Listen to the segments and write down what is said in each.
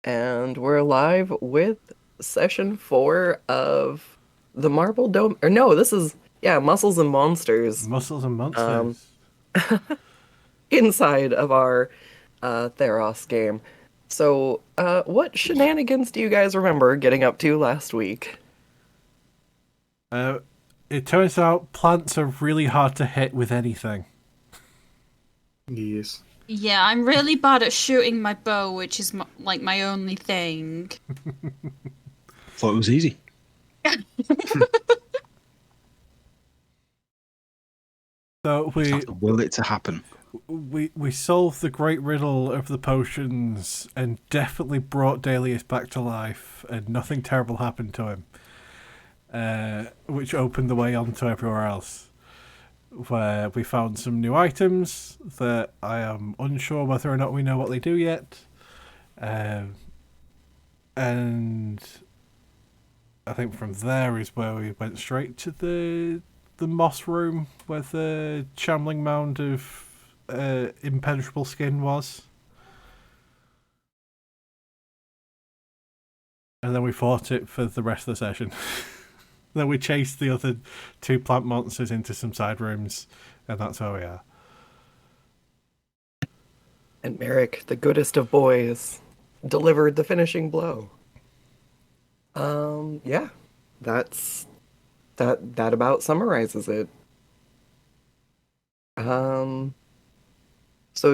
And we're live with session 4 of the Marble Dome. Or no, this is, yeah, Muscles and Monsters. Muscles and Um, Monsters. inside of our Theros game. So, what shenanigans do you guys remember getting up to last week? Uh, it turns out plants are really hard to hit with anything. Yes. Yeah, I'm really bad at shooting my bow, which is like my only thing. Thought it was easy. So Just have to will it to happen. we solved the great riddle of the potions and definitely brought Delius back to life, and nothing terrible happened to him, which opened the way onto everywhere else. Where we found some new items that I am unsure whether or not we know what they do yet. And I think from there is where we went straight to the moss room where the shambling mound of impenetrable skin was. And then we fought it for the rest of the session. Then we chased the other two plant monsters into some side rooms, and that's where we are. And Merrick, the goodest of boys, delivered the finishing blow. Yeah, that's that about summarizes it. So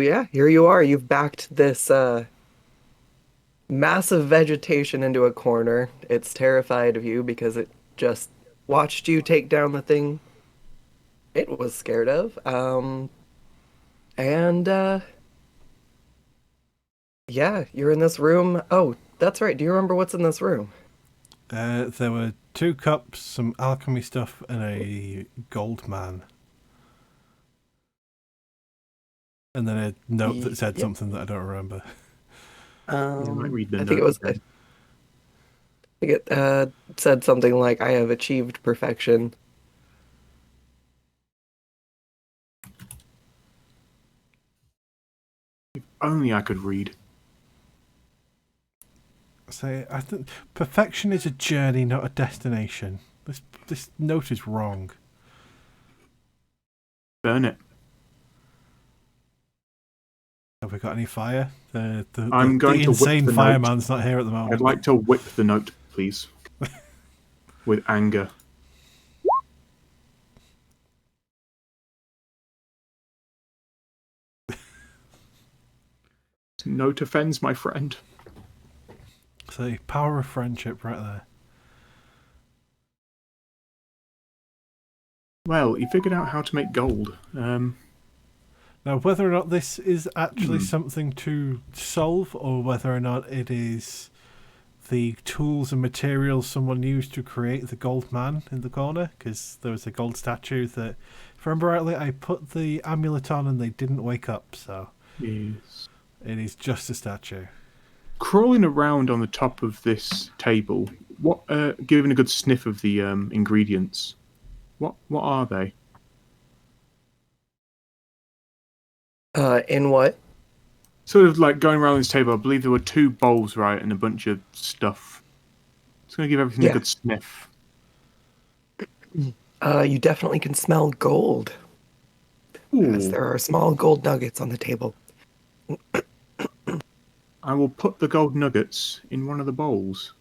yeah, here you are. You've backed this massive vegetation into a corner. It's terrified of you because it just watched you take down the thing it was scared of. And yeah, you're in this room. Oh, that's right. Do you remember what's in this room? There were 2 cups, some alchemy stuff, and a gold man. And then a note that said something that I don't remember. I might read the I note. think it was. I think it said something like, "I have achieved perfection." If only I could read. So I think perfection is a journey, not a destination. This note is wrong. Burn it. Have we got any fire? I'm going the to whip insane the fireman's not here at the moment. I'd like to whip the note, please. With anger. Note offends my friend. So the power of friendship right there. Well, he figured out how to make gold. Now, whether or not this is actually something to solve, or whether or not it is the tools and materials someone used to create the gold man in the corner, because there was a gold statue that, if I remember rightly, I put the amulet on and they didn't wake up, so Yes. it is just a statue. Crawling around on the top of this table, giving a good sniff of the ingredients. What are they? In what? Sort of like going around this table, I believe there were 2 bowls, right, and a bunch of stuff. It's going to give everything a good sniff. You definitely can smell gold. As there are small gold nuggets on the table. I will put the gold nuggets in one of the bowls.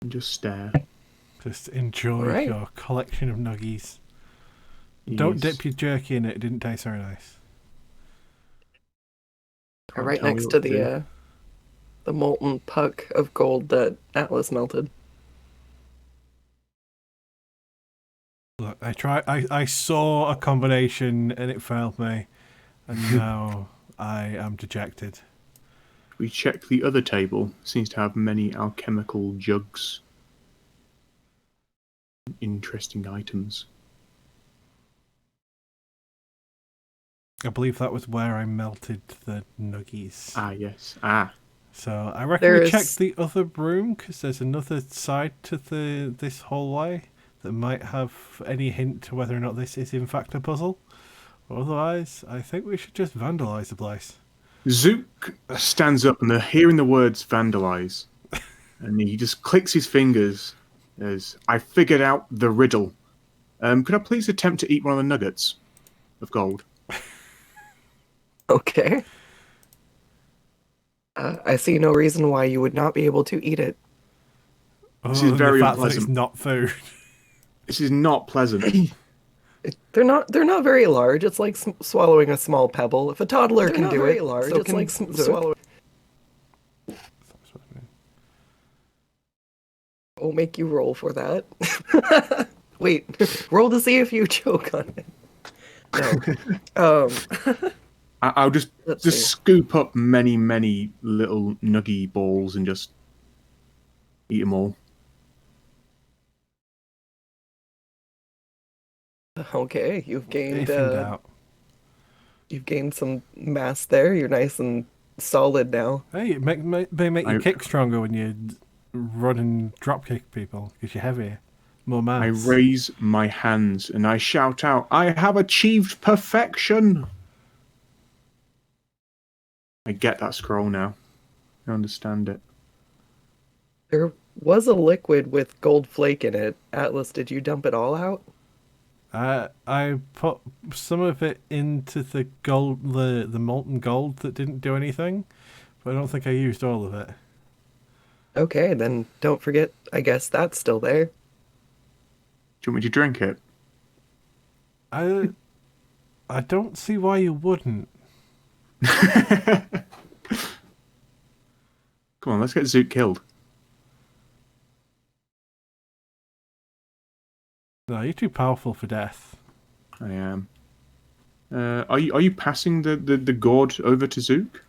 And just stare. Just enjoy your collection of nuggies. Yes. Don't dip your jerky in it. It didn't taste very nice. Right next to the molten puck of gold that Atlas melted. Look, I saw a combination and it failed me, and now I am dejected. We check the other table. Seems to have many alchemical jugs. Interesting items. I believe that was where I melted the nuggies. Ah, yes. Ah. So I reckon we check the other room, because there's another side to this hallway that might have any hint to whether or not this is in fact a puzzle. Otherwise, I think we should just vandalise the place. Zook stands up and they're hearing the words vandalize. And he just clicks his fingers as I figured out the riddle. Could I please attempt to eat one of the nuggets of gold? Okay. I see no reason why you would not be able to eat it. This Oh, is very the fact that unpleasant. it's not food. This is not pleasant. They're not very large. It's like swallowing a small pebble. If a toddler They're can not do very it, large, so it's can like swallow. I'll make you roll for that. Wait, roll to see if you choke on it. No. I'll just Let's see. scoop up many, many little nuggy balls and just eat them all. Okay, you've gained If in doubt. you've gained some mass there. You're nice and solid now. Hey, it may make you I- kick stronger when you run and drop kick people because you're heavier. More mass. I raise my hands and I shout out, I have achieved perfection! I get that scroll now. I understand it. There was a liquid with gold flake in it. Atlas, did you dump it all out? I put some of it into the gold, the molten gold that didn't do anything, but I don't think I used all of it. Okay, then don't forget. I guess that's still there. Do you want me to drink it? I don't see why you wouldn't. Come on, let's get Zook killed. No, you're too powerful for death. I am. Are you passing the gourd over to Zook?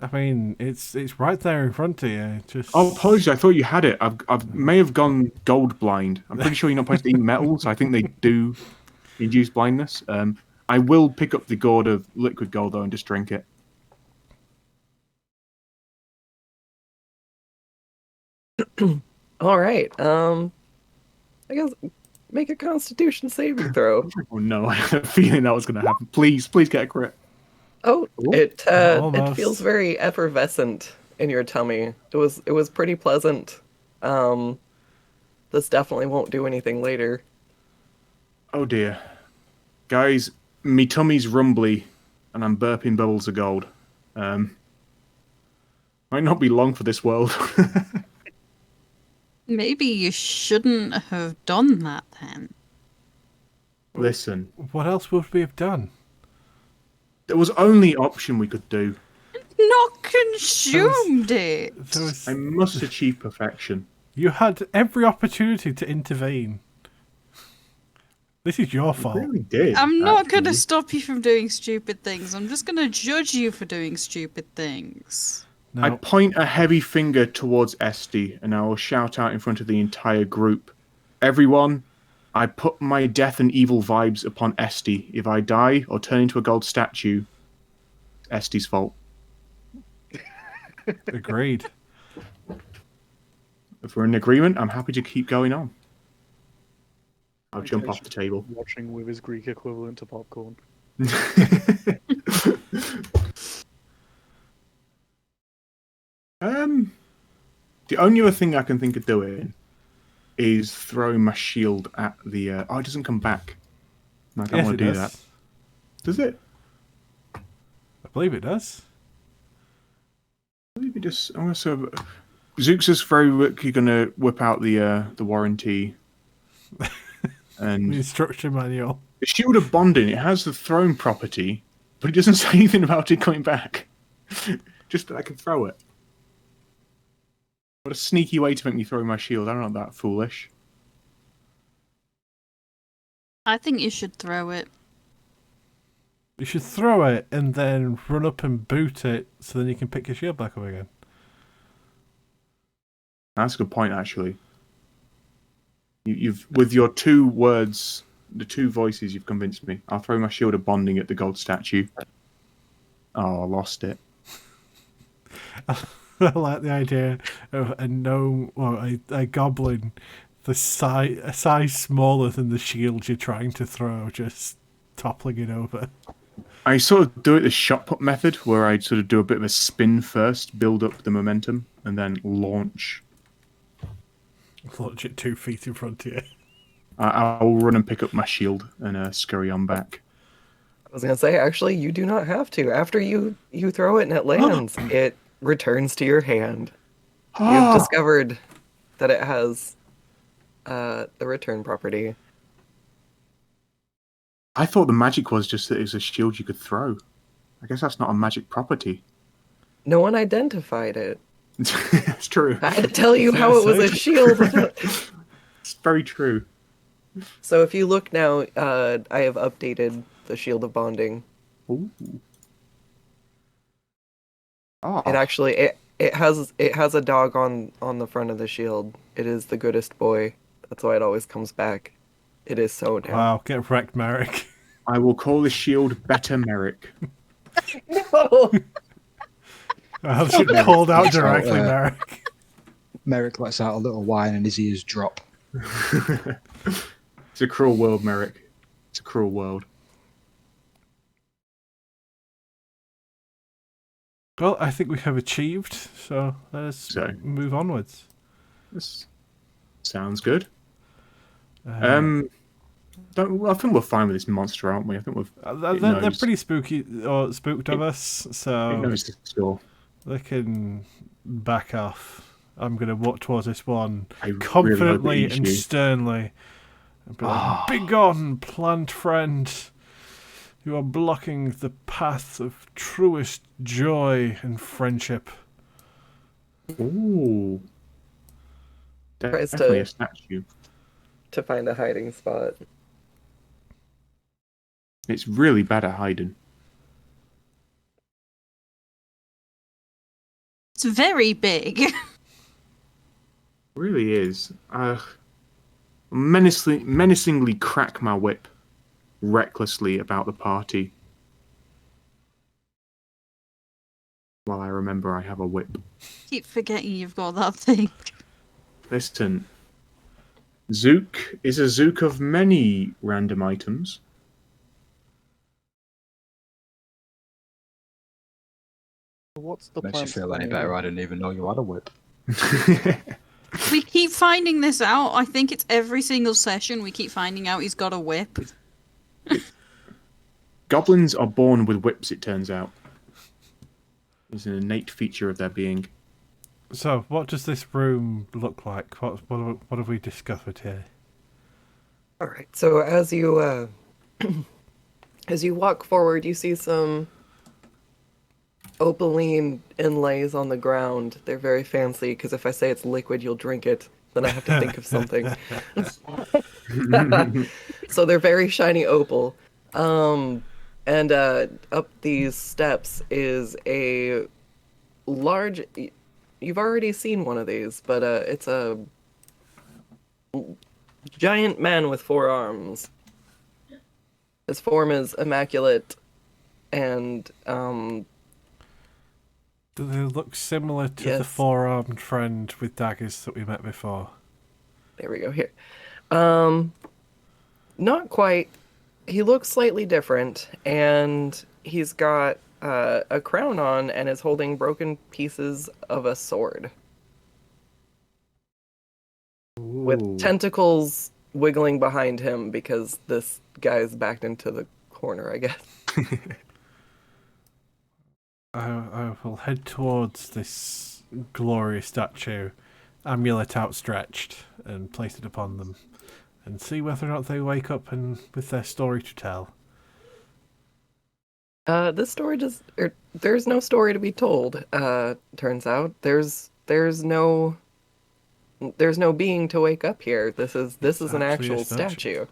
I mean, it's right there in front of you. Just Oh, apologies. I thought you had it. I've may have gone gold blind. I'm pretty sure you're not supposed to eat metals. I think they do induce blindness. I will pick up the gourd of liquid gold though and just drink it. All right. I guess make a Constitution saving throw. Oh no, I had a feeling that was going to happen. Please get a crit. Oh, Ooh, it almost. feels very effervescent in your tummy. It was pretty pleasant. This definitely won't do anything later. Oh dear, guys, me tummy's rumbly, and I'm burping bubbles of gold. Might not be long for this world. Maybe you shouldn't have done that then. Listen, what else would we have done? there was only option we could do. Not consumed it. There was, I must achieve perfection. you had every opportunity to intervene. This is your I fault. really did. I'm not going to actually. stop you from doing stupid things. I'm just going to judge you for doing stupid things. I No, point a heavy finger towards Esty, and I will shout out in front of the entire group. Everyone, I put my death and evil vibes upon Esty. If I die or turn into a gold statue, Esty's fault. agreed. If we're in agreement, I'm happy to keep going on. I'll jump off the table. Watching with his Greek equivalent to popcorn. The only other thing I can think of doing is throwing my shield at the. Oh, it doesn't come back. No, I don't Yes, want it to do does. that. Does it? I believe it does. Maybe just. I'm gonna sort of. Zook's is very quickly gonna whip out the warranty. The And instruction manual. the shield of bonding, it has the throne property, but it doesn't say anything about it coming back. Just that I can throw it. What a sneaky way to make me throw my shield. I'm not that foolish. I think you should throw it. You should throw it and then run up and boot it so then you can pick your shield back up again. That's a good point, actually. You've with your two words, the two voices, you've convinced me. I'll throw my shield of bonding at the gold statue. Oh, I lost it. I like the idea of a gnome or a goblin a size smaller than the shield you're trying to throw, just toppling it over. I sort of do it the shot put method, where I sort of do a bit of a spin first, build up the momentum, and then launch. Launch it 2 feet in front of you. I'll run and pick up my shield and scurry on back. I was gonna say, actually, you do not have to. After you throw it and it lands, it returns to your hand. You've discovered that it has the return property. I thought the magic was just that it was a shield you could throw. I guess that's not a magic property. No one identified it. It's true. I had to tell you how it was a shield. It's very true. So if you look now, I have updated the Shield of Bonding. Ooh. Oh. It actually it has a dog on the front of the shield. It is the goodest boy. That's why it always comes back. It is so now. Wow, get wrecked, Merrick. I will call the shield Better Merrick. No. I should have called out directly, Merrick. Merrick lets out a little whine and his ears drop. It's a cruel world, Merrick. It's a cruel world. Well, I think we have achieved, so let's move onwards. This sounds good. Uh, I think we're fine with this monster, aren't we? I think they're pretty spooky or spooked of us, It so knows the score. they can back off. I'm going to walk towards this one I really confidently hope it and eats you. sternly. And be like, "Begone, plant friend! You are blocking the path of truest joy and friendship." Ooh. Tries Definitely to- a statue. To find a hiding spot. It's really bad at hiding. It's very big. It really is. Menacingly crack my whip recklessly about the party. While I remember I have a whip. Keep forgetting you've got that thing. Listen. Zook is a zook of many random items. What's the Makes plan? you feel any better? I didn't even know you had a whip. We keep finding this out. I think it's every single session we keep finding out he's got a whip. Goblins are born with whips, it turns out. It's an innate feature of their being. So, what does this room look like? What have we discovered here? All right. So as you as you walk forward, you see some opaline inlays on the ground. They're very fancy because if I say it's liquid, you'll drink it. Then I have to think of something. So they're very shiny opal. And up these steps is a large. You've already seen one of these, but it's a giant man with 4 arms. His form is immaculate, and Do they look similar to the Yes. 4-armed friend with daggers that we met before? there we go here. Not quite. He looks slightly different, and he's got a crown on and is holding broken pieces of a sword with tentacles wiggling behind him because this guy's backed into the corner, I guess. I will head towards this glorious statue, amulet outstretched, and place it upon them, and see whether or not they wake up and with their story to tell. This story there's no story to be told, turns out. There's no being to wake up here. This is an actually a actual statue. statue.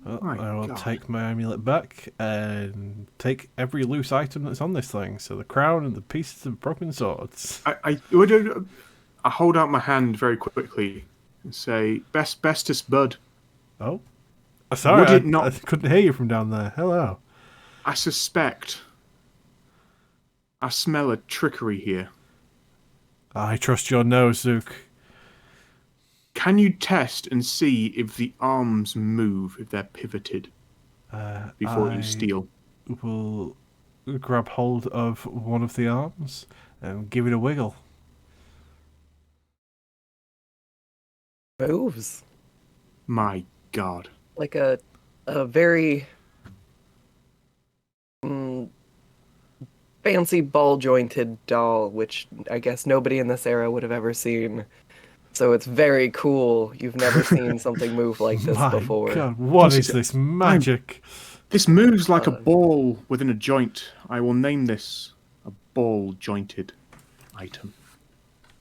Well, My I will God. take my amulet back and take every loose item that's on this thing. So the crown and the pieces of broken swords. I hold out my hand very quickly and say, bestest bud. Oh, sorry, Would it I not- couldn't hear you from down there. Hello. I suspect I smell a trickery here. I trust your nose, Zook. Can you test and see if the arms move, if they're pivoted before you I steal? will grab hold of one of the arms and give it a wiggle. Moves My God. like a very mm, fancy ball jointed doll, which I guess nobody in this era would have ever seen. So it's very cool. You've never seen something move like this My before. God, what This is is- this magic? This moves like a Uh, ball within a joint. I will name this a ball jointed item.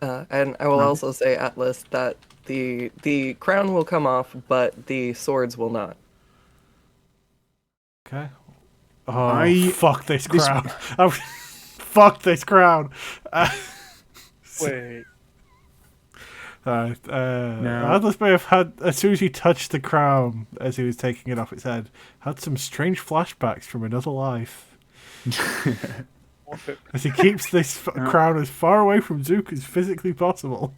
And I will No. also say, Atlas, that the crown will come off, but the swords will not. Okay. Oh, fuck this crown. Oh, fuck this crown. Wait. Now- Atlas may have had, as soon as he touched the crown, as he was taking it off its head, had some strange flashbacks from another life. As he keeps this crown as far away from Zook as physically possible.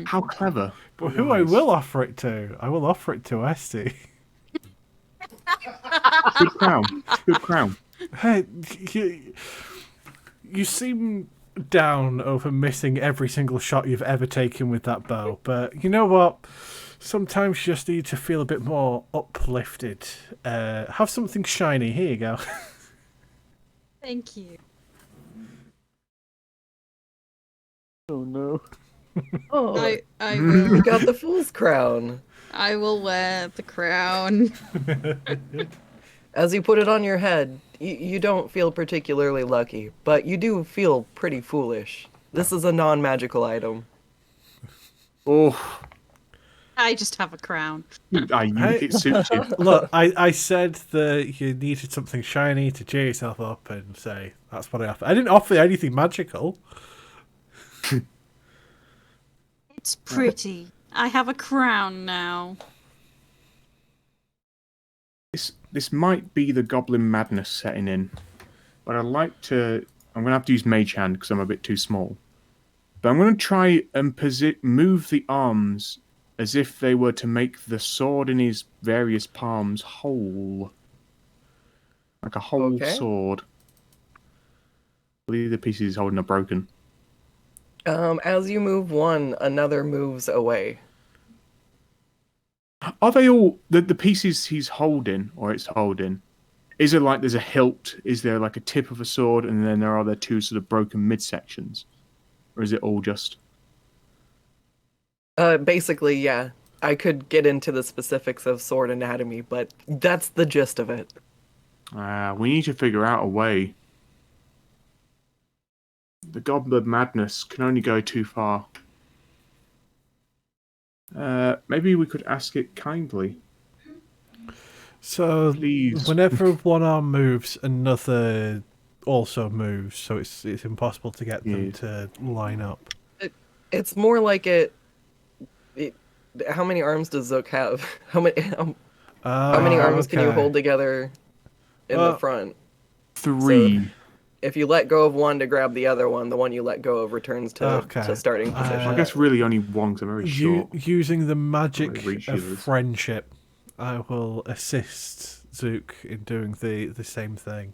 How clever. But who I will offer it to? I will offer it to Esty. Good crown. Good crown. Hey, you seem down over missing every single shot you've ever taken with that bow, but you know what? Sometimes you just need to feel a bit more uplifted. Have something shiny. Here you go. Thank you. Oh no. Oh, I you will. got the fool's crown. I will wear the crown. As you put it on your head, you don't feel particularly lucky, but you do feel pretty foolish. This is a non-magical item. Oh, I just have a crown. it suits you. Look, I said that you needed something shiny to cheer yourself up and say, that's what I offer. I didn't offer anything magical. It's pretty. I have a crown now. This might be the goblin madness setting in, but I'd like to. I'm going to have to use mage hand because I'm a bit too small. But I'm going to try and move the arms as if they were to make the sword in his various palms whole. Like a whole Okay. sword. I believe the pieces he's holding are broken. As you move one, another moves away. Are they all the pieces he's holding, or it's holding? Is it like there's a hilt? Is there like a tip of a sword, and then there are the two sort of broken midsections, or is it all just? Basically, yeah. I could get into the specifics of sword anatomy, but that's the gist of it. We need to figure out a way. The goblin madness can only go too far. Maybe we could ask it kindly. So, Please. whenever one arm moves, another also moves, so it's impossible to get them Yes. to line up. It's more like it. How many arms does Zook have? How many arms can you okay. hold together in Well, the front? 3. If you let go of one to grab the other one, the one you let go of returns to starting position. I guess really only one because I'm very short. Using the magic reach of yours. friendship, I will assist Zook in doing the same thing.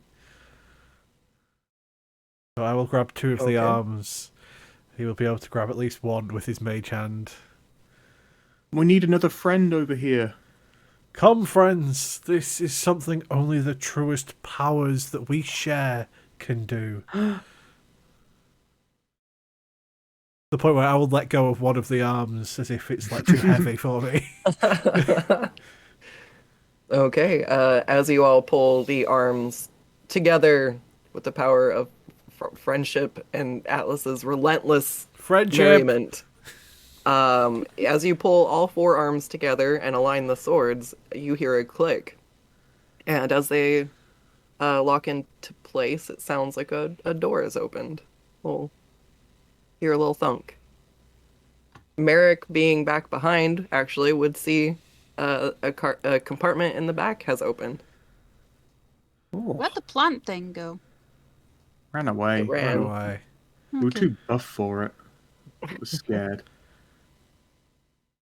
So I will grab two of the Okay. arms. He will be able to grab at least one with his mage hand. We need another friend over here. Come, friends, this is something only the truest powers that we share can do. The point where I will let go of one of the arms as if it's like too heavy for me. Okay, as you all pull the arms together with the power of friendship and Atlas's relentless Friendship. merriment, as you pull all four arms together and align the swords, you hear a click. And as they lock into place, it sounds like a door is opened. Hear a little thunk. Merrick, being back behind, actually would see a compartment in the back has opened. Where'd the plant thing go? Ran away. It ran. Run away. We were too buff for it. I was scared.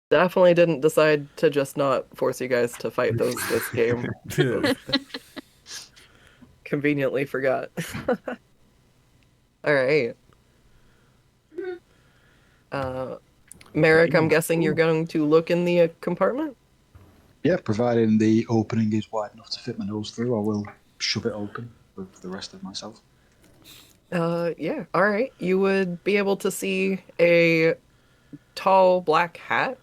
Definitely didn't decide to just not force you guys to fight this game. Conveniently forgot. All right. Merrick, I'm guessing you're going to look in the compartment? Yeah, providing the opening is wide enough to fit my nose through, I will shove it open with the rest of myself. Yeah. All right. You would be able to see a tall black hat.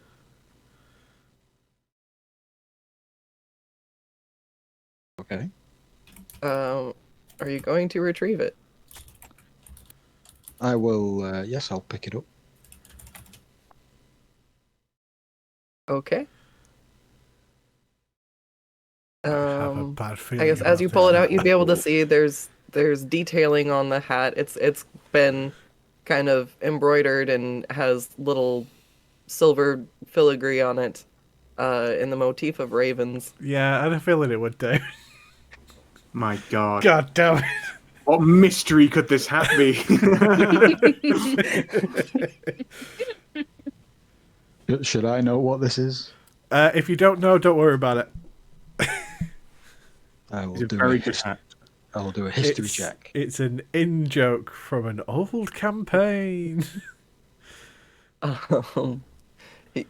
Okay. Are you going to retrieve it? I will, yes, I'll pick it up. Okay. I have a bad I feeling. guess as you pull it out, you'd be able to Cool. see there's detailing on the hat. It's been kind of embroidered and has little silver filigree on it, in the motif of ravens. Yeah, I had a feeling it would do. My God. God damn it. What mystery could this hat be? Should I know what this is? If you don't know, don't worry about it. I will It's a do very a good hat. I will do a history check. It's an in-joke from an old campaign.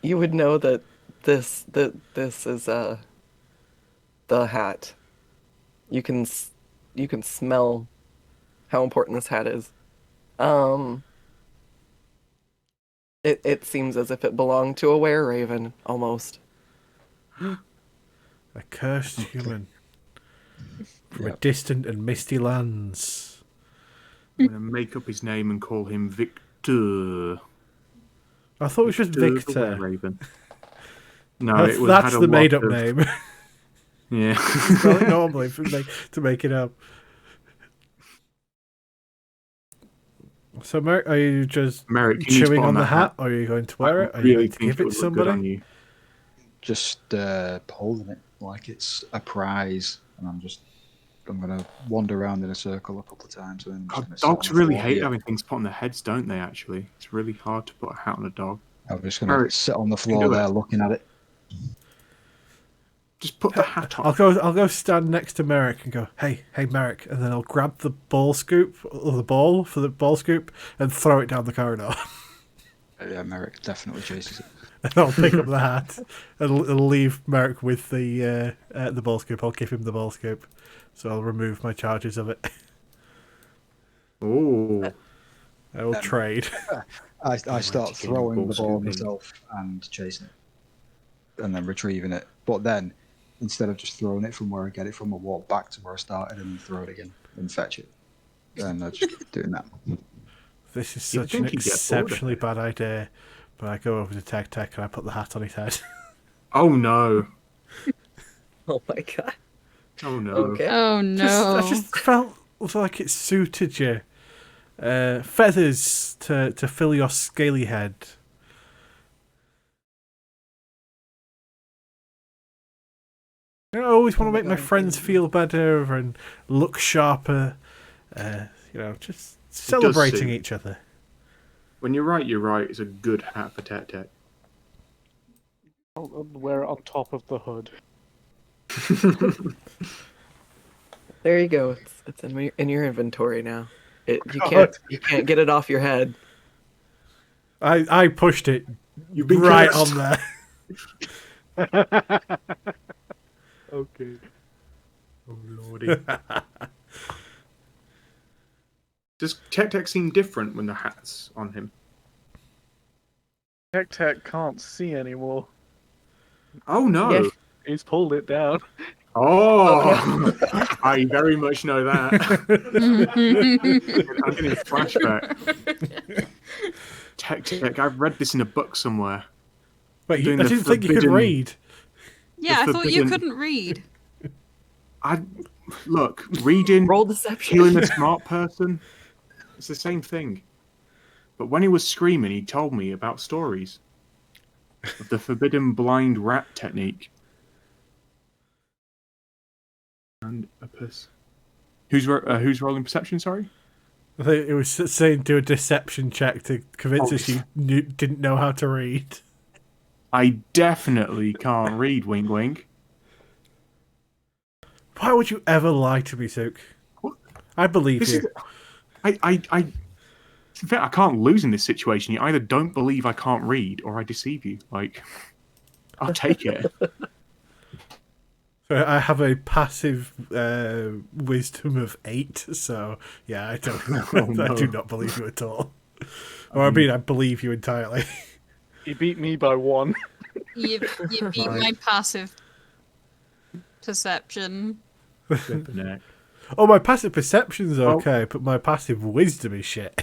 You would know that this is the hat. You can smell how important this hat is. It seems as if it belonged to a were-raven almost. A cursed human from a Yep. distant and misty lands. I'm going to make up his name and call him Victor. I thought it was just The Victor. Raven. No, it was That's had a the lot made-up of- name. Yeah. Spell it normally to make it up. So, Merrick, are you just Merrick, you need to chewing put on the that hat, or are you going to wear it? I Are you really going to think give it it would to look good on somebody? you. Just holding it like it's a prize, and I'm gonna wander around in a circle a couple of times. And then I'm just God, gonna sit on dogs the really floor hate here. having things put on their heads, don't they, actually? It's really hard to put a hat on a dog. I'm just gonna Merrick, sit on the do floor it. there, looking at it. Just put the hat on. I'll go stand next to Merrick and go, hey Merrick, and then I'll grab the ball scoop or the ball for the ball scoop and throw it down the corridor. Yeah, Merrick definitely chases it. And I'll pick up the hat and leave Merrick with the ball scoop. I'll give him the ball scoop, so I'll remove my charges of it. Oh. I will trade. I start Mighty game of throwing ball the ball scooping. myself and chasing it, and then retrieving it. But then, instead of just throwing it from where I get it from, I walk back to where I started and then throw it again and fetch it. And I just keep doing that. This is You'd such an think he'd get bored of exceptionally it. bad idea. But I go over to Tech and I put the hat on his head. Oh, no. Oh my god. Oh, no. Okay. Oh no. I just felt like it suited you. Feathers to fill your scaly head. I always want to make my friends feel better and look sharper. Just celebrating suit. each other. When you're right, you're right. It's a good hat for Tech Tech. I'll wear it on top of the hood. There you go. It's in your inventory now. You God. can't get it off your head. I pushed it You've been right cursed. on there. Okay. Oh, lordy. Does Tech Tech seem different when the hat's on him? Tech can't see anymore. Oh, no. Yeah. He's pulled it down. Oh, I very much know that. I'm getting a flashback. Tech, I've read this in a book somewhere. Wait, I Doing the didn't think you could forbidden- read. Yeah, I The thought you forbidden- couldn't read. Look, reading, Roll deception. killing a smart person, it's the same thing. But when he was screaming, he told me about stories of the forbidden blind rat technique. And a who's rolling perception? Sorry. I think it was saying do a deception check to convince us you didn't know how to read. I definitely can't read. Wink, wink. Why would you ever lie to me, Zook? What? I believe This you. is. In fact, I can't lose in this situation. You either don't believe I can't read, or I deceive you. Like, I'll take it. So I have a passive wisdom of 8, so yeah, I don't. Oh, no. I do not believe you at all. Or I mean, I believe you entirely. He beat me by 1. You beat my passive perception. Flipping heck. Oh, my passive perception's Well- okay, but my passive wisdom is shit.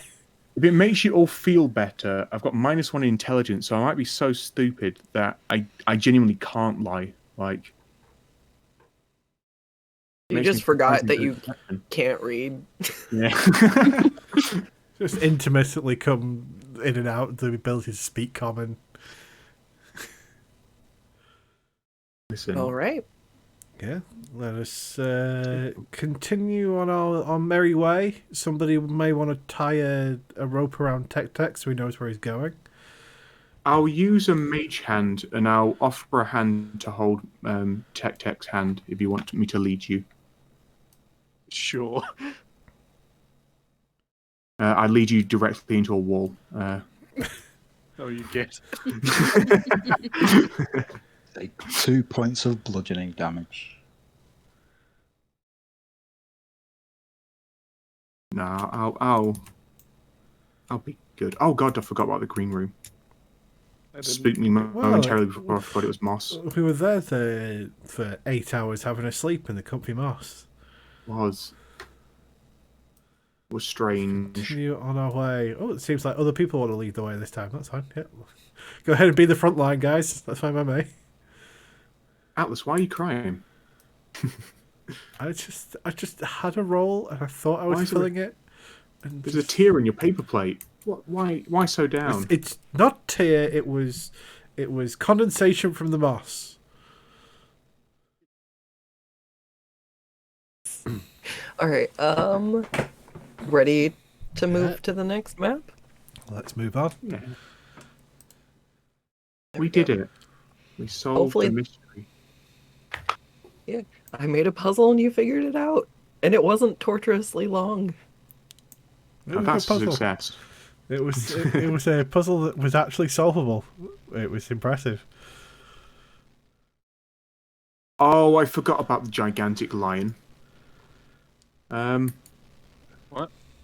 If it makes you all feel better, I've got -1 in intelligence, so I might be so stupid that I genuinely can't lie. Like, You makes me just forgot surprisingly that good you at perception. can't read. Yeah. Just intermittently come in and out the ability to speak common. Listen. All right. Yeah, let us continue on our merry way. Somebody may want to tie a rope around Tech so he knows where he's going. I'll use a mage hand, and I'll offer a hand to hold Tech's hand if you want me to lead you. Sure. I lead you directly into a wall. Oh, you get. Take 2 points of bludgeoning damage. No, I'll be good. Oh god, I forgot about the green room. Spooked me momentarily before I forgot it was moss. We were there for 8 hours having a sleep in the comfy moss. Was strange. Continue on our way. Oh, it seems like other people want to lead the way this time. That's fine. Yep. Go ahead and be the front line, guys. That's fine by me. Atlas, why are you crying? I just had a roll and I thought I Why was is there filling it. And There's a tear in your paper plate. What? Why so down? it's not tear. It was condensation from the moss. All right. Ready to move to the next map? Let's move on. Yeah. There We go. did it. We solved Hopefully- the mystery. Yeah. I made a puzzle and you figured it out, and it wasn't torturously long. It was That's a a puzzle. success. It was a puzzle that was actually solvable. It was impressive. Oh, I forgot about the gigantic lion.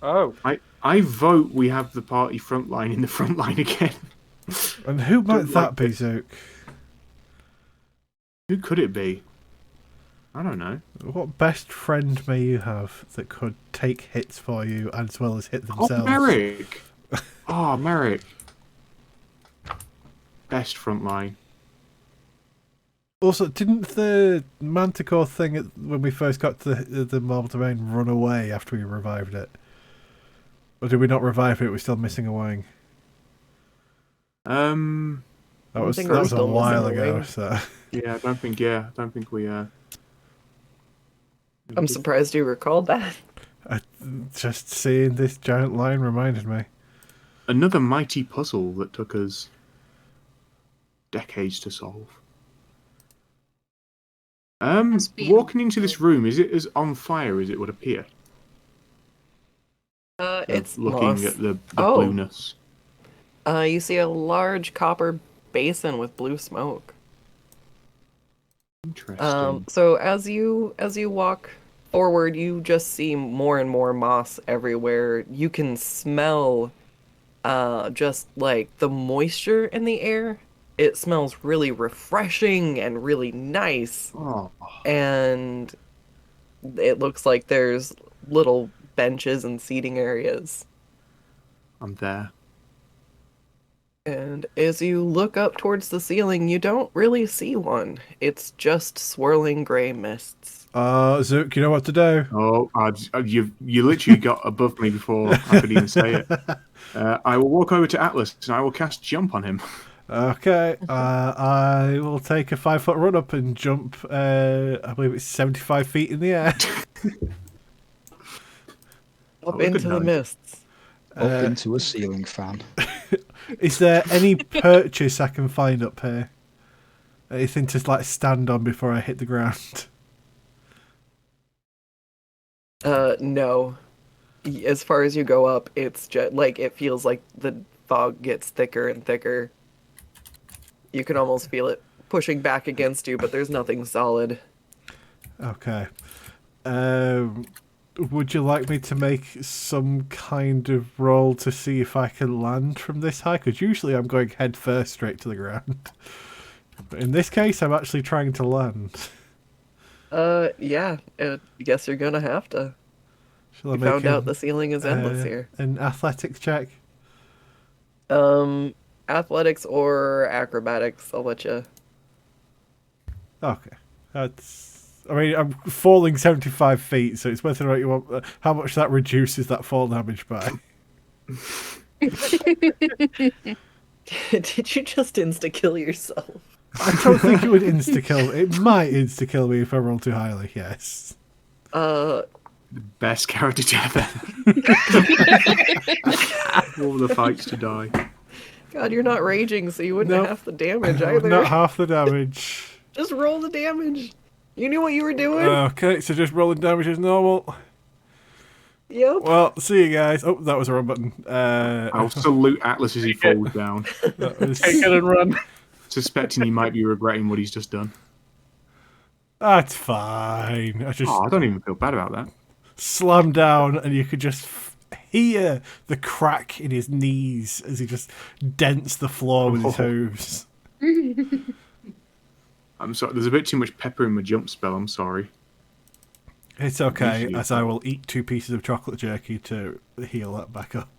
Oh, I vote we have the party front line in the front line again. And who might Don't that like be, this. Zook? Who could it be? I don't know. What best friend may you have that could take hits for you as well as hit Oh, themselves? Merrick! Oh, Merrick. Best front line. Also, didn't the Manticore thing when we first got to the marble domain run away after we revived it? Or did we not revive it? It was still missing a wing. Yeah, That I was think that we're was a still while missing a ago. wing. So I don't think we. I'm surprised you recalled that. just seeing this giant lion reminded me. Another mighty puzzle that took us decades to solve. Has been- Walking into this room, is it as on fire as it would appear? It's looking moss. at the Oh. blueness. You see a large copper basin with blue smoke. Interesting. So as you walk forward, you just see more and more moss everywhere. You can smell just like the moisture in the air. It smells really refreshing and really nice. Oh, And it looks like there's little benches and seating areas. I'm there. And as you look up towards the ceiling, you don't really see one. It's just swirling gray mists. Zook, you know what to do. Oh, you literally got above me before I could even say it. I will walk over to Atlas and I will cast jump on him. Okay, I will take a 5-foot run up and jump. I believe it's 75 feet in the air. Up Oh, good into the night. mists. Up into a ceiling fan. Is there any purchase I can find up here? Anything to like stand on before I hit the ground? No. As far as you go up, it's just like it feels like the fog gets thicker and thicker. You can almost feel it pushing back against you, but there's nothing solid. Okay. Would you like me to make some kind of roll to see if I can land from this high? Because usually I'm going head first straight to the ground. But in this case, I'm actually trying to land. Yeah. I guess you're gonna have to. Shall I You make found out the ceiling is endless here. an athletics check? Athletics or acrobatics, I'll let you. Okay. I mean, I'm falling 75 feet, so it's whether or not you want... how much that reduces that fall damage by. Did you just insta-kill yourself? I don't think it would insta-kill me. It might insta-kill me if I roll too highly, yes. Best character death ever. All the fights to die. God, you're not raging, so you wouldn't Nope. have the damage either. Not half the damage. Just roll the damage. You knew what you were doing. Okay, so just rolling damage as normal. Yep. Well, see you guys. Oh, that was the wrong button. I'll salute Atlas as he falls down, That was... Take it and run. suspecting he might be regretting what he's just done. That's fine. I just Oh, I don't even feel bad about that. slam down, and you could just hear the crack in his knees as he just dents the floor with his hooves. I'm sorry, there's a bit too much pepper in my jump spell, I'm sorry. It's okay, Usually- as I will eat 2 pieces of chocolate jerky to heal that back up.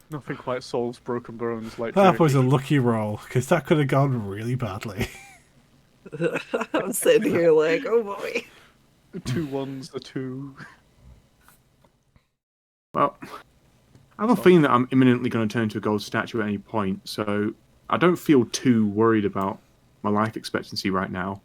Nothing quite solves broken bones like That was a jerky. lucky roll, because that could have gone really badly. I'm sitting here like, oh boy. 2 1s, a 2. Well, I have a feeling that I'm imminently going to turn into a gold statue at any point, so I don't feel too worried about my life expectancy right now.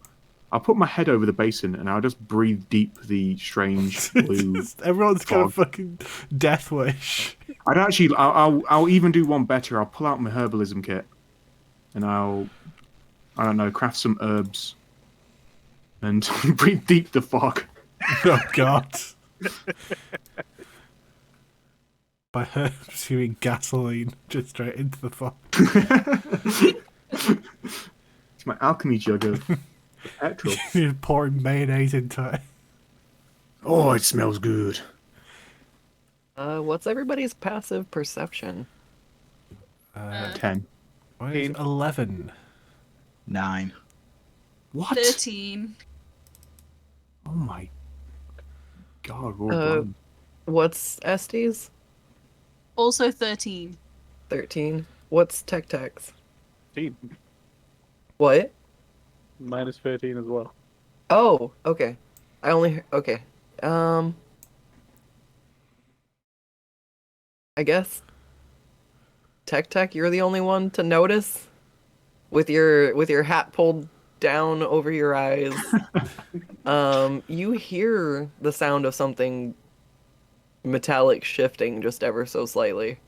I'll put my head over the basin and I'll just breathe deep the strange blue. Everyone's got a fog. fucking death wish. I'll even do one better. I'll pull out my herbalism kit, and I don't know, craft some herbs, and breathe deep the fog. Oh god. By her pursuing gasoline just straight into the fog. It's my alchemy jug of petrol. You're pouring mayonnaise into it. Oh, it smells good. What's everybody's passive perception? 10. Why is 11? 9. What? 13. Oh my god, we're all Uh, blind. What's Estes? Also 13. 13. What's Tech Tech's? 13. What? Minus 13 as well. Oh, okay. Okay. I guess Tech, you're the only one to notice with your hat pulled down over your eyes. You hear the sound of something metallic shifting just ever so slightly.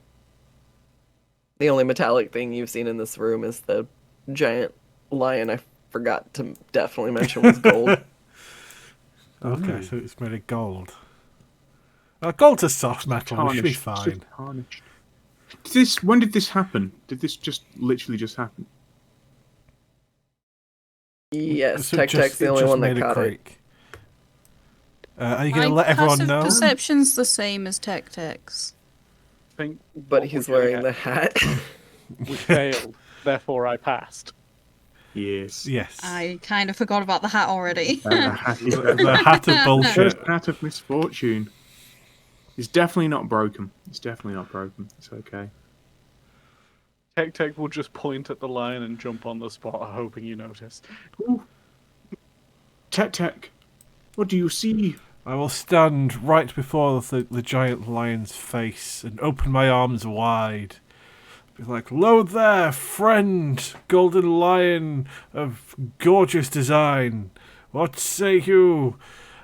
The only metallic thing you've seen in this room is the giant lion I forgot to definitely mention was gold. Okay, so it's made of gold. Gold's a soft metal, it should be Tarnished. fine. Just tarnished. When did this happen? Did this just literally just happen? Yes, So Tech Tech's the only one that made a caught it. creak. Are you going to My let everyone passive know? perception's the same as Tech Tech's. I think But what he's we're wearing getting the at, hat. we failed, therefore I passed. Yes. Yes. I kind of forgot about the hat already. The hat is The hat of bullshit. First hat of misfortune. It's definitely not broken. It's definitely not broken. It's okay. Tech will just point at the lion and jump on the spot, hoping you notice. Tech, what do you see? I will stand right before the giant lion's face and open my arms wide. Be like, "Lo there, friend, golden lion of gorgeous design. What say you?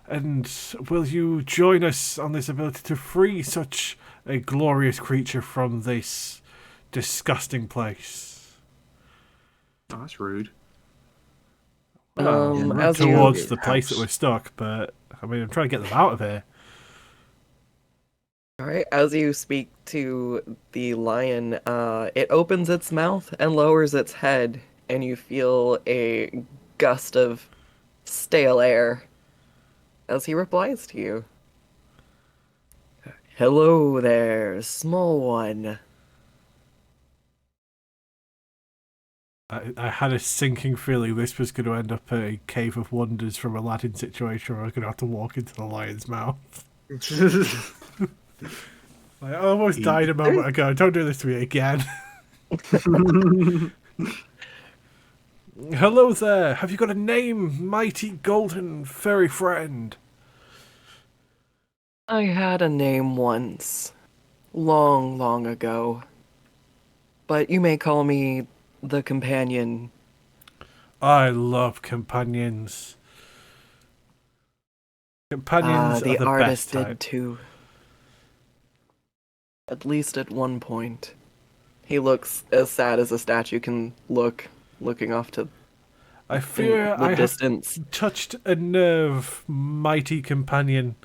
And will you join us on this ability to free such a glorious creature from this disgusting place?" Oh, that's rude. Yeah, no, As Towards you the place that we're stuck, but I mean, I'm trying to get them out of here. All right, as you speak to the lion, it opens its mouth and lowers its head, and you feel a gust of stale air as he replies to you. Hello there, small one. I had a sinking feeling this was going to end up a Cave of Wonders from Aladdin situation where I was going to have to walk into the lion's mouth. I almost died a moment ago. Don't do this to me again. Hello there. Have you got a name, mighty golden fairy friend? I had a name once, long, long ago. But you may call me the companion. I love companions. Companions are The the best artist type. did too. At least at one point. He looks as sad as a statue can look, looking off to I fear the I have distance. touched a nerve, mighty companion.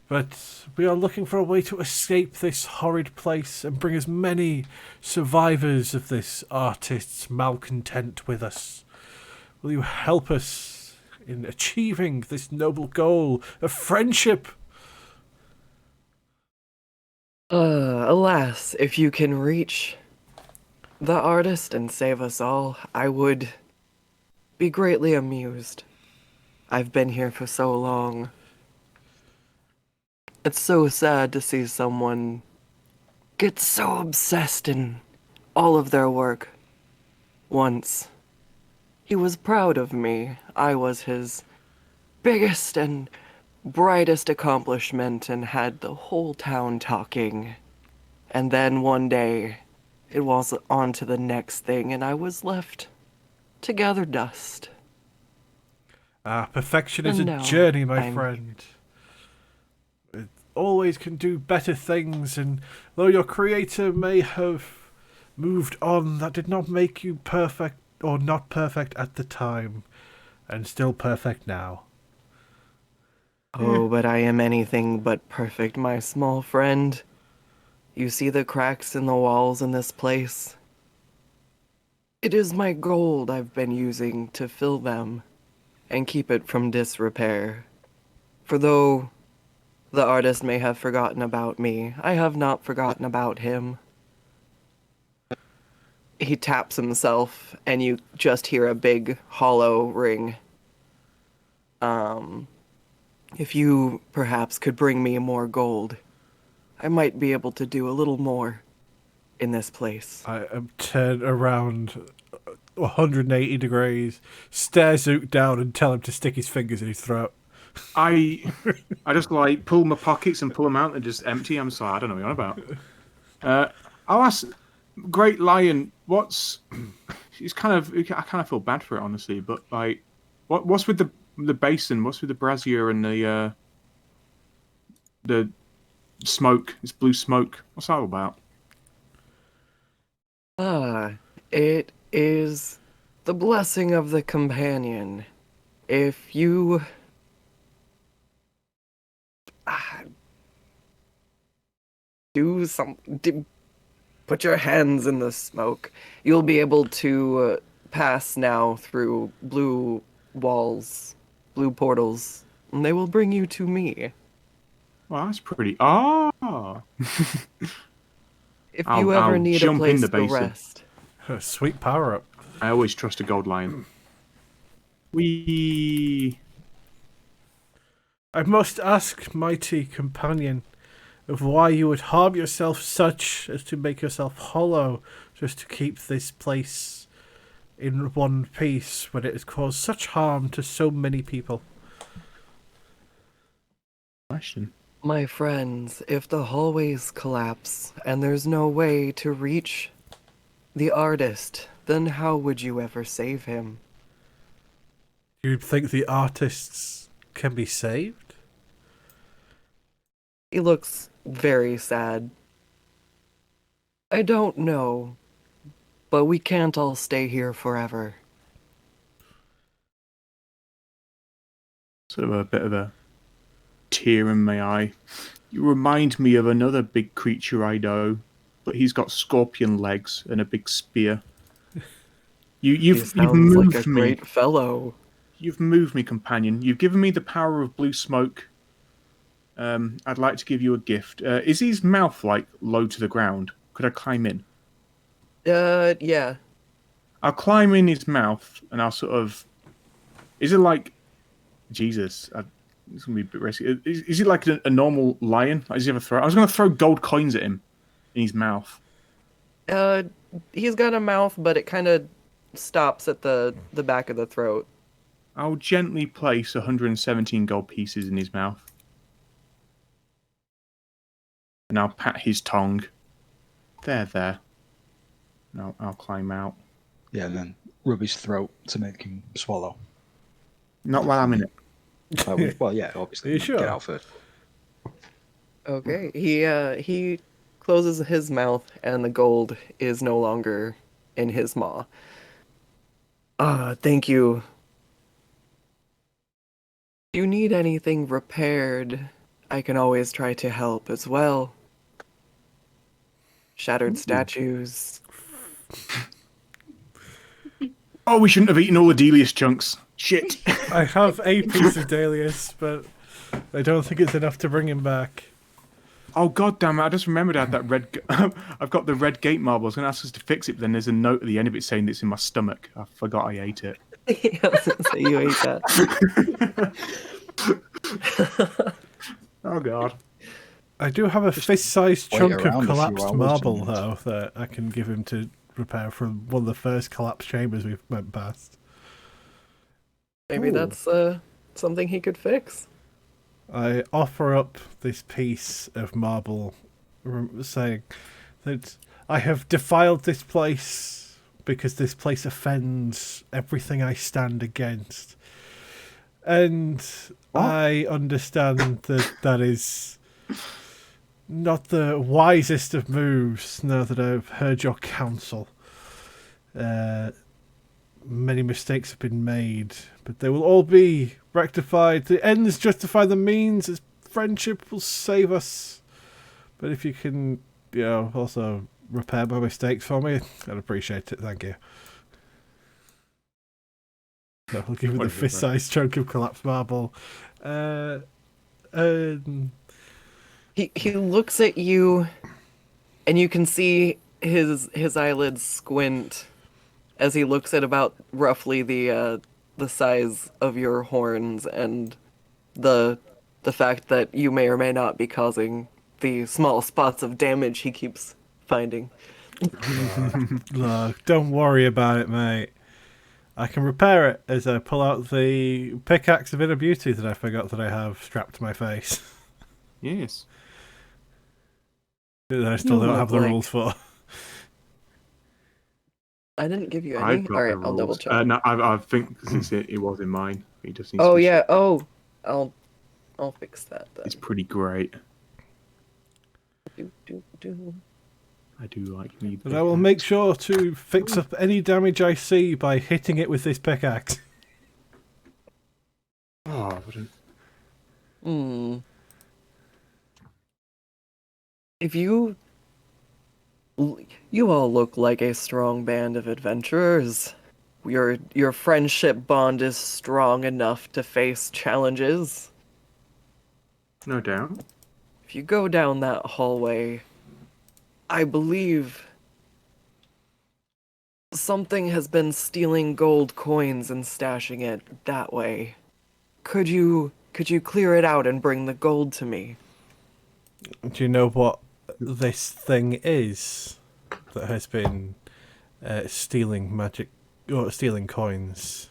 But we are looking for a way to escape this horrid place and bring as many survivors of this artist's malcontent with us. Will you help us in achieving this noble goal of friendship? Alas, if you can reach the artist and save us all, I would be greatly amused. I've been here for so long. It's so sad to see someone get so obsessed in all of their work. Once, he was proud of me. I was his biggest and brightest accomplishment and had the whole town talking. And then one day, it was on to the next thing, and I was left to gather dust. Perfection is And a now journey, my I'm friend. It always can do better things, and though your creator may have moved on, that did not make you perfect or not perfect at the time, and still perfect now. Oh, but I am anything but perfect, my small friend. You see the cracks in the walls in this place? It is my gold I've been using to fill them and keep it from disrepair. For though the artist may have forgotten about me, I have not forgotten about him. He taps himself, and you just hear a big hollow ring. If you perhaps could bring me more gold, I might be able to do a little more in this place. I am turned around 180 degrees, stare Zook down and tell him to stick his fingers in his throat. I just like pull my pockets and pull them out and just empty. I'm sorry, I don't know what you're on about. I'll ask Great Lion. It's kind of I kind of feel bad for it honestly, but like, what's with the basin? What's with the brazier and the smoke? It's blue smoke. What's that all about? It is the blessing of the companion. If you do put your hands in the smoke, you'll be able to pass now through blue walls, blue portals, and they will bring you to me. Well, that's pretty. Ah, If you ever I'll need a jump in place the to basin. rest. Sweet power up. I always trust a gold lion. We. I must ask, mighty companion, of why you would harm yourself such as to make yourself hollow just to keep this place in one piece when it has caused such harm to so many people. Question. My friends, if the hallways collapse and there's no way to reach the artist, then how would you ever save him? You think the artists can be saved? He looks very sad. I don't know, but we can't all stay here forever. Sort of a bit of a tear in my eye. You remind me of another big creature I know, but he's got scorpion legs and a big spear. You've Sounds moved like a me. great fellow. You've moved me, companion. You've given me the power of blue smoke. I'd like to give you a gift. Is his mouth like low to the ground? Could I climb in? Yeah. I'll climb in his mouth and I'll sort of. Is it like Jesus? It's gonna be a bit risky. Is he like a normal lion? Like, does he have a throat? I was gonna throw gold coins at him in his mouth. He's got a mouth, but it kind of stops at the back of the throat. I'll gently place 117 gold pieces in his mouth. And I'll pat his tongue. There. And I'll climb out. Yeah, and then rub his throat to make him swallow. Not while I'm in it. Well, yeah, obviously. Are you sure? Get out first. Okay. He closes his mouth, and the gold is no longer in his maw. Thank you. If you need anything repaired, I can always try to help as well. Shattered statues. Oh, we shouldn't have eaten all the Delius chunks. Shit. I have a piece of Dalius, but I don't think it's enough to bring him back. Oh, god damn it. I just remembered I had that red... I've got the red gate marble. I was going to ask us to fix it, but then there's a note at the end of it saying it's in my stomach. I forgot I ate it. Yeah, I was gonna say you ate that. Oh, god. I do have a fist-sized wait chunk around of a few collapsed hours, marble, and- though, that I can give him to repair from one of the first collapsed chambers we went past. Maybe Ooh. that's something he could fix. I offer up this piece of marble, saying that I have defiled this place because this place offends everything I stand against. And I understand that that is not the wisest of moves now that I've heard your counsel. Many mistakes have been made, but they will all be rectified. The ends justify the means, as friendship will save us. But if you can, also repair my mistakes for me, I'd appreciate it. Thank you. So I'll give you the fist-sized chunk of collapsed marble. He looks at you, and you can see his eyelids squint as he looks at about roughly the size of your horns and the fact that you may or may not be causing the small spots of damage he keeps finding. Look, don't worry about it, mate. I can repair it as I pull out the pickaxe of inner beauty that I forgot that I have strapped to my face. Yes. That I still You don't have the look like- rules for. I didn't give you I've any. got All right, the I'll double rules. check. No, I think since it was in mine, he just needs Oh to be yeah. Oh, I'll fix that then. It's pretty great. Do. I do like me. But I will make sure to fix up any damage I see by hitting it with this pickaxe. Oh, what a... If you all look like a strong band of adventurers. Your friendship bond is strong enough to face challenges. No doubt. If you go down that hallway, I believe something has been stealing gold coins and stashing it that way. Could you clear it out and bring the gold to me? Do you know what this thing is that has been stealing magic or stealing coins?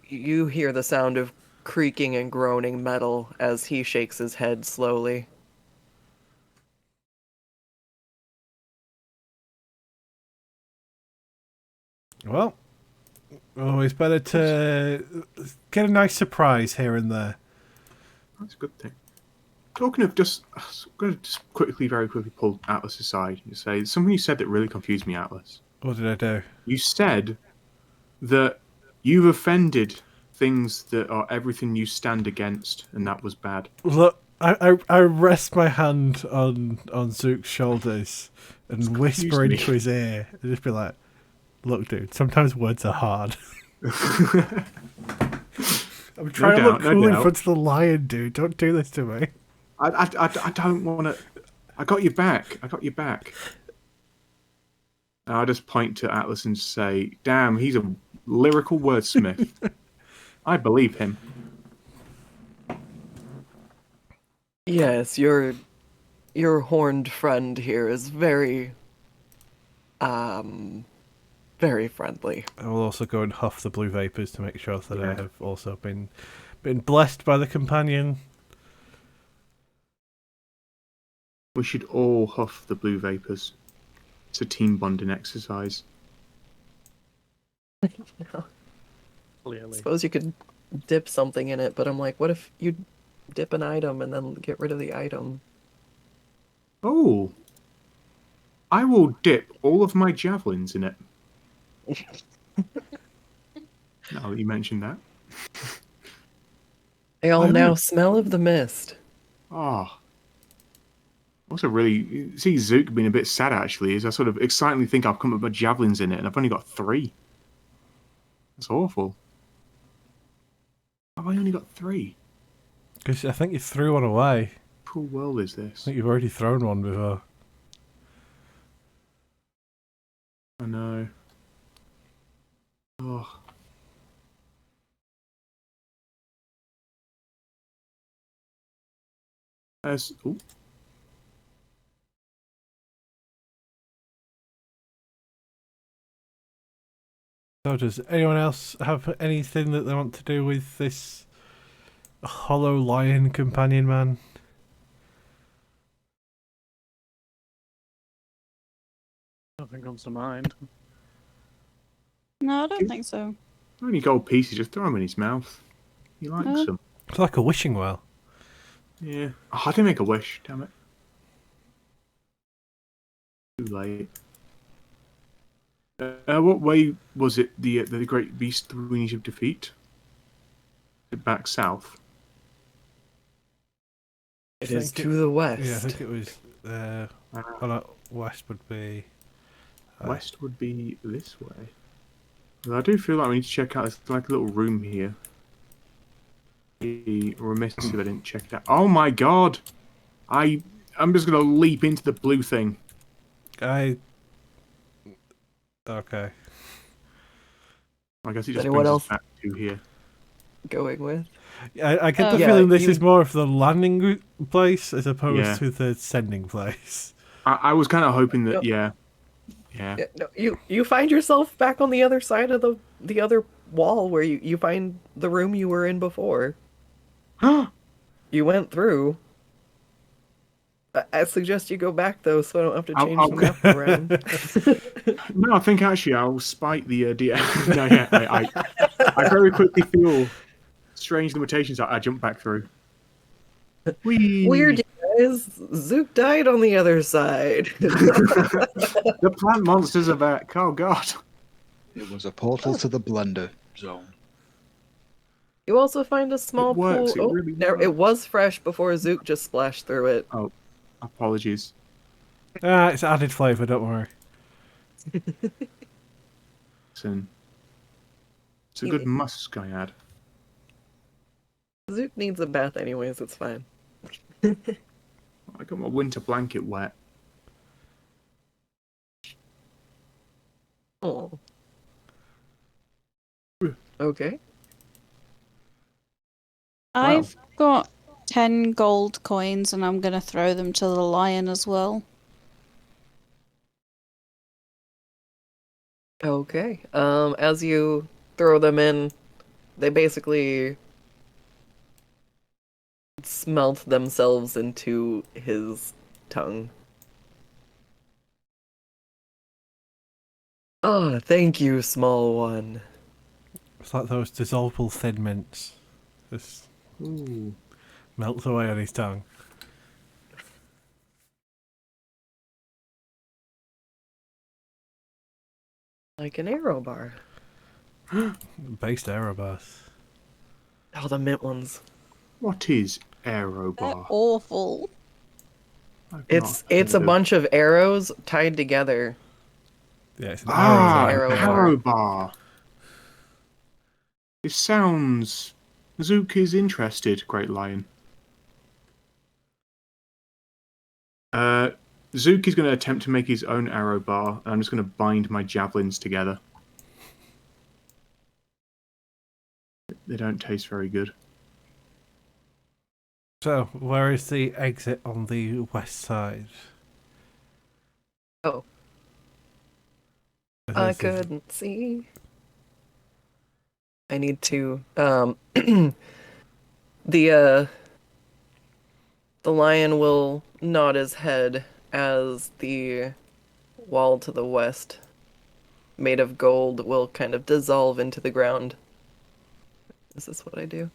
You hear the sound of creaking and groaning metal as he shakes his head slowly. Well, always better to get a nice surprise here and there. That's a good thing. talking of just, I'm going to just very quickly pull Atlas aside and say something you said that really confused me, Atlas. What did I do? You said that you've offended things that are everything you stand against, and that was bad. Look, I rest my hand on Zook's shoulders and whisper me. into his ear and just be like, "Look, dude, sometimes words are hard." I'm trying to look cool in front of the lion, dude. Don't do this to me. I don't want to. I got your back. And I'll just point to Atlas and say, "Damn, he's a lyrical wordsmith." I believe him. Yes, your horned friend here is very very friendly. I will also go and huff the blue vapors to make sure that I have also been blessed by the companion. We should all huff the blue vapors. It's a team bonding exercise. I Clearly. suppose you could dip something in it, but I'm like, what if you dip an item and then get rid of the item? Oh, I will dip all of my javelins in it. Now that you mentioned that. They all I now would- smell of the mist. Oh. Also, really, see Zook being a bit sad actually, is I sort of excitedly think I've come up with my javelins in it, and I've only got 3. That's awful. Have I only got 3? Because I think you threw one away. Cool world is I this? think you've already thrown one before. I know. Oh. Ooh. So does anyone else have anything that they want to do with this hollow lion companion man? Nothing comes to mind. No, I don't think so. Only gold pieces, just throw them in his mouth. He likes them. It's like a wishing well. Yeah. Oh, I didn't make a wish, damn it. Too late. What way was it the great beast we need to defeat? Is it back south? It I is think to the west. Yeah, I think it was. Well, no, west would be. West would be this way. But I do feel like we need to check out. There's like a little room here. Be remiss if I didn't check that. Oh my god! I'm just gonna leap into the blue thing. Okay. I guess it just Anyone brings else us back to here. going with? I get the Yeah, feeling this you- is more of the landing place as opposed Yeah. to the sending place. I was kind of hoping that, Yep. yeah. Yeah, no, you find yourself back on the other side of the other wall where you find the room you were in before. You went through. I suggest you go back though, so I don't have to change I'll- the map around. No, I think actually I'll spite the DM. No, yeah, I very quickly feel strange limitations. I jump back through. Whee! Weird, you guys. Zook died on the other side. The plant monsters are back. Oh god. It was a portal to the blender zone. You also find a small works, pool. it Oh, really there, it works. was fresh before Zook just splashed through it. Oh, apologies. It's added flavour, don't worry. Listen, it's a good musk I had. Zook needs a bath anyways, it's fine. I got my winter blanket wet. Oh. Okay. I've got 10 gold coins and I'm going to throw them to the lion as well. Okay. As you throw them in, they basically smelt themselves into his tongue. Oh, thank you, small one. It's like those dissolvable thin mints. Just Ooh. melts away on his tongue. Like an arrow bar. Based aerobus. Oh, the mint ones. What is aero They're bar? awful. I've It's not a heard of- bunch of arrows tied together. Yeah, it's an Ah, Arrow an bar. arrow bar. It sounds. Zook is interested, Great Lion. Zook is going to attempt to make his own arrow bar, and I'm just going to bind my javelins together. They don't taste very good. So, where is the exit on the west side? Oh, Is I this the- couldn't see. I need to the lion will nod his head as the wall to the west, made of gold, will kind of dissolve into the ground. Is this what I do?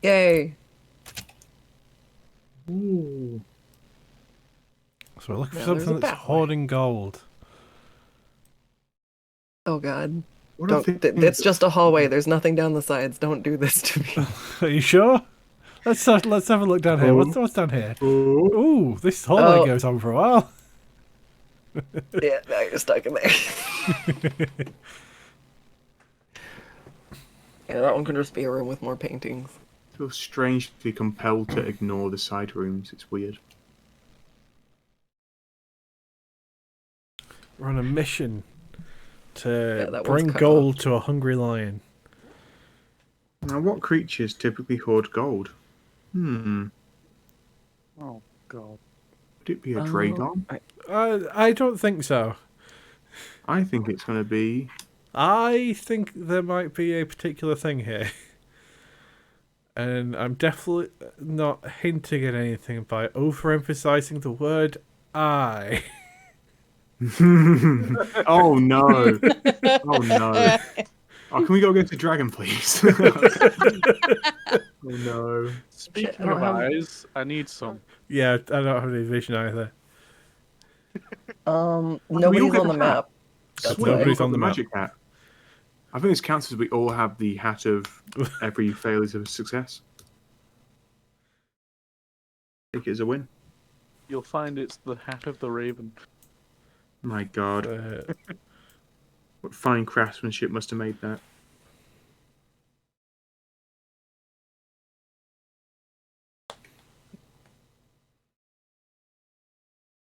Yay! Ooh. So we're looking for Now there's a something that's pathway. hoarding gold. Oh god. What Don't. It's just a hallway. There's nothing down the sides. Don't do this to me. Are you sure? Let's have a look down here. What's down here? Oh. Ooh, this hallway Oh. goes on for a while. Yeah, now you're stuck in there. Yeah, that one can just be a room with more paintings. I feel strangely compelled to ignore the side rooms. It's weird. We're on a mission Yeah, to that one's bring cut gold to a hungry lion. Now, what creatures typically hoard gold? Oh god. Would it be a Oh, dragon? I don't think so. I think it's going to be. I think there might be a particular thing here. And I'm definitely not hinting at anything by overemphasizing the word I. Oh no! Oh no! Oh, can we go against the dragon, please? Oh no! Speaking I don't of have- eyes, I need some. Yeah, I don't have any vision either. we all Nobody's get on the the hat? map. That's Sweet, why. we all Nobody's got on the map. magic hat. I think this counts as we all have the hat of every failure of success. Take it as a win. You'll find it's the hat of the raven. My God, what fine craftsmanship must have made that.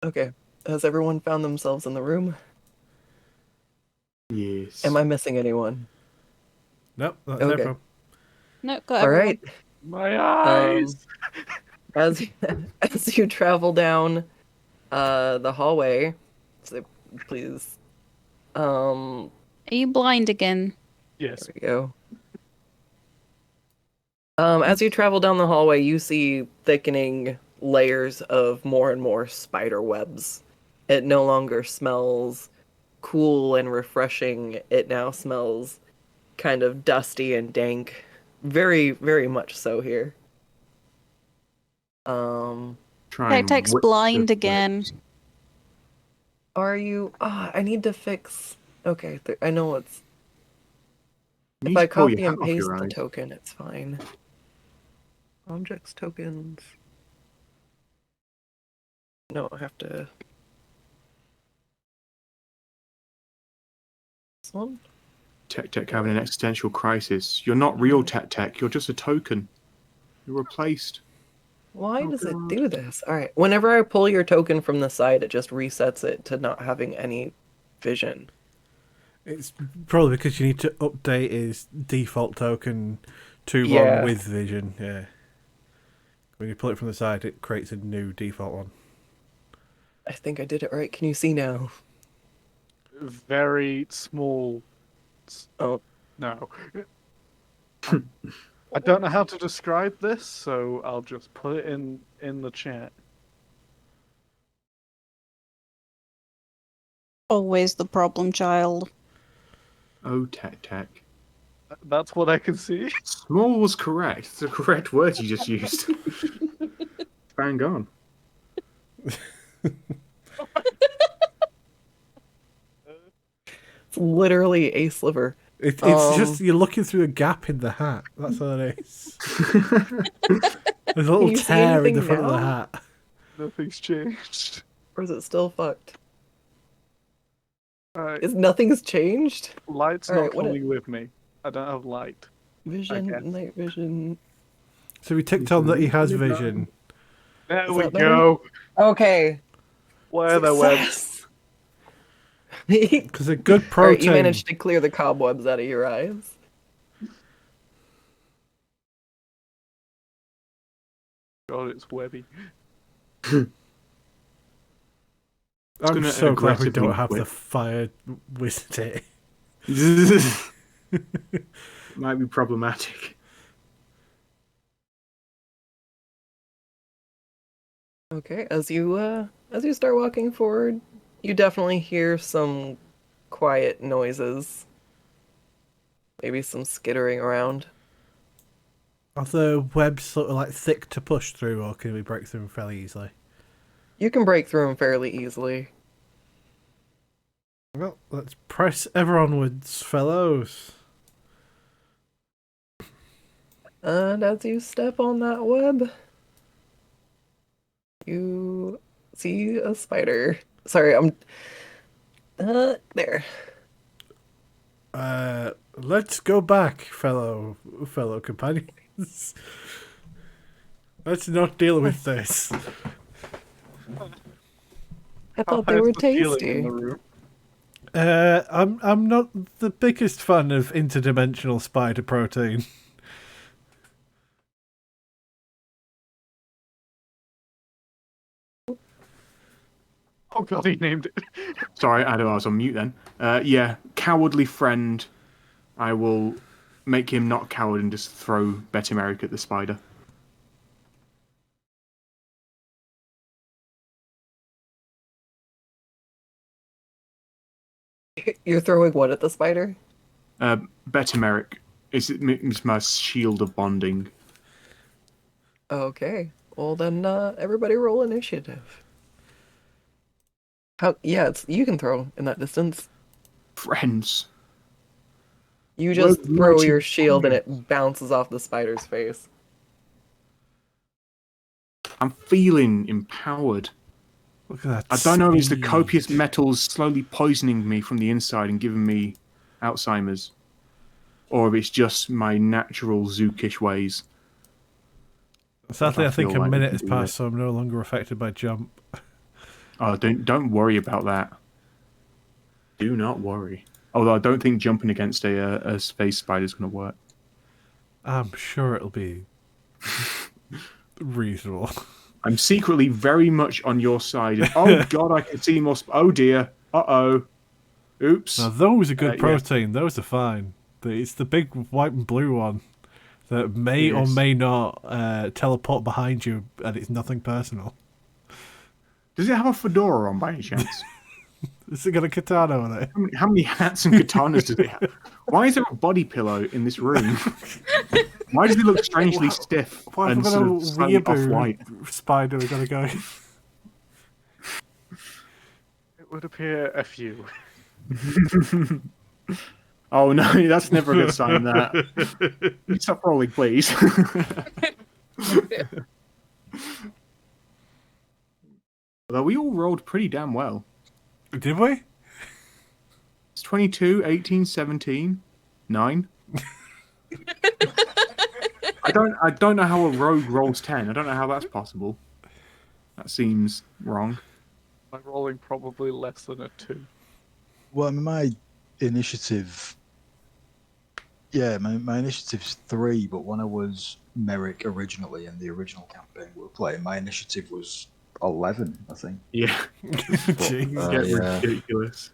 Okay. Has everyone found themselves in the room? Yes. Am I missing anyone? Nope, that's Okay. everyone. No, got All everyone. right. My eyes! As as you travel down the hallway, so please. Are you blind again? Yes. There we go. As you travel down the hallway, you see thickening layers of more and more spider webs. It no longer smells cool and refreshing. It now smells kind of dusty and dank. Very, very much so here. Try and Tech-Tech's whip blind the- again. Are you? I need to fix. Okay, I know it's. You If need I to pull your copy hat and off paste your the eyes. token, it's fine. Objects, tokens. No, I have to. This one? Tech having an existential crisis. You're not real Tech. You're just a token. You're replaced. Why Oh, does it God. do this? All right. Whenever I pull your token from the side, it just resets it to not having any vision. It's probably because you need to update his default token to Yeah. one with vision. Yeah. When you pull it from the side, it creates a new default one. I think I did it right. Can you see now? Very small. Oh, No. I don't know how to describe this, so I'll just put it in the chat. Always the problem child. Oh, Tech. That's what I can see. Small was correct. It's the correct word you just used. Bang on. It's literally a sliver. It's Um, just you're looking through a gap in the hat. That's all it is. There's a Can little you see tear in the anything front of the now? hat. Nothing's changed. Or is it still fucked? Alright, Is nothing's changed? light's All not right, what coming with me. I don't have light. Vision, guess. night vision. So we ticked on that he has vision. There Is we that better? go. Okay. Where the webs? Success. Because a good All protein. right, you managed to clear the cobwebs out of your eyes. God, it's webby. I'm gonna so glad we don't aggressively have the whip. fire wizard. Might be problematic. Okay, as you start walking forward, you definitely hear some quiet noises. Maybe some skittering around. Are the webs sort of like thick to push through, or can we break through them fairly easily? You can break through them fairly easily. Well, let's press ever onwards, fellows. And as you step on that web, you see a spider. Sorry, I'm there. Let's go back, fellow companions. Let's not deal with this. I How thought they high were is the ceiling in tasty. the room? I'm not the biggest fan of interdimensional spider protein. Oh god, he named it. Sorry, I was on mute then. Yeah, cowardly friend. I will make him not coward and just throw Betimeric at the spider. You're throwing what at the spider? Betimeric is my shield of bonding. Okay. Well then, everybody roll initiative. How? Yeah, you can throw in that distance. Friends. You just Well, throw mighty your shield and wonder. it bounces off the spider's face. I'm feeling empowered. Look at that. I don't know if it's the speed. copious metals slowly poisoning me from the inside and giving me Alzheimer's, or if it's just my natural Zookish ways. Sadly, I I think feel a like we minute can has do passed, this. so I'm no longer affected by jump. Oh, don't worry about that. Do not worry. Although I don't think jumping against a space spider is going to work. I'm sure it'll be reasonable. I'm secretly very much on your side. And, oh god, I can see more. Oh dear. Uh-oh. Oops. Now, those are good Yeah. protein. Those are fine. It's the big white and blue one that may or Yes. may not teleport behind you, and it's nothing personal. Does it have a fedora on by any chance? Is it got a katana on it? How many hats and katanas does it have? Why is there a body pillow in this room? Why does it look strangely stiff Why have and we got sort a of slightly off-white? weeaboo spider we gotta go? It would appear a few. Oh no, that's never a good sign. That stop rolling, please. Although we all rolled pretty damn well. Did we? It's 22, 18, 17, 9. I don't know how a rogue rolls 10. I don't know how that's possible. That seems wrong. My rolling probably less than a 2. Well, I mean, my initiative. Yeah, my initiative's 3, but when I was Merrick originally in the original campaign we were playing, my initiative was 11, I think. Yeah, Jeez. get yeah. ridiculous.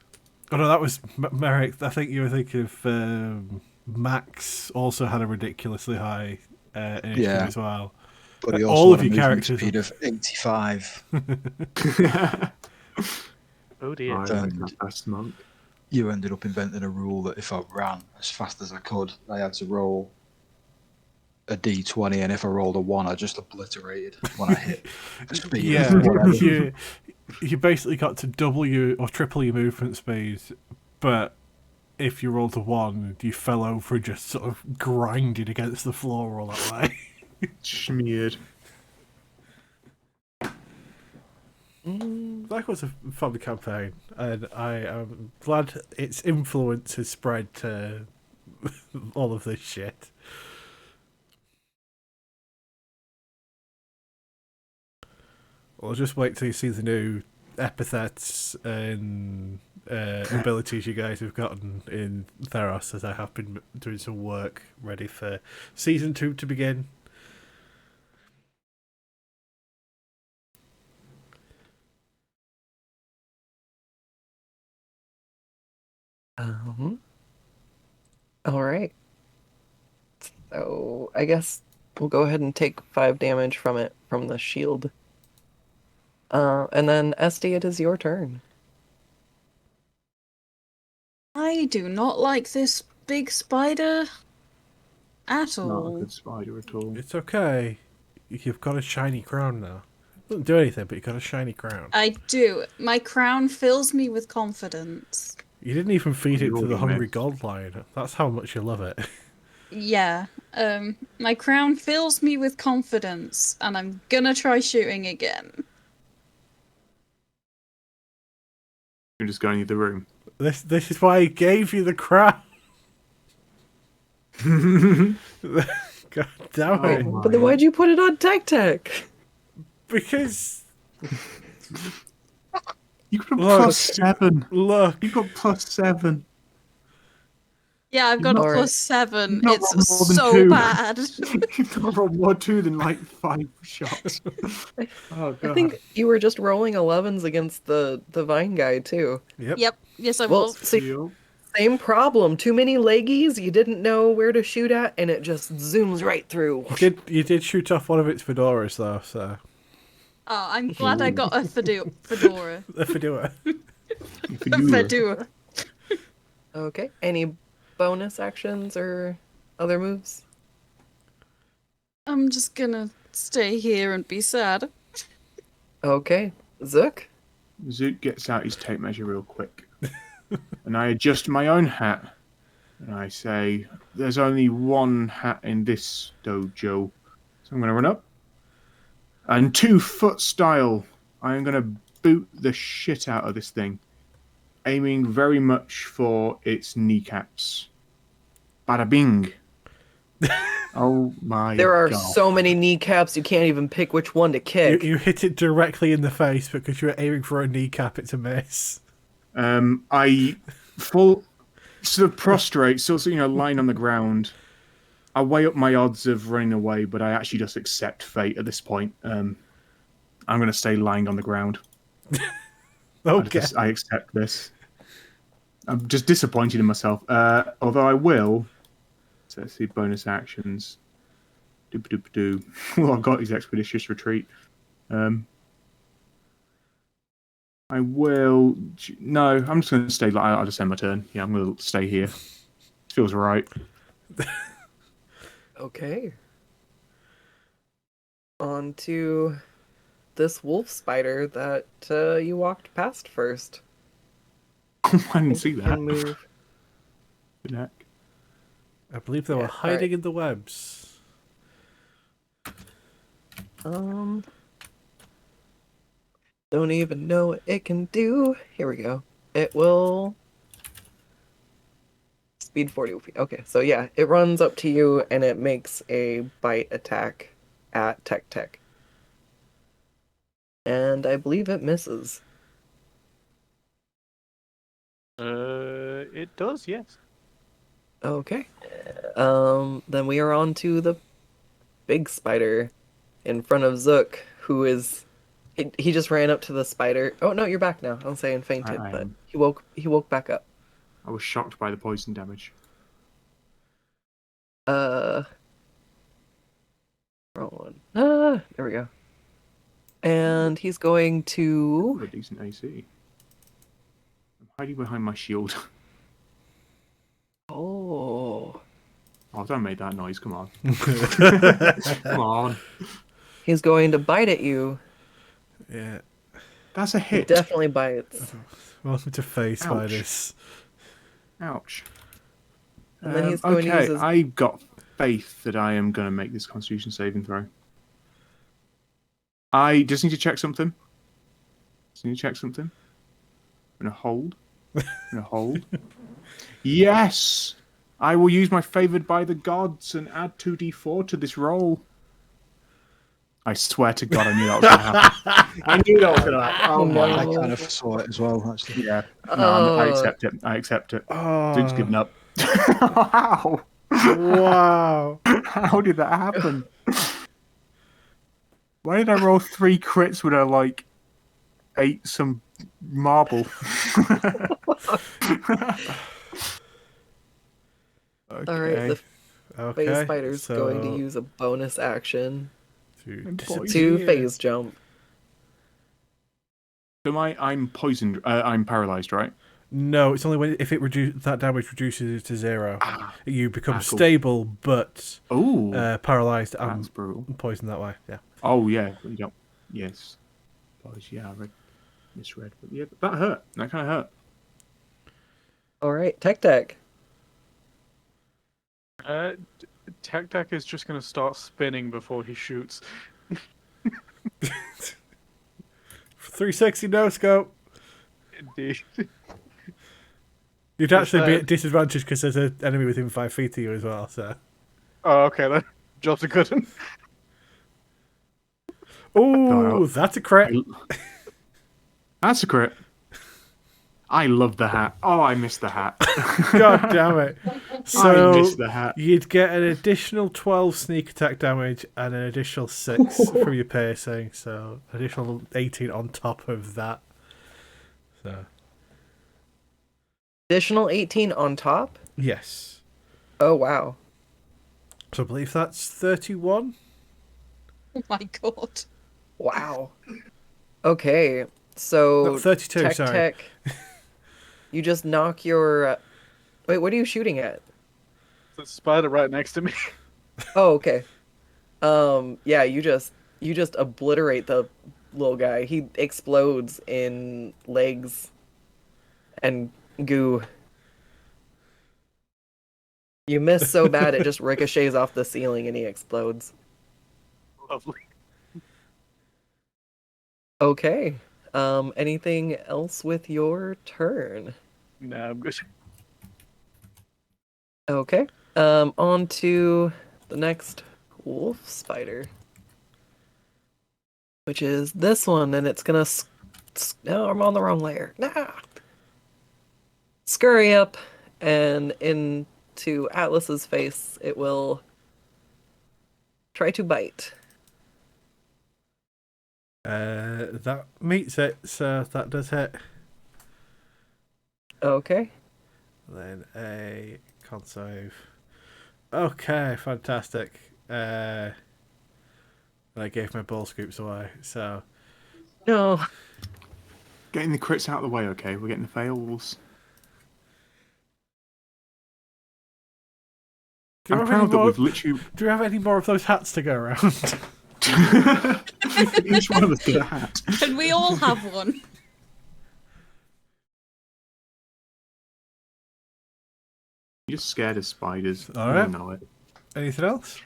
Oh no, that was Merrick. I think you were thinking of Max. Also had a ridiculously high initiative Yeah. as well. But he All also of had a your movement characters- speed of 85. Oh dear. I like that fast monk. You ended up inventing a rule that if I ran as fast as I could, I had to roll a d20, and if I rolled a 1, I just obliterated when I hit the speed. Yeah, of whatever. you basically got to double your or triple your movement speed, but if you rolled a 1, you fell over and just sort of grinded against the floor all that way. Smeared. That was a fun campaign, and I am glad its influence has spread to all of this shit. I'll just wait till you see the new epithets and abilities you guys have gotten in Theros, as I have been doing some work ready for Season 2 to begin. All right. So I guess we'll go ahead and take 5 damage from it from the shield. And then Esty, it is your turn. I do not like this big spider at Not a all. good spider at all. It's okay. You've got a shiny crown now. Doesn't do anything, but you've got a shiny crown. I do. My crown fills me with confidence. You didn't even feed it You to the already hungry missed. gold lion. That's how much you love it. Yeah. My crown fills me with confidence, and I'm gonna try shooting again. You're just going into the room. This is why I gave you the crown. God damn it. Oh But then why'd you put it on Tech? Because, You got a Look. +7. look, You got +7. Yeah, I've got a Alright. +7. You've not It's rolled more than so 2. bad. You've got rolled more 2 than like 5 shots. Oh god. I think you were just rolling 11s against the vine guy too. yep. Yep. Yes, I Well, was. see, Deal. same problem. Too many leggies. You didn't know where to shoot at, and it just zooms right through. You did shoot off one of its fedoras though, so Oh, I'm glad I got a fedora. the fedora. Fedora. Okay. Any bonus actions or other moves? I'm just gonna stay here and be sad. Okay. Zook? Zoot gets out his tape measure real quick. And I adjust my own hat. And I say, there's only one hat in this dojo. So I'm going to run up. And 2-foot style, I'm going to boot the shit out of this thing. Aiming very much for its kneecaps. Bada bing. Oh my There are god. so many kneecaps, you can't even pick which one to kick. You hit it directly in the face because you were aiming for a kneecap. It's a miss. I full sort of prostrate, sort of, lying on the ground. I weigh up my odds of running away, but I actually just accept fate at this point. I'm going to stay lying on the ground. Okay. I accept this. I'm just disappointed in myself. Although I will. So let's see bonus actions. Doop-a-doop-a-doo. All I've got is expeditious retreat. I will. No, I'm just going to stay. I'll just end my turn. Yeah, I'm going to stay here. Feels right. Okay. On to this wolf spider that you walked past first. I didn't see Can that. move. Good heck. I believe they were Yeah, hiding alright. in the webs. Don't even know what it can do. Here we go. It will speed 40 feet. Okay, so yeah, it runs up to you and it makes a bite attack at Tech. And I believe it misses. It does, yes. Okay. Then we are on to the big spider in front of Zook, who is he just ran up to the spider. Oh no, you're back now. I'm saying fainted, I but am. he woke back up. I was shocked by the poison damage. Wrong one. There we go. And he's going Ooh, to a decent AC. I'm hiding behind my shield. oh, Oh, don't make that noise. Come on. Come on. he's going to bite at you. Yeah. That's a He hit. definitely bites. Welcome to face Ouch. spiders. Ouch. And then he's going to use Okay, his... I've got faith that I am going to make this Constitution saving throw. I just need to check something. I'm going to hold. Yes! I will use my favoured by the gods and add 2d4 to this roll. I swear to God, I knew that was going to happen. I knew that was going to happen. Oh my I no. kind of saw it as well, actually. Yeah. No, I accept it. Duke's given up. Wow. Wow. How did that happen? Why did I roll 3 crits when I, like, ate some marble? All right, the phase spider's so going to use a bonus action to to disappear. phase jump. So I'm poisoned. I'm paralyzed, right? No, it's only if that damage reduces to 0. You become cool. stable, but Oh, paralyzed that's and brutal. poisoned that way. Yeah. Oh yeah, you don't. Yes. Yeah, I misread. But yeah, that hurt. That kind of hurt. All right, Tech. Tech is just going to start spinning before he shoots. 360 no scope. Indeed. You'd actually be at disadvantage because there's an enemy within 5 feet of you as well. So. Oh, okay then. Job's a good one. Oh, that's a crit. That's a crit. I love the hat. Oh, I missed the hat. God damn it. I So missed the hat. you'd get an additional 12 sneak attack damage and an additional 6 from your piercing. So additional 18 on top of that. So Additional 18 on top? yes. Oh, wow. So I believe that's 31. Oh my god. Wow. Okay, so... No, 32, sorry. Tech. You just knock your... Wait, what are you shooting at? There's a spider right next to me. Oh, okay. Yeah, you just obliterate the little guy. He explodes in legs and goo. You miss so bad it just ricochets off the ceiling and he explodes. Lovely. Okay. Anything else with your turn? Nah, I'm good. Okay. On to the next wolf spider. Which is this one, and it's gonna... No, I'm on the wrong layer. Nah! Scurry up, and into Atlas's face, it will try to bite. That meets it, so that does hit. Okay. Then a con save. Okay, fantastic. I gave my ball scoops away, so... No. Getting the crits out of the way, okay? We're getting the fails. I'm proud that we've literally... Do you have any more of those hats to go around? Each one of us got a hat. Can we all have one? You're scared of spiders. All right. You know it. Anything else?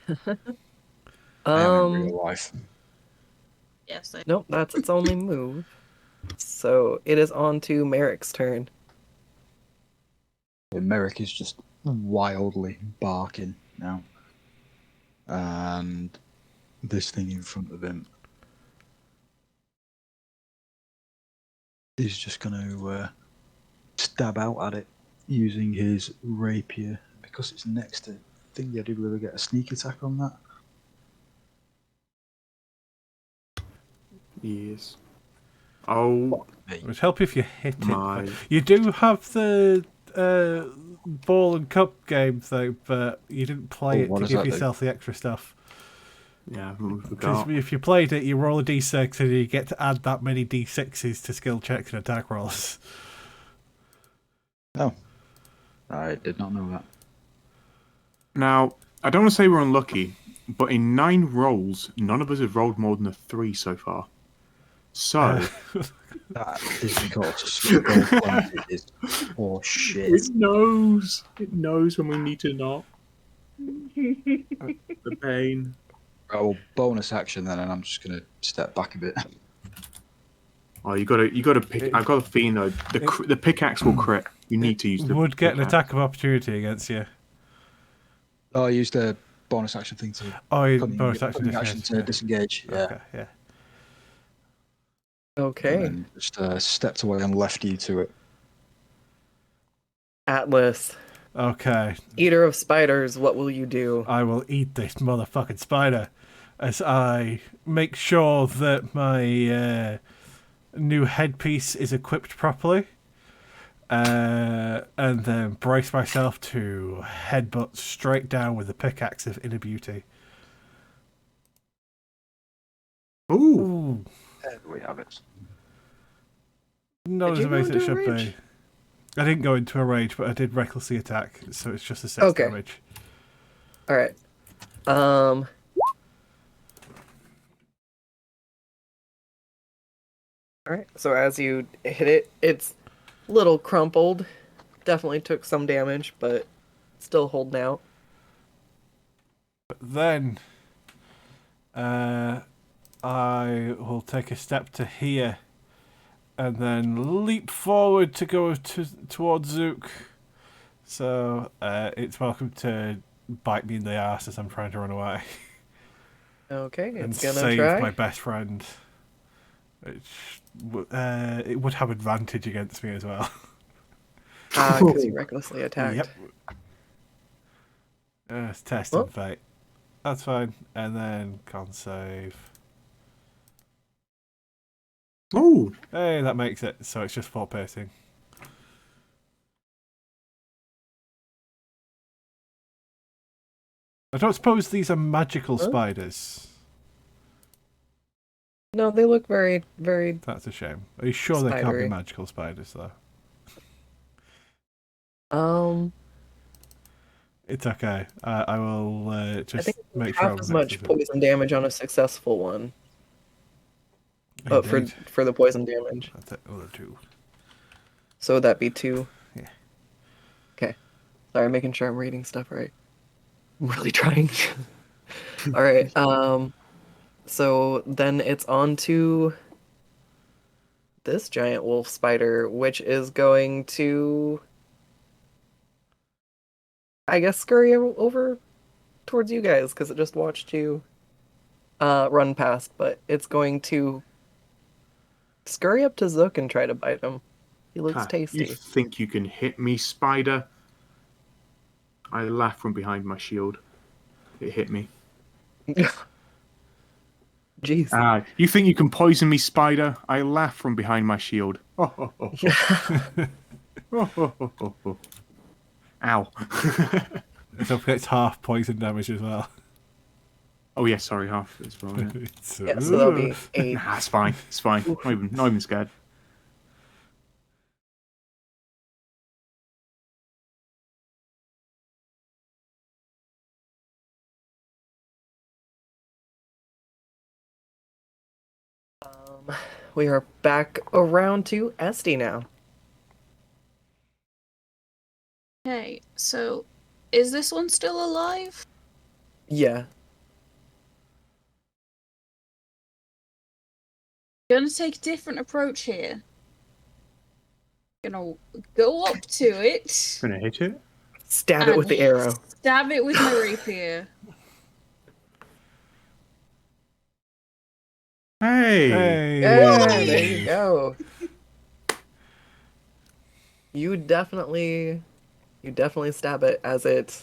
I am in real life. Yes, Nope, that's its only move. So it is on to Merrick's turn. And Merrick is just wildly barking now. And this thing in front of him is just going to stab out at it using his rapier. Because it's next to thing, did he really get a sneak attack on that? Yes. Oh It would help if you hit my... it. You do have the ball and cup game though, but you didn't play it what to does give that do? yourself the extra stuff. Yeah, we Because forgot. if you played it, you roll a d6 and you get to add that many d6s to skill checks and attack rolls. Oh. I did not know that. Now, I don't want to say we're unlucky, but in 9 rolls, none of us have rolled more than a 3 so far. So, That is because roll 20 is oh shit. It knows. It knows when we need to not. The pain. I will bonus action then, and I'm just gonna step back a bit. Oh, you gotta pick. I've got a feeling though. The pickaxe will crit. You need to use the. Would get an pickaxe. attack of opportunity against you. Oh, I used a bonus action thing to Oh, you cunning, bonus action cunning action to disengage. Yeah, Okay, yeah. and Okay. then just stepped away and left you to it. Atlas, Okay, eater of spiders, what will you do? I will eat this motherfucking spider as I make sure that my new headpiece is equipped properly. And then brace myself to headbutt straight down with the pickaxe of inner beauty. Ooh. Ooh, There we have it. not Did as you go amazing as it into a should rage? be. I didn't go into a rage, but I did recklessly attack, so it's just a 6 Okay. damage. All right. All right. So as you hit it, it's a little crumpled. Definitely took some damage, but still holding out. But then I will take a step to here and then leap forward to go towards Zook. So it's welcome to bite me in the ass as I'm trying to run away Okay, and it's gonna save try. my best friend. It would have advantage against me as well. Because you recklessly attacked. Yep. It's test Well. and fate. That's fine. And then con save. Oh. Hey, that makes it. So it's just 4 piercing. I don't suppose these are magical Huh? spiders. No, they look very, very. That's a shame. Are you sure they can't be Spidery. magical spiders, though? It's okay. I will I just think make sure half I'm as next much to them. poison damage on a successful one. But Indeed. for the poison damage. That's it. Other 2. So would that be 2? Yeah. Okay. Sorry, making sure I'm reading stuff right. I'm really trying. All right. So then it's on to this giant wolf spider, which is going to, I guess, scurry over towards you guys because it just watched you run past. But it's going to scurry up to Zook and try to bite him. He looks You tasty. think you can hit me, spider? I laughed from behind my shield. It hit me. Jeez. You think you can poison me, spider? I laugh from behind my shield. Oh, oh, oh, oh, oh, oh, oh, oh. Ow. Don't forget it's half poison damage as well. Oh yeah, sorry, half as well. Yeah. It's, So that'll be 8. Nah, it's fine. It's fine. Not even scared. We are back around to Esty now. Okay, so is this one still alive? Yeah. Gonna take a different approach here. Gonna go up to it. Gonna hit it. Stab it with the arrow. Stab it with my rapier. Hey. Hey! Yeah, there you go. You definitely stab it as it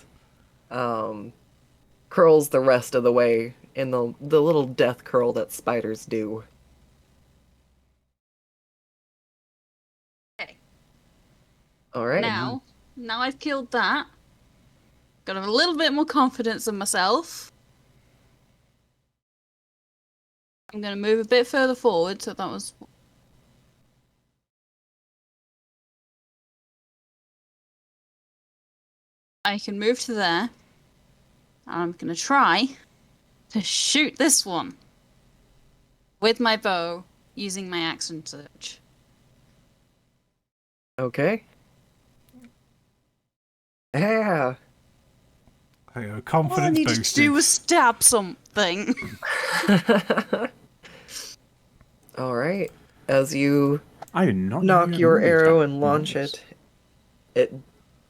curls the rest of the way in the little death curl that spiders do. Okay. All right. Now I've killed that. Got a little bit more confidence in myself. I'm gonna move a bit further forward, so that was. I can move to there. I'm gonna try to shoot this one with my bow using my action surge. Okay. Yeah. Hey, All I confidence needed to boosted. do was stab something. All right. As you I did not know you knock had your knowledge arrow that and launch nice. it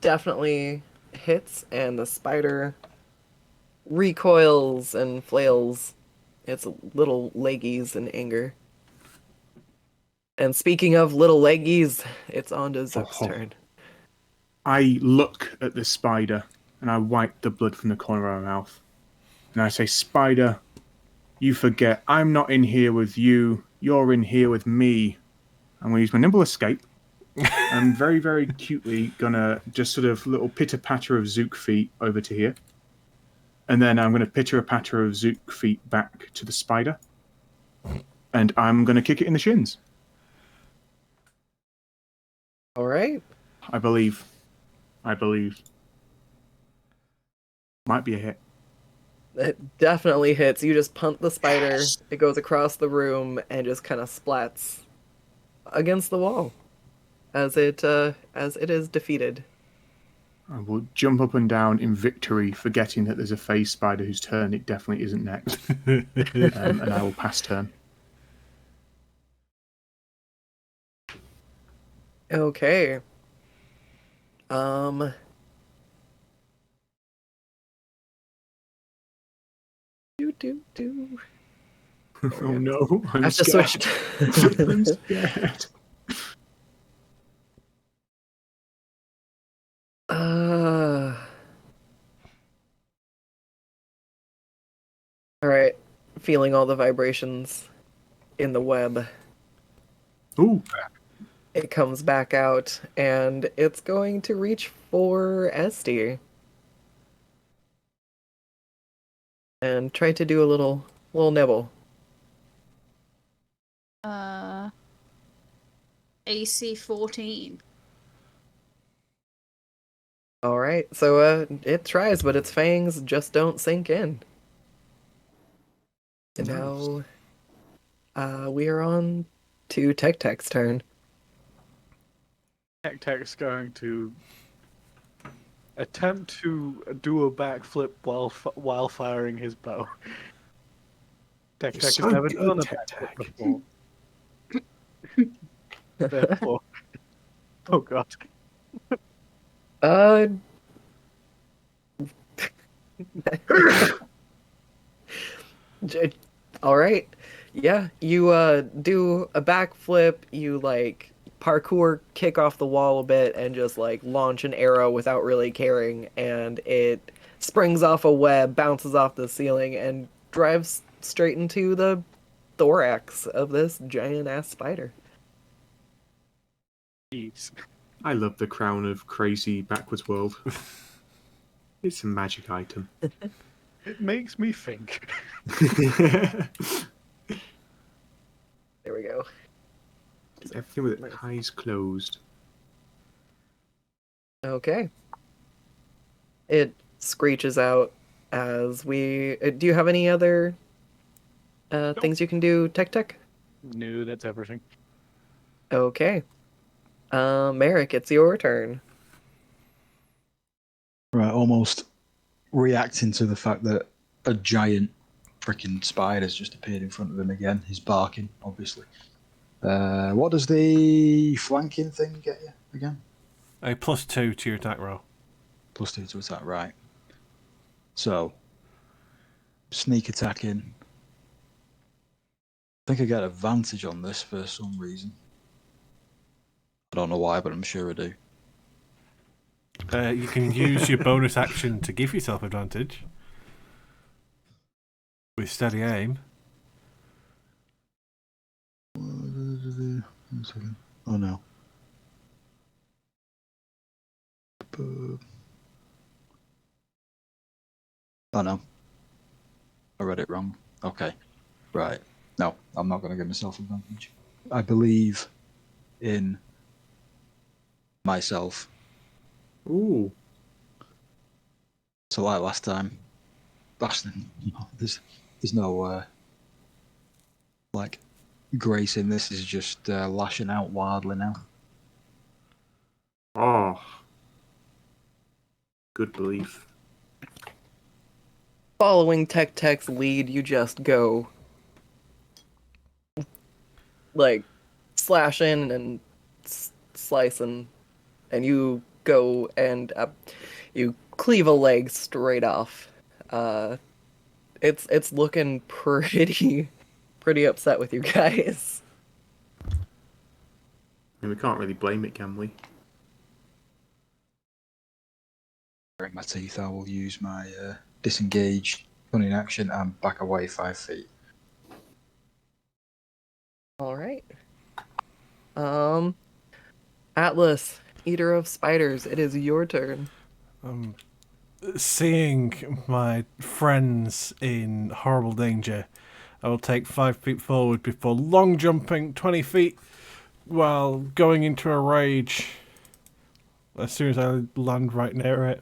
definitely hits, and the spider recoils and flails its little leggies in anger. And speaking of little leggies, it's on to Zook's Oh. turn. I look at the spider and I wipe the blood from the corner of my mouth. And I say, Spider, you forget I'm not in here with you. You're in here with me. I'm going to use my nimble escape. I'm very, very cutely going to just sort of little pitter-patter of Zook feet over to here. And then I'm going to pitter-patter of Zook feet back to the spider. And I'm going to kick it in the shins. All right. I believe. Might be a hit. It definitely hits. You just punt the spider. It goes across the room and just kind of splats against the wall as it is defeated. I will jump up and down in victory, forgetting that there's a phase spider whose turn it definitely isn't next. And I will pass turn. Okay. Um. Do. Oh no, I I'm have to scared. switch. I'm scared. Uh. All right. Feeling all the vibrations in the web. Ooh, It comes back out and it's going to reach for Esty and try to do a little nibble. AC 14. All right. So it tries, but its fangs just don't sink in. And now we are on to Tech Tech's turn. Tech-Tech's going to attempt to do a backflip while firing his bow. Tech-Tech has so never good, done a Tech-Tech. backflip before. Therefore, oh god. Uh j- all right. Yeah, you do a backflip, you like parkour kick off the wall a bit and just like launch an arrow without really caring, and it springs off a web, bounces off the ceiling and drives straight into the thorax of this giant ass spider. Jeez. I love the crown of crazy backwards world. It's a magic item. It makes me think. There we go. Everything with its eyes closed. Okay. It screeches out as we. Do you have any other things you can do, Tech Tech? No, that's everything. Okay. Merrick, it's your turn. Right, almost reacting to the fact that a giant freaking spider's just appeared in front of him again. He's barking, obviously. What does the flanking thing get you again? A +2 to your attack roll. +2 to attack, right. So, sneak attacking. I think I get advantage on this for some reason. I don't know why, but I'm sure I do. You can use your bonus action to give yourself advantage with steady aim. Oh no. Oh no. I read it wrong. Okay. Right. No, I'm not going to give myself advantage. I believe in myself. Ooh. So like last time, there's no like grace in this. Is just lashing out wildly now. Oh, good belief. Following Tech's lead, you just go like slashing and slicing, and you go and you cleave a leg straight off. It's looking pretty upset with you guys. I mean, we can't really blame it, can we? In my teeth, I will use my disengage, cunning action, and back away 5 feet. All right. Atlas, eater of spiders, it is your turn. Seeing my friends in horrible danger, I will take 5 feet forward before long jumping 20 feet while going into a rage as soon as I land right near it.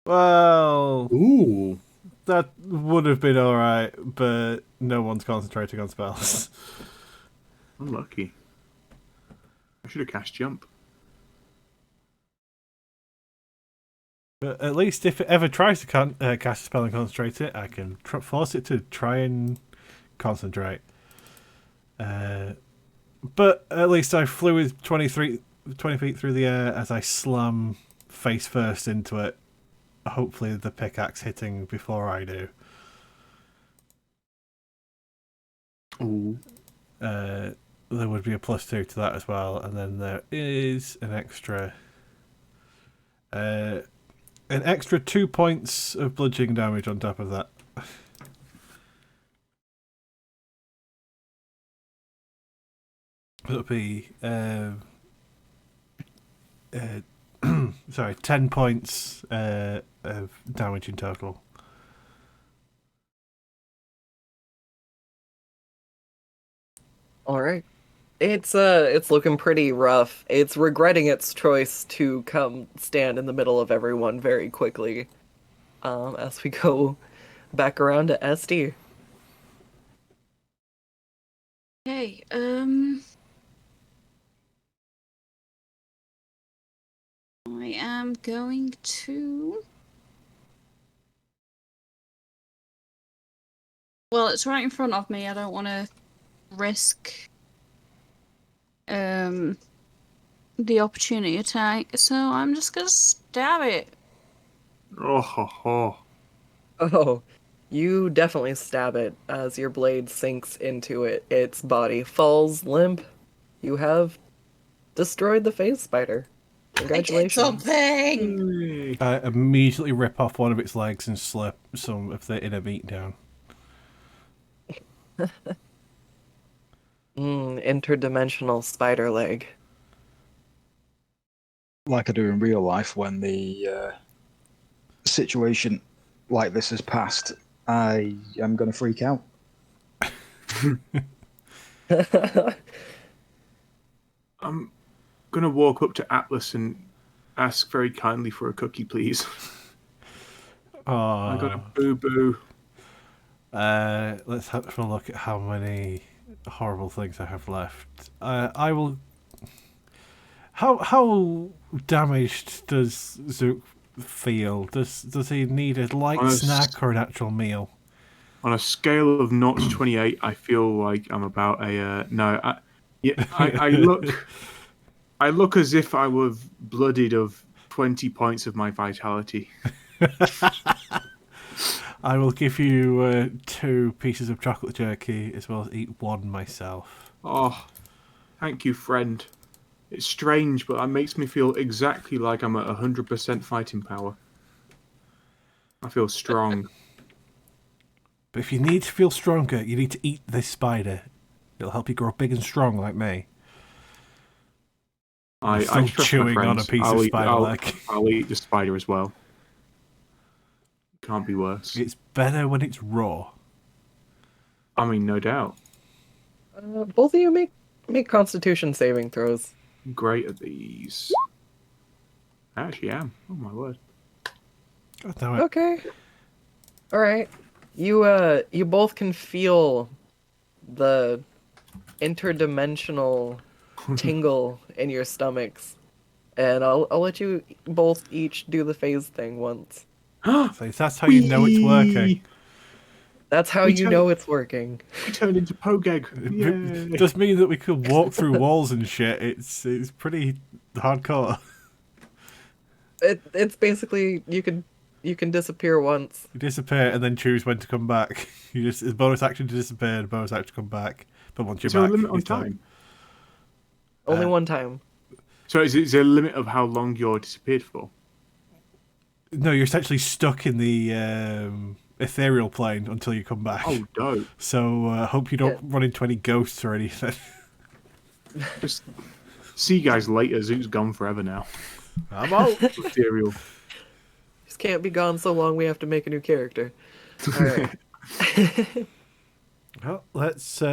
Well, Ooh. that would have been alright, but no one's concentrating on spells. Unlucky. I should have cast jump. But at least if it ever tries to cast a spell and concentrate it, I can force it to try and concentrate. But at least I flew with 20 feet through the air as I slam face first into it. Hopefully the pickaxe hitting before I do. Ooh. There would be a +2 to that as well, and then there is an extra 2 points of bludgeoning damage on top of that. It'll be sorry, 10 points of damage in total. All right. It's looking pretty rough. It's regretting its choice to come stand in the middle of everyone very quickly. As we go back around to SD. Okay, I am going to... Well, it's right in front of me. I don't want to risk the opportunity attack, so I'm just gonna stab it. Oh, ho, ho. Oh, you definitely stab it as your blade sinks into it. Its body falls limp. You have destroyed the phase spider. Congratulations. Something. Yay. I immediately rip off one of its legs and slip some of the inner meat down. Interdimensional spider leg. Like I do in real life, when the situation like this has passed, I am going to freak out. I'm gonna walk up to Atlas and ask very kindly for a cookie, please. I got a boo-boo. Let's have a look at how many horrible things I have left. I will. How damaged does Zook feel? Does he need a light snack or an actual meal? On a scale of 0 to 28, I feel like I'm about a no. I look as if I were bloodied of 20 points of my vitality. I will give you 2 pieces of chocolate jerky as well as eat 1 myself. Oh, thank you, friend. It's strange, but that makes me feel exactly like I'm at 100% fighting power. I feel strong. But if you need to feel stronger, you need to eat this spider. It'll help you grow big and strong like me. I still trust chewing my on a friends. piece of spider leg. I'll eat the spider as well. Can't be worse. It's better when it's raw. I mean, no doubt. Both of you make Constitution saving throws. I'm great at these. I actually am. Oh my word. God damn it. Okay. All right. You both can feel the interdimensional tingle in your stomachs, and I'll let you both each do the phase thing once. So that's how you know it's working. That's how We you turn- know it's working. We turned into Pogeg. It Yay. just means that we could walk through walls and shit. It's pretty hardcore. It's basically you can disappear once. You disappear and then choose when to come back. You just it's a bonus action to disappear, and a bonus action to come back. But once you're Is there a back, limit on you're done. time? Only one time. So is there a limit of how long you're disappeared for? No, you're essentially stuck in the ethereal plane until you come back. Oh, dope. So hope you don't Yeah. run into any ghosts or anything. Just see you guys later. Zoot's gone forever now. I'm out. Ethereal. Just can't be gone so long. We have to make a new character. All right. Well, let's see.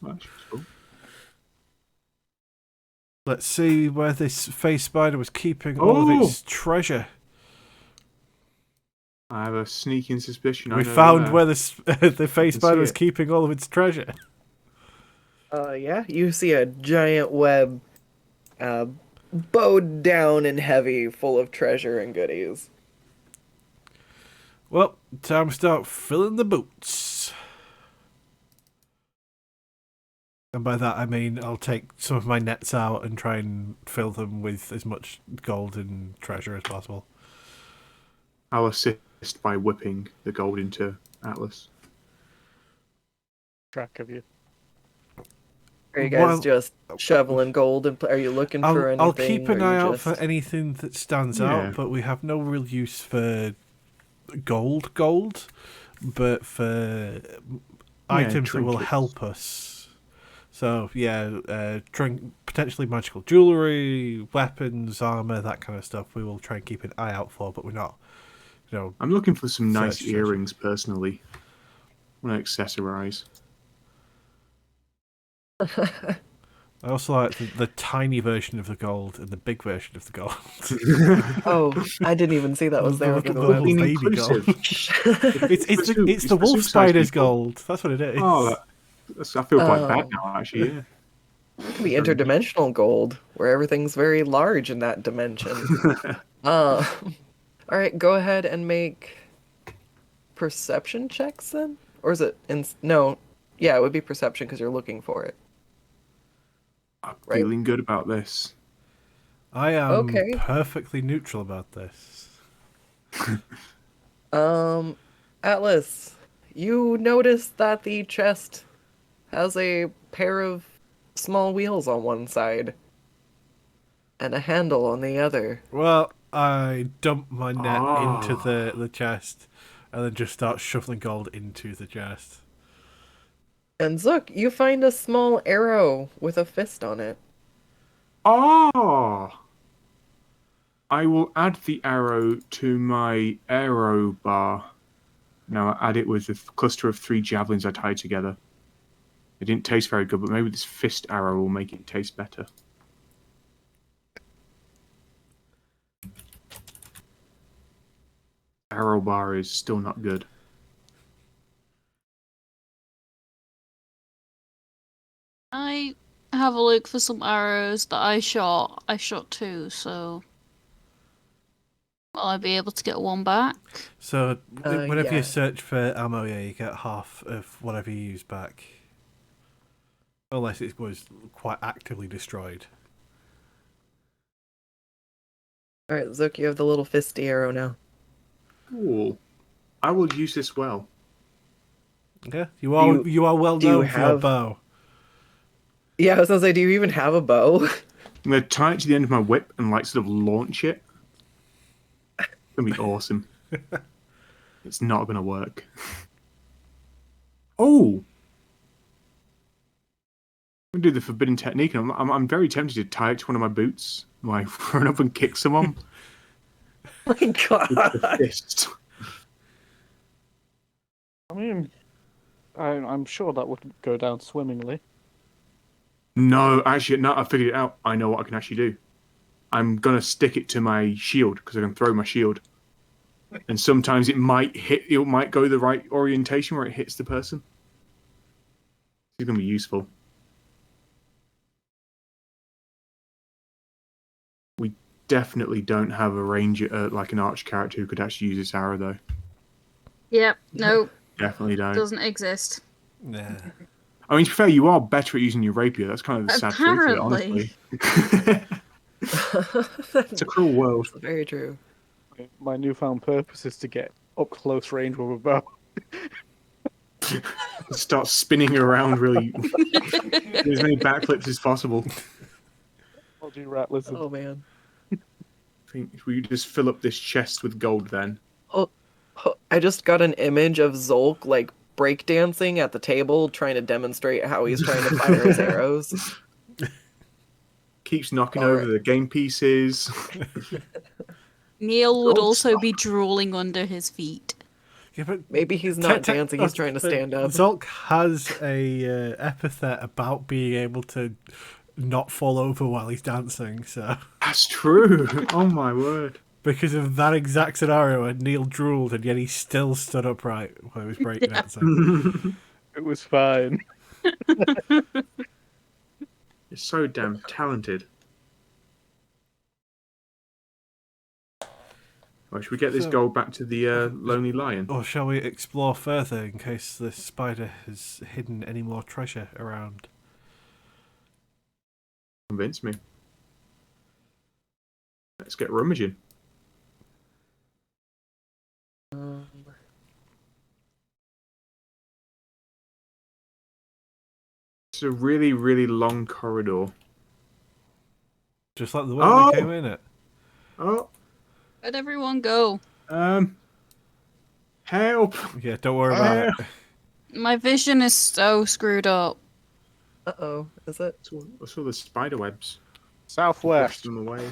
That's cool. Let's see where this face spider was keeping all of its treasure. I have a sneaking suspicion. I We know found where the face see spider was it. keeping all of its treasure. Yeah, you see a giant web, bowed down and heavy, full of treasure and goodies. Well, time to start filling the boots. And by that I mean I'll take some of my nets out and try and fill them with as much gold and treasure as possible. I'll assist by whipping the gold into Atlas. Track of you. Are you guys Well- just shoveling gold and are you looking for anything? I'll keep an or eye you out for just- anything that stands Yeah. out, but we have no real use for gold, but for items that will trinkets. help us. So yeah, potentially magical jewelry, weapons, armor, that kind of stuff. We will try and keep an eye out for, but we're not, I'm looking for some nice Search treasure. earrings, personally. I want to accessorize. I also like the tiny version of the gold and the big version of the gold. Oh, I didn't even see that was The there. little- by the the way. little Being baby inclusive. gold. It's the wolf for spider's people. gold. That's what it is. Oh, I feel quite bad Oh. now, actually. Yeah. It could be interdimensional gold, where everything's very large in that dimension. All right, go ahead and make perception checks then, or is it? No, yeah, it would be perception because you're looking for it. I'm Right. feeling good about this. I am Okay. perfectly neutral about this. Atlas, you notice that the chest has a pair of small wheels on one side and a handle on the other. Well, I dump my net into Ah. the chest and then just start shuffling gold into the chest. And Zook, you find a small arrow with a fist on it. Oh! I will add the arrow to my arrow bar. Now I add it with a cluster of 3 javelins I tied together. It didn't taste very good, but maybe this fist arrow will make it taste better. Arrow bar is still not good. I have a look for some arrows that I shot. I shot 2, so will I be able to get one back? So whenever yeah. you search for ammo, yeah, you get half of whatever you use back. Unless it was quite actively destroyed. All right, Zook, you have the little fisty arrow now. Cool. I will use this well. Yeah, you are well do you known for your have- bow. Yeah, I was gonna say, do you even have a bow? I'm going to tie it to the end of my whip and like sort of launch it. It's going to be awesome. It's not going to work. Oh! I'm going to do the forbidden technique, and I'm very tempted to tie it to one of my boots. Like, run up and kick someone Oh my with god. the fist. I mean, I'm sure that would go down swimmingly. No, actually, no, I figured it out. I know what I can actually do. I'm going to stick it to my shield, because I can throw my shield. And sometimes it might go the right orientation where it hits the person. It's going to be useful. We definitely don't have a ranger, like an arch character who could actually use this arrow, though. Yep. No, Definitely don't. doesn't exist. Yeah. I mean, to be fair, you are better at using your rapier. That's kind of the sad truth of it, Apparently. honestly. It's a cruel world. Very true. My newfound purpose is to get up close range with a bow. Start spinning around really. Do as many backflips as possible. I'll do rat lizard. Oh man. I think we just fill up this chest with gold then. Oh, I just got an image of Zolk like breakdancing at the table, trying to demonstrate how he's trying to fire his arrows. Keeps knocking All over right. the game pieces. Neil would Don't also stop. be drooling under his feet. Yeah, but Maybe he's not dancing, he's trying to stand up. Zolk has a epithet about being able to not fall over while he's dancing, so That's true. Oh my word. because of that exact scenario where Neil drooled and yet he still stood upright while he was breakdancing. It was fine. You're so damn talented. Well, should we get this So- gold back to the Lonely Lion? Or shall we explore further in case the spider has hidden any more treasure around? Convince me. Let's get rummaging. It's a really, really long corridor. Just like the way Oh! we came in it. Oh, Where'd everyone go? help! Yeah, don't worry about it. My vision is so screwed up. Uh-oh, is it? I saw the spider webs. Southwest. Them away.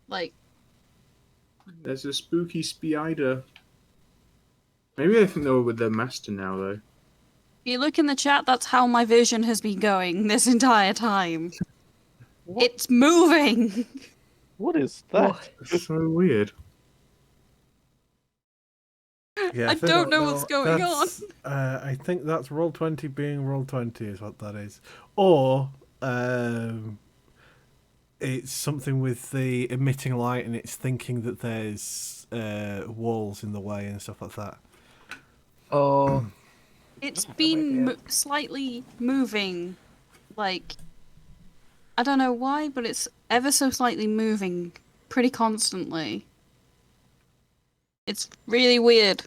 Like, There's a spooky spider. Maybe they think they were with their master now, though. if you look in the chat, that's how my vision has been going this entire time. It's moving! What is that? What? It's so weird. Yeah, I don't know what's going that's- I think that's Roll20 being Roll20 is what that is. Or it's something with the emitting light and it's thinking that there's walls in the way and stuff like that. Oh, It's might been be it. slightly moving. Like, I don't know why, but it's ever so slightly moving pretty constantly. It's really weird.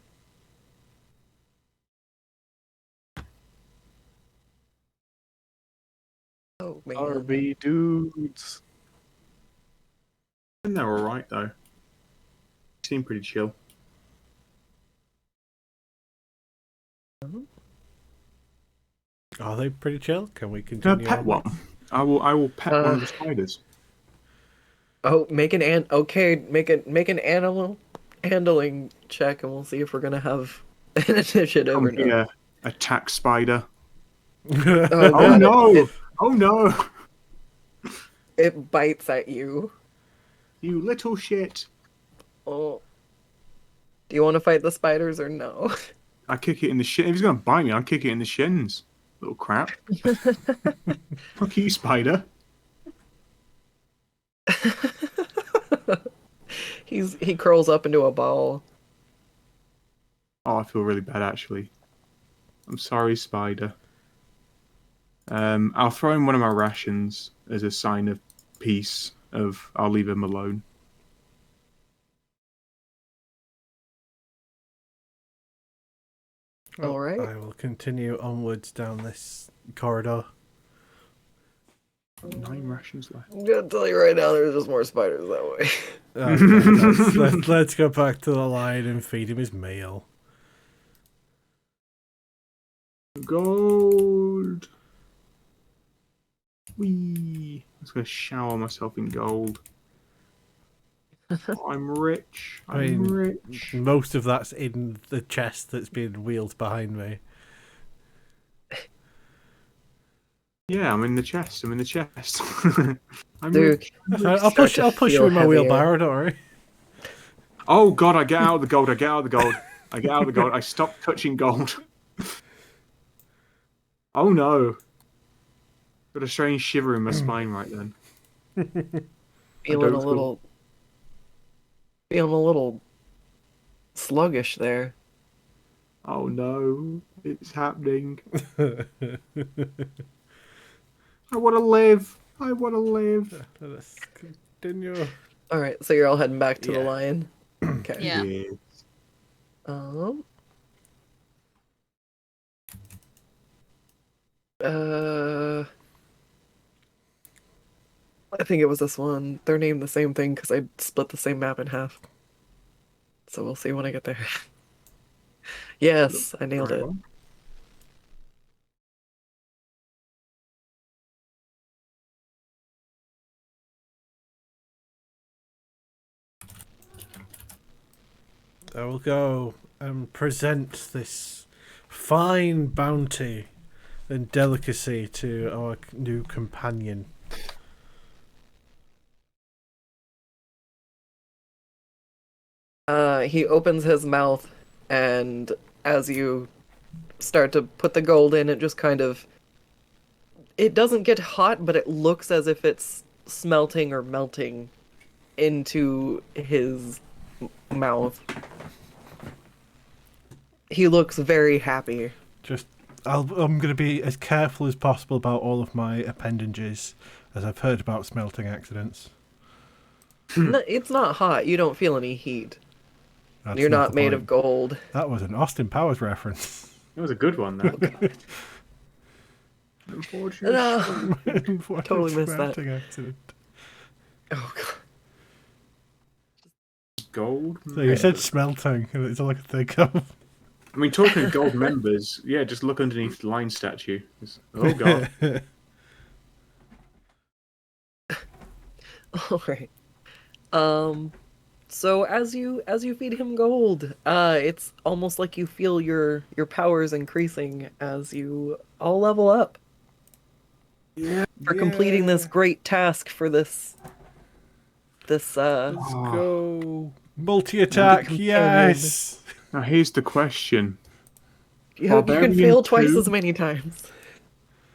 oh man. RV dudes. I think they're alright, though. Seem pretty chill. Are they pretty chill? Can we Can I continue? pet on? one? I will pet one of the spiders. Oh, make an make an animal handling check, and we'll see if we're gonna have an initiative or Come not. here, attack spider. Oh, Oh God, no! Oh no! it bites at you. You little shit! Oh. Do you want to fight the spiders or no? I kick it in the shin. If he's gonna bite me, I'll kick it in the shins. Little crap. Fuck you, spider. He curls up into a ball. Oh, I feel really bad actually. I'm sorry, spider. I'll throw in one of my rations as a sign of peace. I'll leave him alone. All right. I will continue onwards down this corridor. 9 rations left. I'm gonna tell you right now, there's just more spiders that way. Okay, let's go back to the lion and feed him his meal. Gold. Whee! I'm just gonna shower myself in gold. Oh, I'm rich. I mean, rich. most of that's in the chest that's being wheeled behind me. Yeah, I'm in the chest. I'm in the chest. I'm Dude, rich. I'll start to push you feel in my heavier. wheelbarrow, don't worry. Oh god, I get out of the gold. I get out of the gold. I get out of the gold. I stop touching gold. Oh no! Got a strange shiver in my spine right then. Feeling don't a feel- little, feeling a little sluggish there. Oh no! It's happening. I want to live. I want to live. Let's continue. All right, so you're all heading back to the Yeah. lion. Okay. Yeah. Yes. Um. Uh. I think it was this one. They're named the same thing because I split the same map in half. So we'll see when I get there. Yes, I nailed Right it. one. I will go and present this fine bounty and delicacy to our new companion. He opens his mouth, and as you start to put the gold in, it just kind of. It doesn't get hot, but it looks as if it's smelting or melting into his mouth. He looks very happy. I'm going to be as careful as possible about all of my appendages, as I've heard about smelting accidents. It's not hot. You don't feel any heat. That's You're not the made point. of gold. That was an Austin Powers reference. It was a good one, that. Unfortunately. What a Totally missed that. smelting accident. Oh god. Gold. So you said smelting, and it's all I could think of. I mean, talking of gold members, yeah, just look underneath the lion statue. Oh god. All right. So as you feed him gold, it's almost like you feel your powers increasing as you all level up. Yeah. For completing this great task for this Let's go. Multi-attack, Companion. yes! Now here's the question: you can Barbarian fail twice 2? as many times.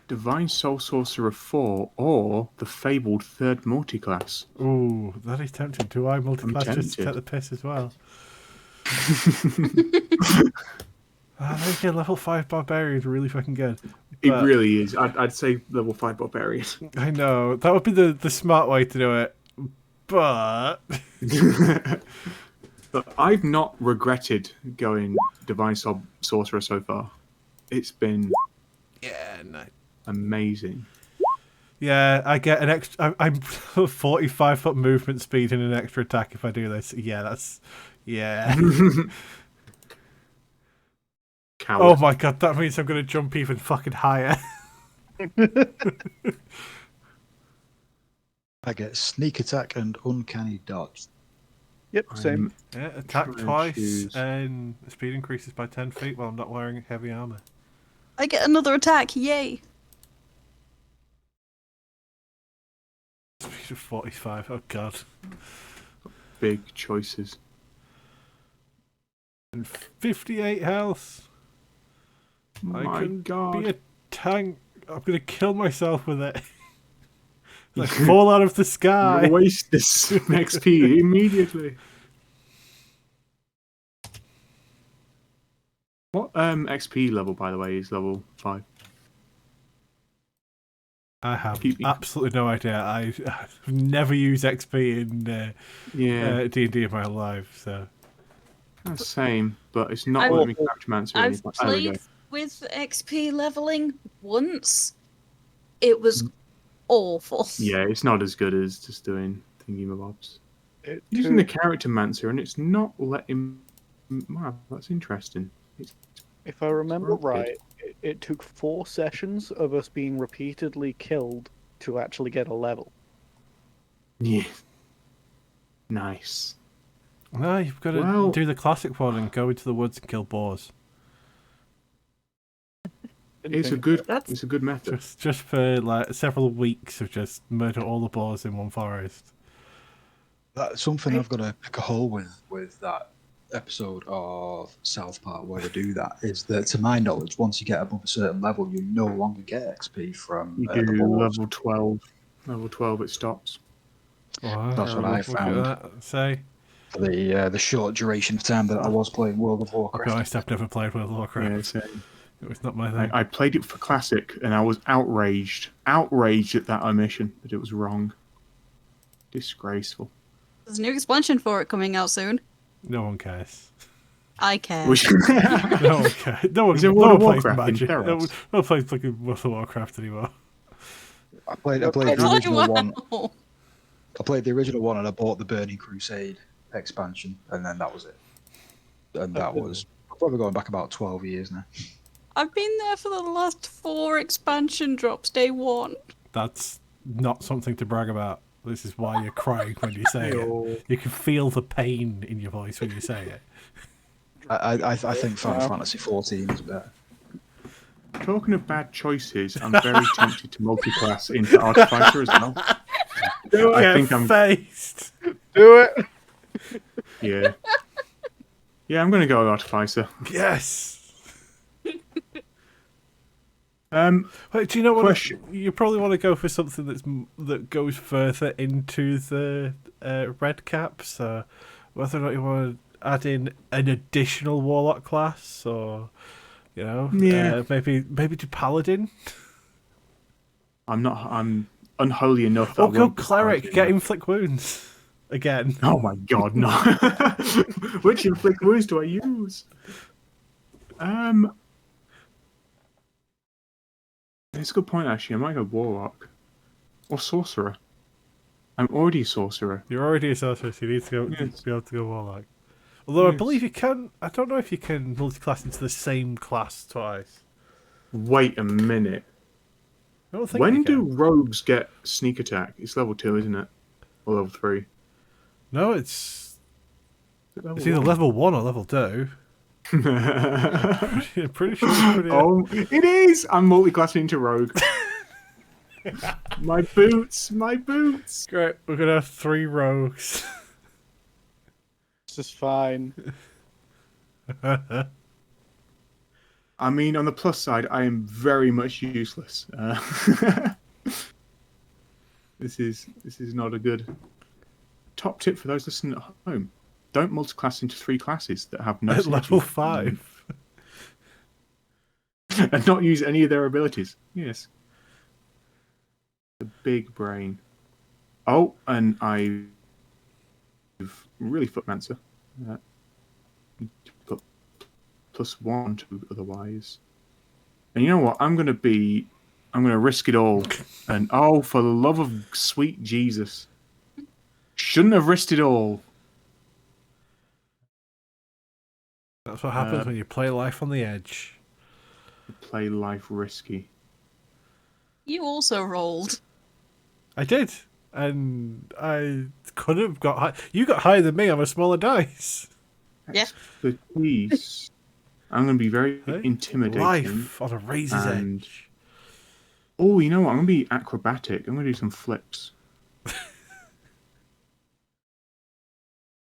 Divine Soul Sorcerer 4 or the fabled third multiclass? Ooh, that is tempting. Do I multi-class just to tempted. take the piss as well? I think a level 5 barbarian is really fucking good. It But- really is. I'd say level 5 barbarian. I know, that would be the smart way to do it. But But I've not regretted going Divine Soul Sorcerer so far. It's been yeah, no. amazing. Yeah, I get an extra. I'm 45-foot movement speed and an extra attack if I do this. Yeah, that's yeah. Coward. Oh my god, that means I'm gonna jump even fucking higher. I get sneak attack and uncanny dodge. Yep, same. Yeah, attack Try and twice choose. and the speed increases by 10 feet while I'm not wearing heavy armor. I get another attack, yay! Speed of 45. Oh god. Big choices. And 58 health. I My can god. be a tank. I'm gonna kill myself with it. Like fall out of the sky. Waste this XP immediately. What XP level, by the way, is level 5? I have Keep me- absolutely no idea. I've never used XP in Yeah, D&D in my life, so kind of same, but it's not I've- letting me capture Mancer or I've anything. There we go. played with XP leveling once. It was awful. Yeah, it's not as good as just doing thingy-mabobs. It Using the took- character Mancer, and it's not letting... Wow, that's interesting. If I remember Rocket. right, it took 4 sessions of us being repeatedly killed to actually get a level. Yeah. Nice. no, you've got to Well- do the classic one and go into the woods and kill boars. Didn't It's a think- good. That's- It's a good method. Just for like several weeks of just murder all the boars in one forest. That's something I've got to pick a hole with that episode of South Park where they do that is that, to my knowledge, once you get above a certain level, you no longer get XP from You the do boards. level 12. Level 12, it stops. Wow. That's what I Look found at that. Say, for the short duration of time that I was playing World of I'll be Warcraft. honest, I've never played World of Warcraft. Yeah, same. It was not my thing. I played it for Classic, and I was outraged. Outraged at that omission, that it was wrong. Disgraceful. There's a new expansion for it coming out soon. No one cares. I care. Which, No one cares. No one, Is there no World one of plays Warcraft in Magic. No Theros? one plays fucking World of Warcraft anymore. I played It's the like, original one. wow. I played the original one, and I bought the Burning Crusade expansion, and then that was it. And that was probably going back about 12 years now. I've been there for the last 4 expansion drops, day 1. That's not something to brag about. This is why you're crying when you say Ew. it. You can feel the pain in your voice when you say it. I think Final Fantasy 14 is better. talking of bad choices, I'm very tempted to multi-class into Artificer as well. I think I'm. faced. Do it. Yeah. Yeah, I'm going to go with Artificer. Yes. Wait, Do you know what? question. You probably want to go for something that goes further into the red cap. So whether or not you want to add in an additional warlock class, or maybe do paladin. I'm unholy enough. That Or I go won't be cleric. paladin. Get inflict wounds again. Oh my god, no! Which inflict wounds do I use? It's a good point actually. I might go warlock or sorcerer. I'm already a sorcerer. You're already a sorcerer, so you need to go. Yes. Be able to go warlock. Although I Yes. believe you can. I don't know if you can multi-class into the same class twice. Wait a minute. I don't think. When you do can. rogues get sneak attack? It's level 2, isn't it? Or level 3? No, it's Is it level it's either 1? level 1 or level 2. Yeah, pretty sure. It's pretty, Oh, it is! I'm multi-classing into rogue. My boots! My boots! Great. We're gonna have 3 rogues. This is fine. I mean, on the plus side, I am very much useless. This is not a good top tip for those listening at home. Don't multi-class into 3 classes that have no At level synergy. 5. And not use any of their abilities. Yes. The big brain. Oh, and I've really footmancer. Got +1 to otherwise. And you know what? I'm gonna risk it all. And oh, for the love of sweet Jesus. Shouldn't have risked it all. That's what happens when you play life on the edge. Play life risky. You also rolled. I did, and I could have got high. You got higher than me on a smaller dice. Yeah. The keys. I'm going to be very Hey? intimidating. Life on a razor's And- edge. Oh, you know what? I'm going to be acrobatic. I'm going to do some flips.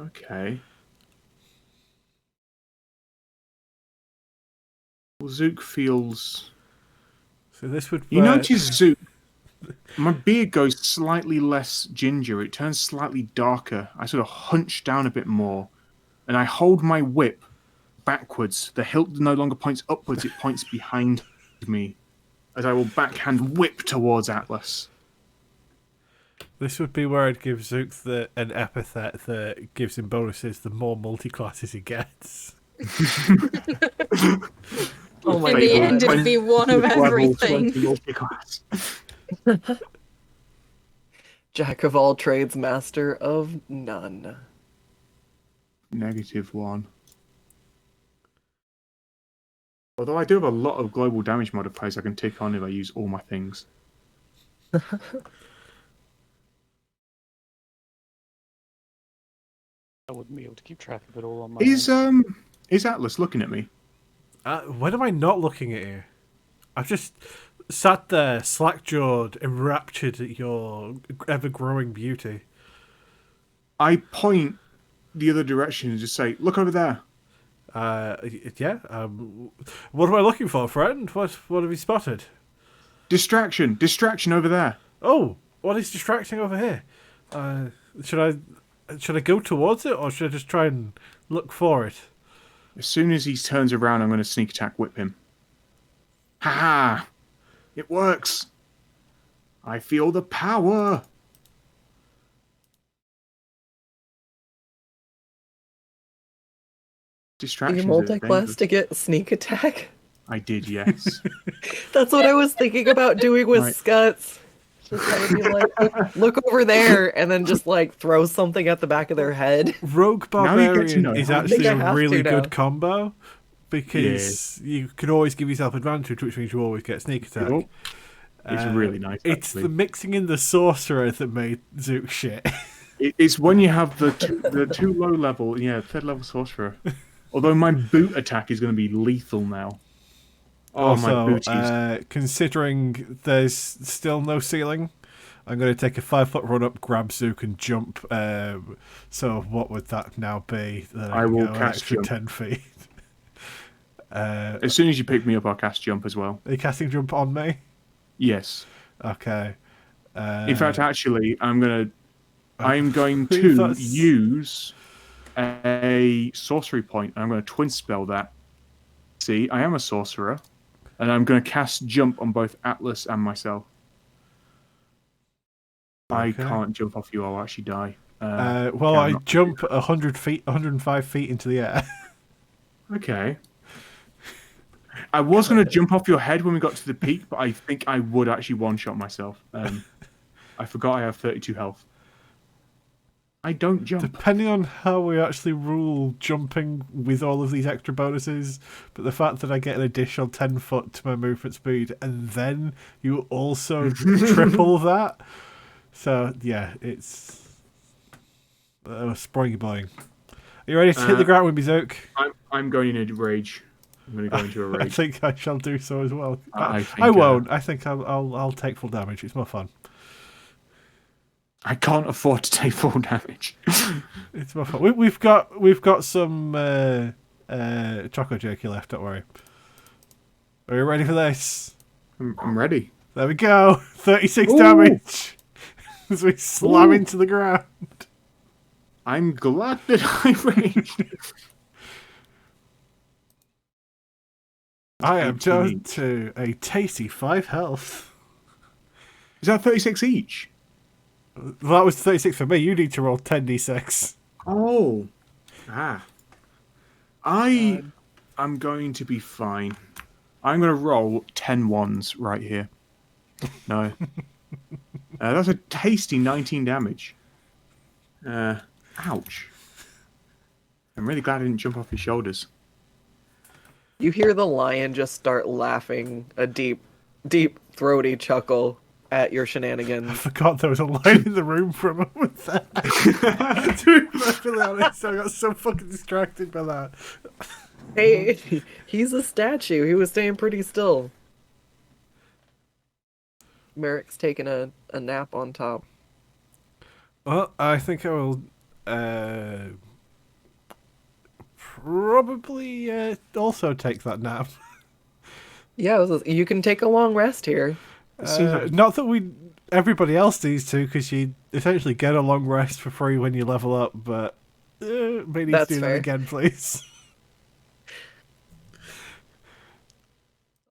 Okay. Well, Zook feels... So this would. You notice Zook... My beard goes slightly less ginger. It turns slightly darker. I sort of hunch down a bit more. And I hold my whip backwards. The hilt no longer points upwards. It points behind me. As I will backhand whip towards Atlas. This would be where it gives Zook an epithet that gives him bonuses the more multi-classes he gets. Oh my In the god. end, it'd be one of Level everything. 20 multi-class. Jack of all trades, master of none. -1. Although I do have a lot of global damage modifiers I can take on if I use all my things. I wouldn't be able to keep track of it all on my Is own. Atlas looking at me? When am I not looking at you? I've just sat there, slack-jawed, enraptured at your ever-growing beauty. I point the other direction and just say, "Look over there." Yeah. What am I looking for, friend? What have you spotted? Distraction! Distraction over there. Oh, what is distracting over here? Should I go towards it, or should I just try and look for it? As soon as he turns around, I'm going to sneak attack whip him. Ha ha! It works. I feel the power. You Distractions are multi-class dangerous. to get sneak attack? I did, yes. That's what I was thinking about doing with Right. Scuts. Just kind of be like, look over there, and then just like throw something at the back of their head. Rogue Now you get to Barbarian know. is I actually think I a have really to now. good combo because you can always give yourself advantage, which means you always get sneak attack. Cool. It's really nice. It's Actually. the mixing in the sorcerer that made Zook shit. It's when you have the two low level, third level sorcerer. Although my boot attack is going to be lethal now. Oh, my Also, booties. considering there's still no ceiling, I'm going to take a 5-foot run up, grab Zook, and jump. So what would that now be? Then I can will go an cast extra jump. 10 feet. As soon as you pick me up, I'll cast jump as well. Are you casting jump on me? Yes. Okay. In fact, actually, I'm going believe to that's- use a sorcery point. I'm going to twin spell that. See, I am a sorcerer, and I'm going to cast jump on both Atlas and myself. I Okay. can't jump off you. I'll actually die. Well, yeah, I I'm not- jump 100 feet, 105 feet into the air. Okay. I was going to jump off your head when we got to the peak, but I think I would actually one-shot myself. I forgot I have 32 health. I don't jump. Depending on how we actually rule jumping with all of these extra bonuses, but the fact that I get an additional 10 foot to my movement speed, and then you also triple that. So, yeah, it's... Sprung boing. Are you ready to hit the ground with me, Zook? I'm going in a rage. I'm going to go into a I rage. think I shall do so as well. I think, I won't. I think I'll take full damage. It's more fun. I can't afford to take full damage. It's more fun. We've got some choco jerky left. Don't worry. Are you ready for this? I'm ready. There we go. 36 Ooh. damage as we slam Ooh. into the ground. I'm glad that I raged. I am 18 down each. to a tasty 5 health. Is that 36 each? Well, that was 36 for me. You need to roll 10d6. Oh. I'm going to be fine. I'm going to roll 10 ones right here. No. That's a tasty 19 damage. Ouch. I'm really glad I didn't jump off your shoulders. You hear the lion just start laughing, a deep, deep, throaty chuckle at your I shenanigans. forgot there was a line in the room for a moment there. To be perfectly honest, I got so fucking distracted by that. Hey, he's a statue. He was staying pretty still. Merrick's taking a nap on top. Well, I think I will probably also take that nap. Yeah, you can take a long rest here. It seems like Not that everybody else needs to, because you essentially get a long rest for free when you level up, but maybe That's do that fair. again, please.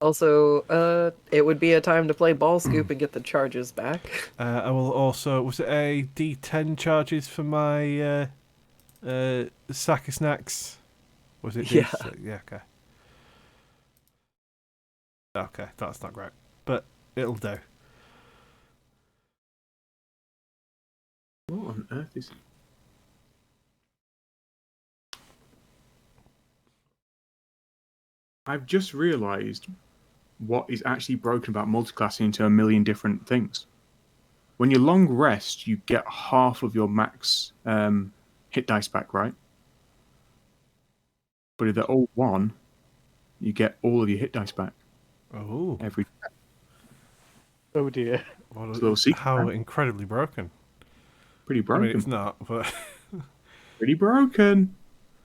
Also, it would be a time to play ball scoop and get the charges back. I will also... Was it a D10 charges for my sack of snacks? Was it? Yeah. Yeah, okay. Okay, that's not great. But it'll do. what on earth is... I've just realised what is actually broken about multiclassing into a million different things. When you long rest, you get half of your max hit dice back, right? But if they're all one, you get all of your hit dice back Oh. every. Oh dear. What It's a little secret, how man. incredibly broken. Pretty I broken. mean, it's not, but... pretty broken.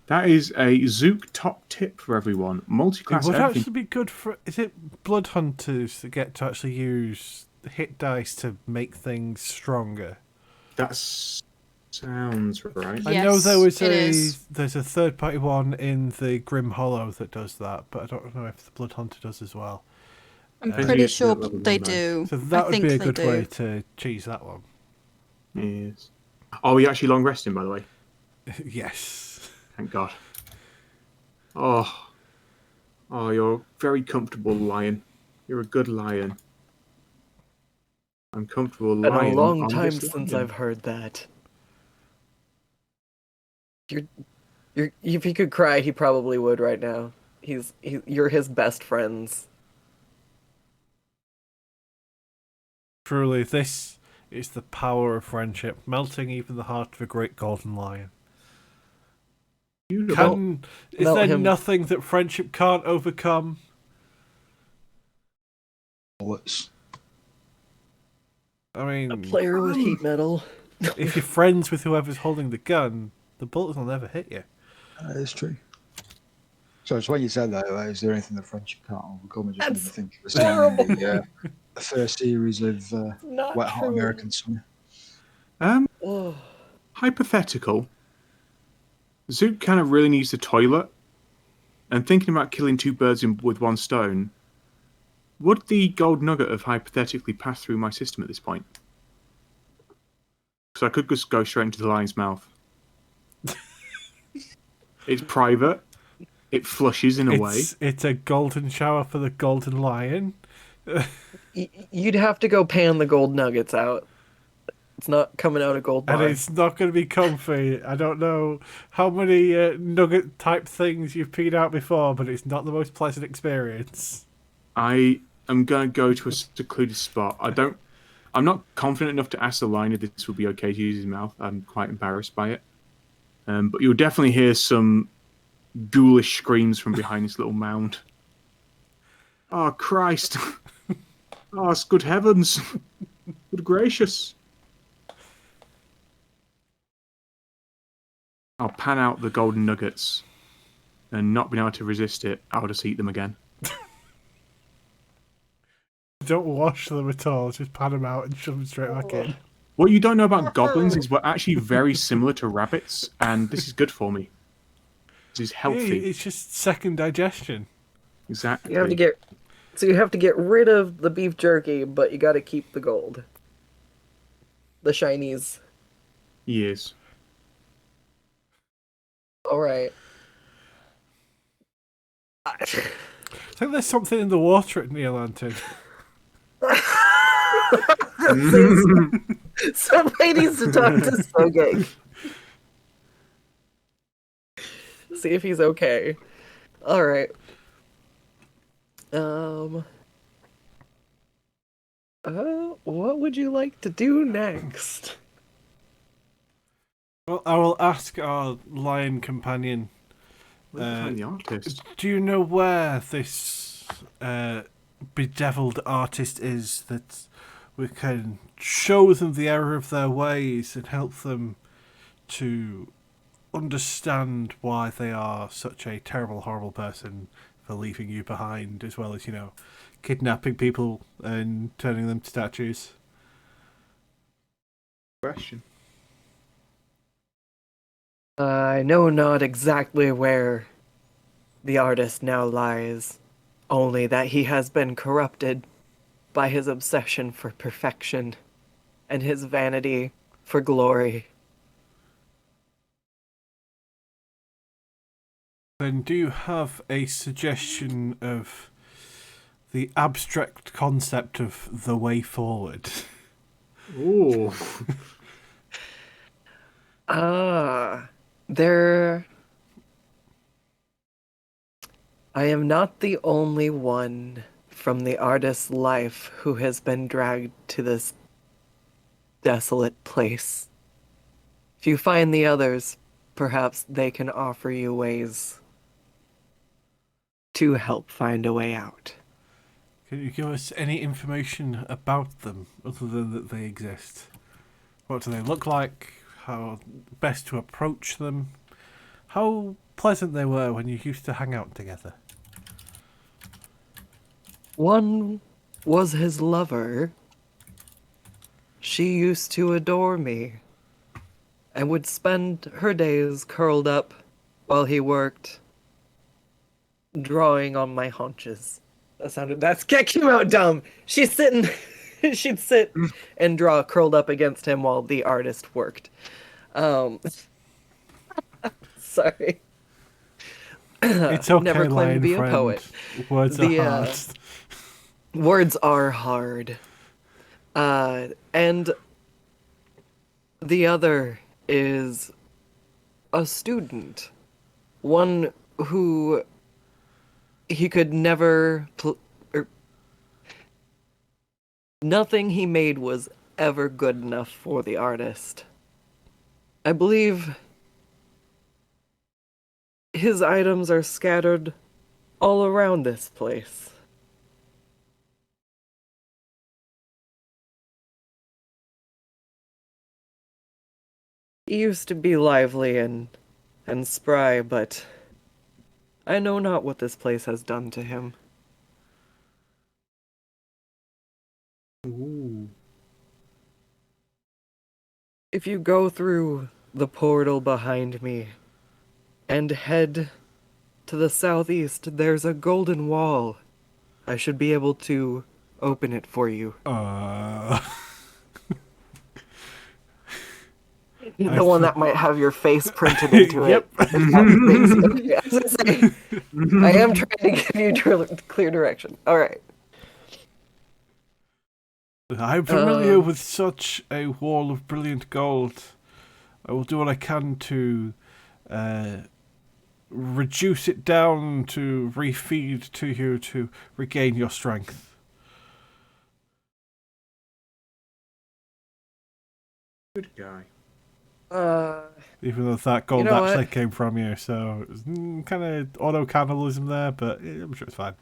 That is a Zook top tip for everyone. It Multi-class would everything. actually be good for. Is it blood hunters that get to actually use hit dice to make things stronger? That sounds right. I know there was it is. there's a third party one in the Grim Hollow that does that, but I don't know if the blood hunter does as well. I'm Depends pretty if sure it's level they 1 though. do. So I that would think be a they good do. way to cheese that one. Yes. Oh, you actually long resting, by the way. Yes. Thank God. Oh, you're a very comfortable lion. You're a good lion. I'm comfortable Been a lying long on time this since lion. I've heard that. If he could cry, he probably would right now. You're his best friends. Truly, this is the power of friendship, melting even the heart of a great golden lion. Beautiful. Is melt there him. nothing that friendship can't overcome? Bullets. I mean, A player with heat metal. if you're friends with whoever's holding the gun, the bullets will never hit you. That is true. So it's when you said that, is there anything that friendship can't overcome? I just made me That's think of the scene in the first series of Not Wet Hot true. American Summer. Oh. Hypothetical. Zook kind of really needs the toilet, and thinking about killing two birds with one stone, would the gold nugget have hypothetically passed through my system at this point? So I could just go straight into the lion's mouth. It's private. It flushes in a way. It's a golden shower for the golden lion. You'd have to go pan the gold nuggets out. It's not coming out of gold bar. And it's not going to be comfy. I don't know how many nugget type things you've peed out before, but it's not the most pleasant experience. I am going to go to a secluded spot. I'm not confident enough to ask the lion if this would be okay to use his mouth. I'm quite embarrassed by it. But you'll definitely hear some ghoulish screams from behind this little mound. Oh, Christ. Oh, good heavens. Good gracious. I'll pan out the golden nuggets, and not being able to resist it, I'll just eat them again. Don't wash them at all. Just pan them out and shove them straight back in. What you don't know about goblins is we're actually very similar to rabbits, and this is good for me. This is healthy. It's just second digestion. Exactly. You have to get rid of the beef jerky, but you got to keep the gold. The shinies. Yes. All right. I think there's something in the water at Neil Lantern. Somebody needs to talk to Sogek. See if he's okay. All right. What would you like to do next? Well, I will ask our lion companion. Where's the artist? Do you know where this bedeviled artist is, that we can show them the error of their ways and help them to understand why they are such a terrible, horrible person for leaving you behind, as well as, kidnapping people and turning them to statues? Question. I know not exactly where the artist now lies, only that he has been corrupted by his obsession for perfection and his vanity for glory. Then do you have a suggestion of the abstract concept of the way forward? Ooh. I am not the only one from the artist's life who has been dragged to this desolate place. If you find the others, perhaps they can offer you ways to help find a way out. Can you give us any information about them other than that they exist? What do they look like? how best to approach them, how pleasant they were when you used to hang out together. One was his lover. She used to adore me and would spend her days curled up while he worked, drawing on my haunches. That came out dumb. She'd sit and draw curled up against him while the artist worked. Sorry. It's okay, Never claimed to lion be a friend. poet. Words The, are hard. Words are hard. And the other is a student. One who he could never... nothing he made was ever good enough for the artist. I believe his items are scattered all around this place. He used to be lively and spry, but I know not what this place has done to him. Ooh. If you go through the portal behind me and head to the southeast, there's a golden wall. I should be able to open it for you. The one that might have your face printed into it. Yep. Okay, I was gonna say, I am trying to give you clear direction. All right. I'm familiar with such a wall of brilliant gold. I will do what I can to reduce it down to refeed to you to regain your strength. Good guy. Even though that gold You know actually what? came from you, so it was kind of auto-cannibalism there, but I'm sure it's fine.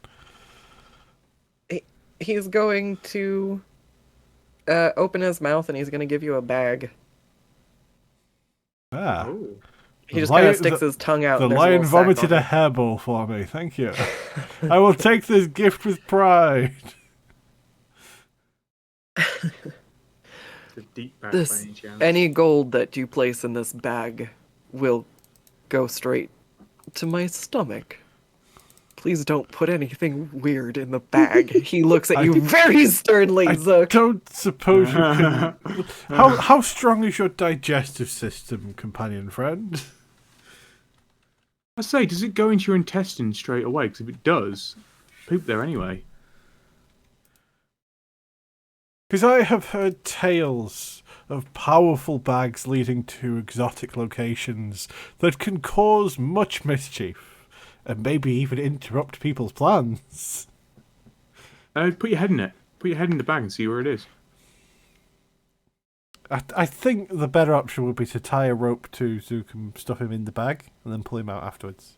He's going to open his mouth and he's going to give you a bag. Ah. Oh. He just kind of sticks his tongue out. The and there's a lion little sack vomited on a it. hairball for me, thank you. I will take this gift with pride. The deep back by This any chance. any gold that you place in this bag will go straight to my stomach. Please don't put anything weird in the bag. He looks at you very sternly, I Zook. don't suppose you can... How strong is your digestive system, companion friend? I say, does it go into your intestines straight away? Because if it does, poop there anyway. Because I have heard tales of powerful bags leading to exotic locations that can cause much mischief and maybe even interrupt people's plans. Put your head in it. Put your head in the bag and see where it is. I think the better option would be to tie a rope to Zook and stuff him in the bag and then pull him out afterwards.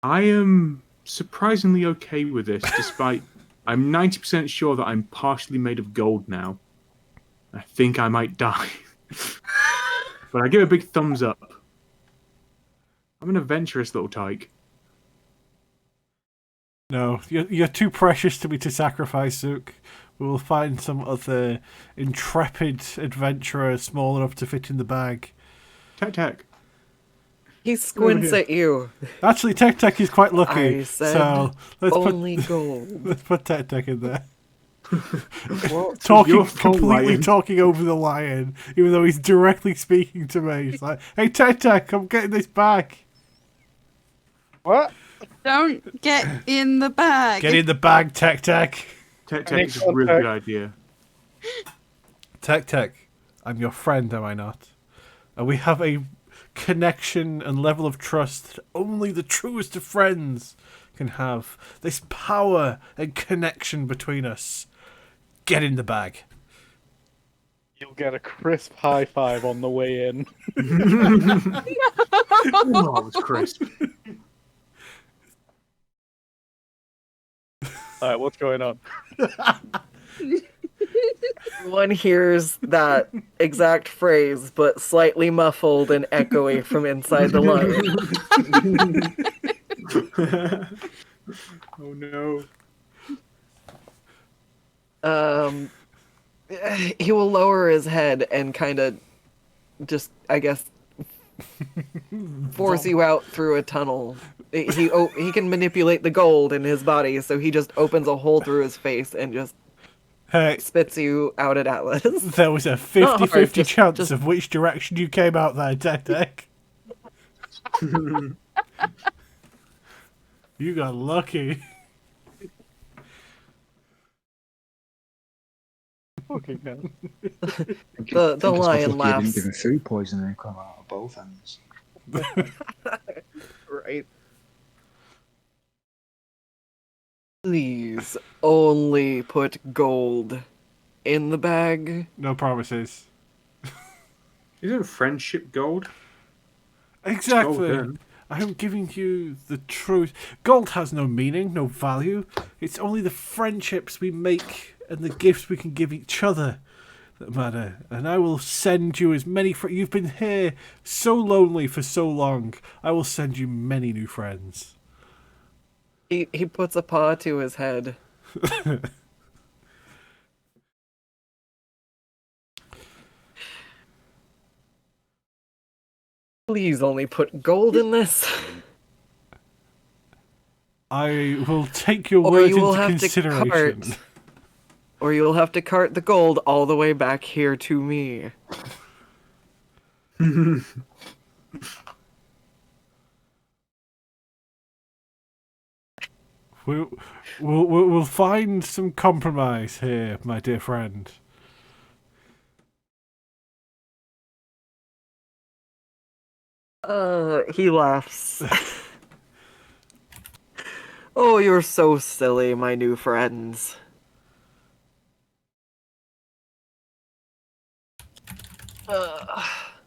I am surprisingly okay with this, despite I'm 90% sure that I'm partially made of gold now. I think I might die. But I give a big thumbs up. I'm an adventurous little tyke. No, you're too precious to be to sacrifice, Zook. We will find some other intrepid adventurer small enough to fit in the bag. Tech. He squints at you. Actually, Tech is quite lucky. I said so only gold. let's put Tech in there. Well, your fault, Completely lion. talking over the lion, even though he's directly speaking to me. He's like, "Hey, Tech, I'm getting this bag. What? Don't get in the bag. Get in the bag, Tech. Tech is a really good idea. Tech, I'm your friend, am I not? And we have a connection and level of trust that only the truest of friends can have. This power and connection between us. Get in the bag. You'll get a crisp high five on the way in. Oh, it's crisp. Alright, what's going on? Everyone hears that exact phrase, but slightly muffled and echoey from inside the lion. Oh no. He will lower his head and kind of just, I guess, force you out through a tunnel. He can manipulate the gold in his body, so he just opens a hole through his face and just Hey, spits you out at Atlas. there was a Not hard, 50-50 chance of which direction you came out there, Tech. You got lucky. Okay, now. The lion You laughs. didn't give him food poisoning and come out of both ends. Right. Please only put gold in the bag. No promises. Isn't friendship gold? Exactly. then. I'm giving you the truth. Gold has no meaning, no value. It's only the friendships we make and the gifts we can give each other that matter. And I will send you as many friends. You've been here so lonely for so long. I will send you many new friends. He puts a paw to his head. Please only put gold in this. I will take your Or words you will into have to consideration. cart. Or you'll have to cart the gold all the way back here to me. We'll find some compromise here, my dear friend. He laughs. Oh, you're so silly, my new friends.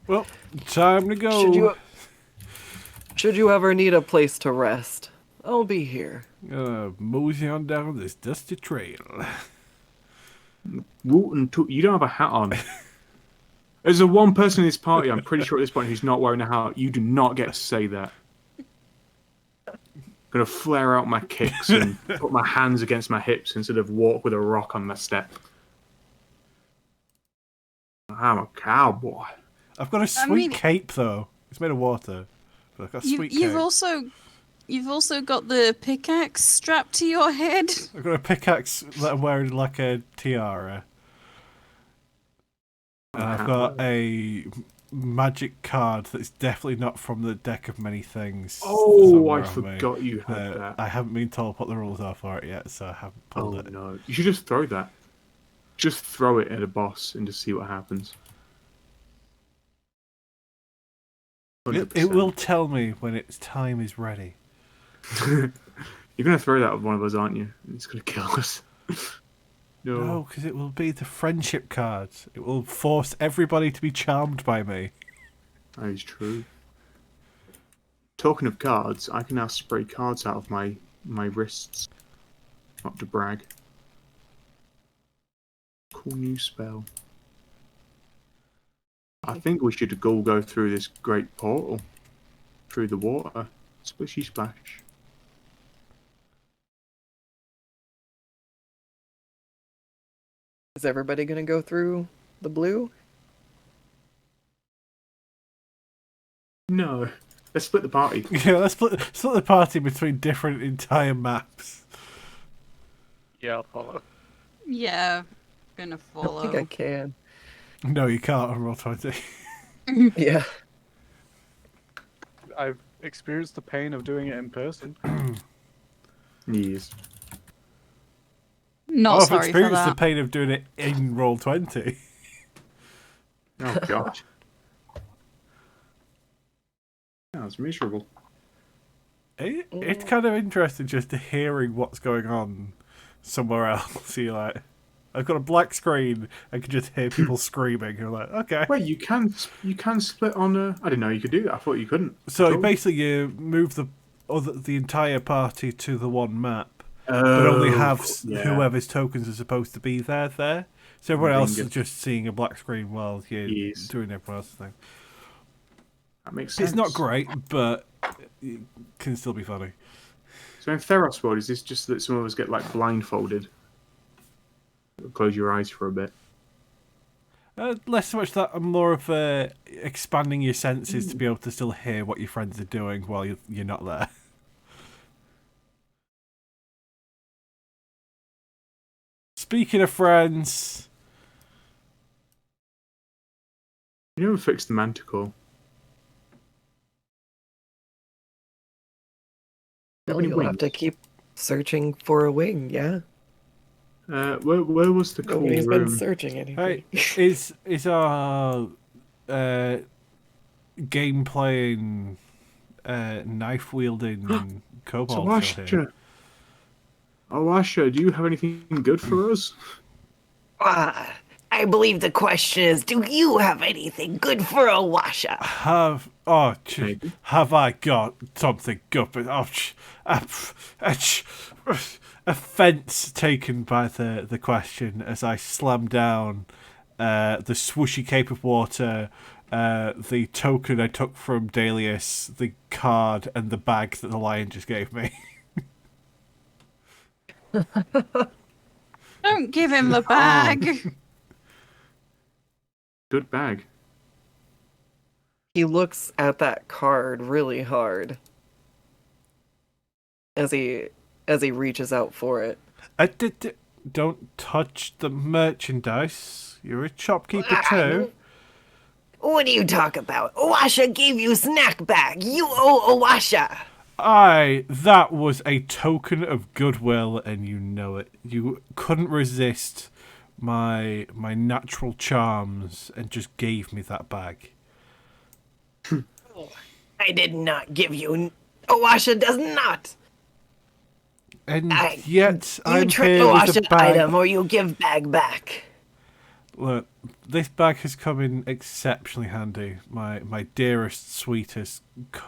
Well, time to go. Should you ever need a place to rest, I'll be here. Mosey on down this dusty trail. You don't have a hat on. There's a one person in this party, I'm pretty sure at this point, who's not wearing a hat. You do not get to say that. I'm gonna flare out my kicks and put my hands against my hips instead of walk with a rock on my step. I'm a cowboy. I've got a sweet cape though. It's made of water. But I've got a sweet cape. You've also got the pickaxe strapped to your head. I've got a pickaxe that I'm wearing like a tiara. And I've got a magic card that's definitely not from the deck of many things. Oh, I forgot you had that. I haven't been told what the rules are for it yet, so I haven't pulled it. No. You should just throw that. Just throw it at a boss and just see what happens. It will tell me when its time is ready. You're going to throw that at one of us, aren't you? It's going to kill us. No, because it will be the friendship card. It will force everybody to be charmed by me. That is true. Talking of cards, I can now spray cards out of my wrists. Not to brag. Cool new spell. I think we should all go through this great portal. Through the water. Splishy splash. Is everybody gonna go through the blue? No. Let's split the party. Yeah, let's split the party between different entire maps. Yeah, I'll follow. Yeah, gonna I follow. don't think I can. No, you can't on Roll20. Yeah. I've experienced the pain of doing it in person. Yes. Not I've sorry for experienced that. the pain of doing it in Roll20. Oh, God. That was miserable. It's kind of interesting just hearing what's going on somewhere else. You're like, I've got a black screen. I can just hear people screaming. You're like, okay. Wait, you can split on a... I didn't know you could do that. I thought you couldn't. So Cool. basically, you move the entire party to the one map, but only have whoever's tokens are supposed to be there. So everyone being else a- is just seeing a black screen while you're Yes. doing everyone else's thing. That makes sense. It's not great, but it can still be funny. So in Theros world, is this just that some of us get like blindfolded? Close your eyes for a bit. Less so much that, and more of expanding your senses to be able to still hear what your friends are doing while you're not there. Speaking of friends, You never fixed the manticore. Well, Any you'll have to wings? keep searching for a wing, yeah? Where was the cool Nobody's been room? searching anything. hey, is our game playing, knife wielding So kobold still here? Asha, do you have anything good for us? I believe the question is, do you have anything good for Awasha? Maybe. Have I got something good? But offence taken by the question as I slam down the swooshy cape of water, the token I took from Dalius, the card, and the bag that the lion just gave me. Don't give him the bag. Good bag. He looks at that card really hard as he reaches out for it. Don't touch the merchandise. You're a shopkeeper too. What do you talk about? Awasha gave you snack bag. You owe Awasha. That was a token of goodwill, and you know it. You couldn't resist my natural charms and just gave me that bag. I did not give you. Awasha does not. And yet You I'm trade here with a Awasha bag. item or you give bag back. Look, this bag has come in exceptionally handy. My dearest, sweetest,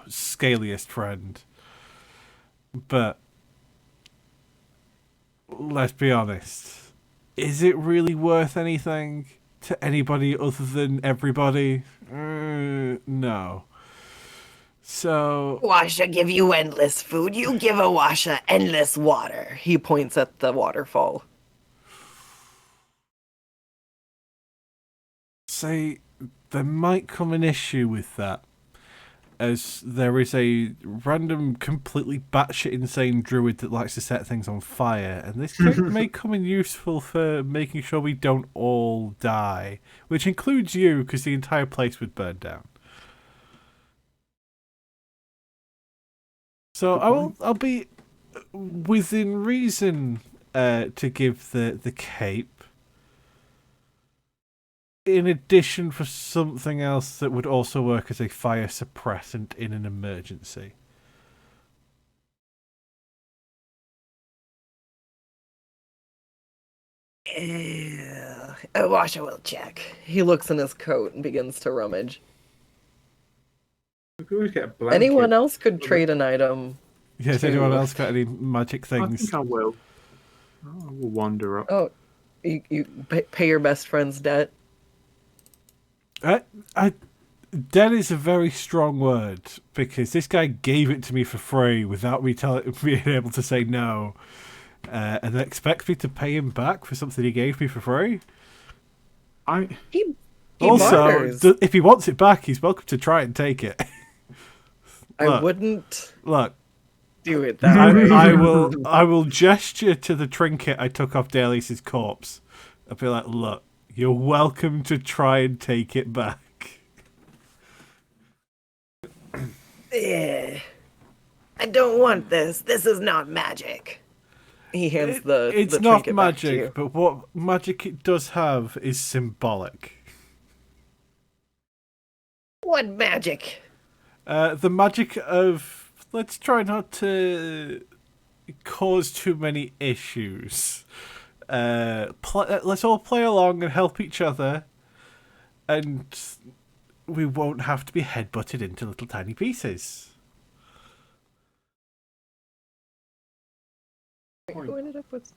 scaliest friend. But let's be honest. Is it really worth anything to anybody other than everybody? No. So Awasha give you endless food. You give Awasha endless water. He points at the waterfall. say there might come an issue with that, as there is a random, completely batshit insane druid that likes to set things on fire, and this may come in useful for making sure we don't all die, which includes you, because the entire place would burn down. So I'll be within reason to give the cape. In addition, for something else that would also work as a fire suppressant in an emergency. Awasha will check. He looks in his coat and begins to rummage. We could always get a blanket. Anyone else could trade an item. Yes, to- anyone else got any magic I things? think I will. I will wander up. Oh, you pay your best friend's debt. Debt is a very strong word, because this guy gave it to me for free without me being able to say no, and then expects me to pay him back for something he gave me for free. He Also, barters. if he wants it back, he's welcome to try and take it. I wouldn't Look, do it that way. I will gesture to the trinket I took off Dalius' corpse. I'll be like, look, you're welcome to try and take it back. I don't want this. This is not magic. He hands It's the not trinket back to you. magic, but what magic it does have is symbolic. What magic? The magic of, let's try not to cause too many issues. Let's all play along and help each other, and we won't have to be headbutted into little tiny pieces. Who ended up with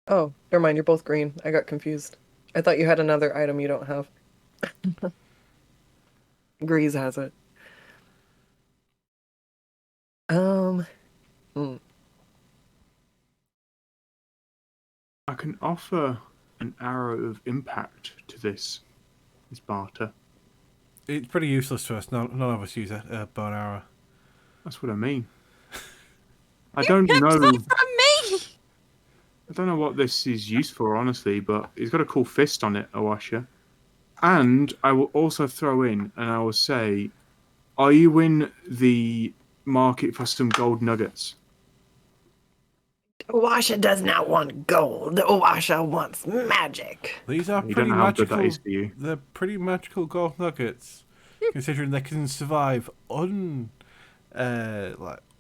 Oh, never mind. You're both green. I got confused. I thought you had another item you don't have. Grease has it. Um. hmm. I can offer an arrow of impact to this barter. It's pretty useless to us. None of us use a bow and arrow. That's what I mean. I don't Kept know. that from me! I don't know what this is used for, honestly, but it's got a cool fist on it, Awasha. And I will also throw in, and I will say, are you in the market for some gold nuggets? Owasha does not want gold. Owasha wants magic. These are You pretty don't know how good that magical. is for you. They're pretty magical gold nuggets, considering they can survive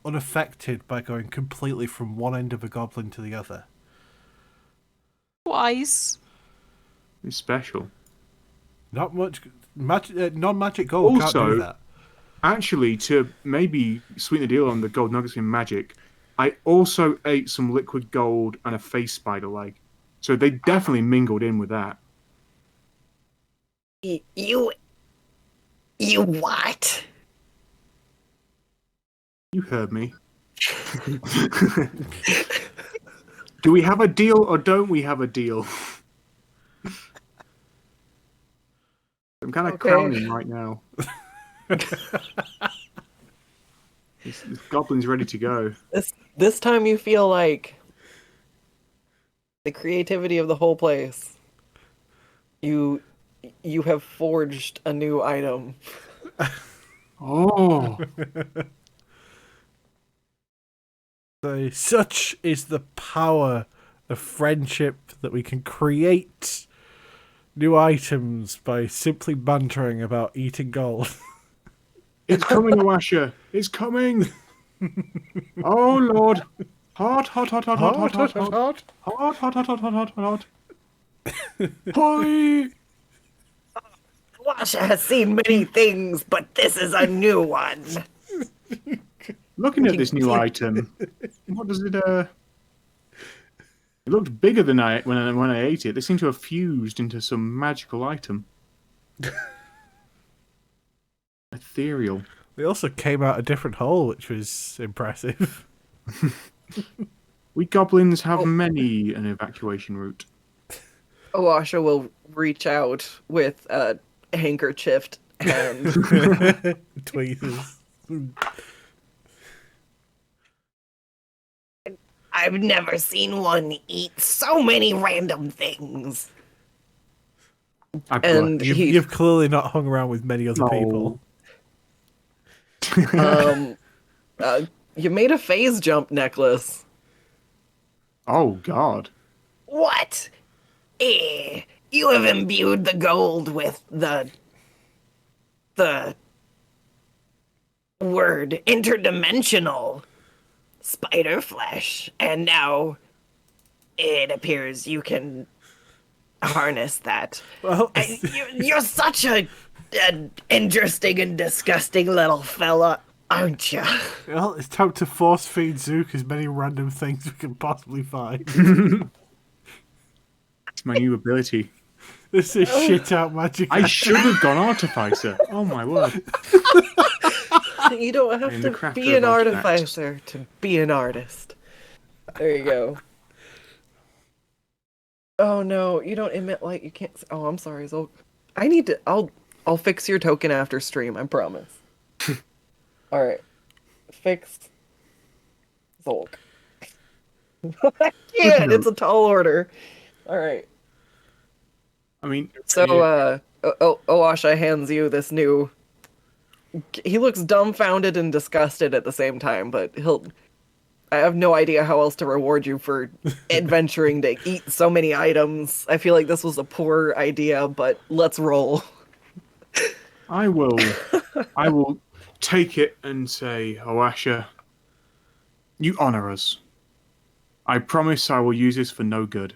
unaffected by going completely from one end of a goblin to the other. Twice. It's special. Not much non-magic gold can't do Also, that. actually, to maybe sweeten the deal on the gold nuggets in magic, I also ate some liquid gold and a face spider leg. So they definitely mingled in with that. You what? You heard me. Do we have a deal or don't we have a deal? I'm kind of Okay. crowning right now. This goblin's ready to go. This time you feel like the creativity of the whole place. You have forged a new item. Oh, So such is the power of friendship that we can create new items by simply bantering about eating gold. it's coming, Awasha. It's coming. Oh, Lord. Hot, hot, hot, hot, hot, hot, hot, hot. hot. Hot, hot, hot, hot, hot, hot, hot. Hoi! Owasha has seen many things, but this is a new one. Looking at this new item, what does it, It looked bigger than when I ate it. They seem to have fused into some magical item. Ethereal. They also came out a different hole, which was impressive. We goblins have many an evacuation route. Owasha will reach out with a handkerchief and Tweezers. I've never seen one eat so many random things. I And blush. You've clearly not hung around with many other people. You made a phase jump necklace. Oh, God. What? You have imbued the gold with the word interdimensional spider flesh, and now it appears you can harness that. Well, You're such an interesting and disgusting little fella, aren't you? well, it's time to force feed Zook as many random things we can possibly find. It's my new ability. This is shit out magic. I should have gone Artificer. Oh, my word. You don't have And the to crafter be an of artifacts. artificer to be an artist. There you go. Oh no, you don't emit light. You can't. Oh, I'm sorry, Zolk. I need to. I'll fix your token after stream. I promise. All right, fix Zolk. I can't. It's a tall order. All right. I mean, So, Owasha hands you this new. He looks dumbfounded and disgusted at the same time, but I have no idea how else to reward you for adventuring to eat so many items. I feel like this was a poor idea, but let's roll. I will take it and say, Awasha, you honor us. I promise I will use this for no good.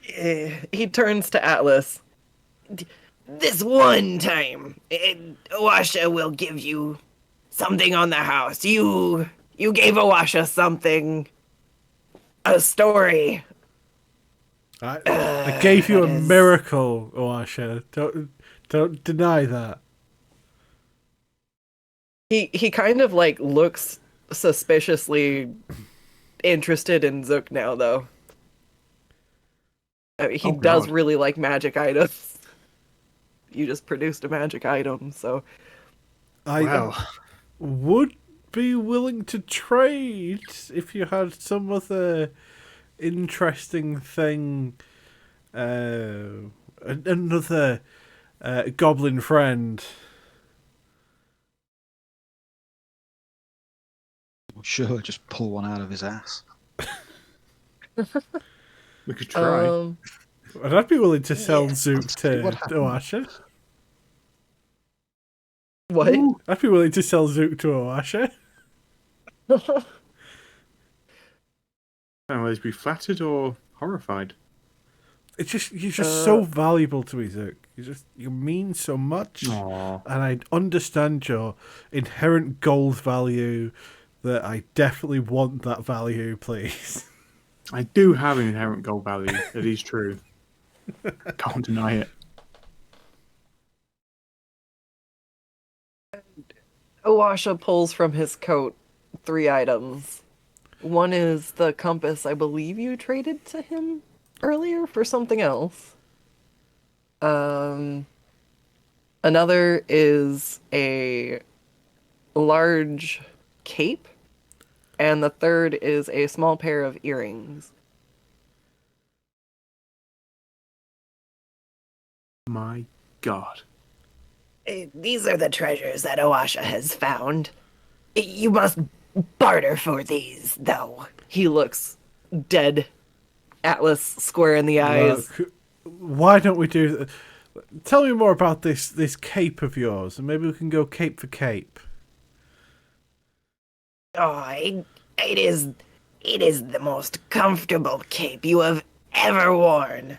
He turns to Atlas. This one time, Owasha will give you something on the house. You gave Owasha something a story. I gave you that a is- miracle, Oasha. Don't deny that. He kind of like looks suspiciously interested in Zook now, though. I mean, he Oh, does God. really like magic items. You just produced a magic item, so I Well, would be willing to trade if you had some other interesting thing. Another goblin friend. Sure, just pull one out of his ass. we could try. And I'd be willing to sell Yeah, Zook let's see what to happens. Oasha. what? I'd be willing to sell Zook to Oasha. Can I always be flattered or horrified? You're just so valuable to me, Zook. You mean so much. Aww. And I understand your inherent gold value. That I definitely want that value, please. I do have an inherent gold value. It is true. Can't deny it. Owasha pulls from his coat 3 items. One is the compass I believe you traded to him earlier for something else. Another is a large cape, and the third is a small pair of earrings. My God. These are the treasures that Owasha has found. You must barter for these, though. He looks dead. Atlas square in the eyes. Look, why don't we do? Tell me more about this cape of yours, and maybe we can go cape for cape. Oh, it is the most comfortable cape you have ever worn.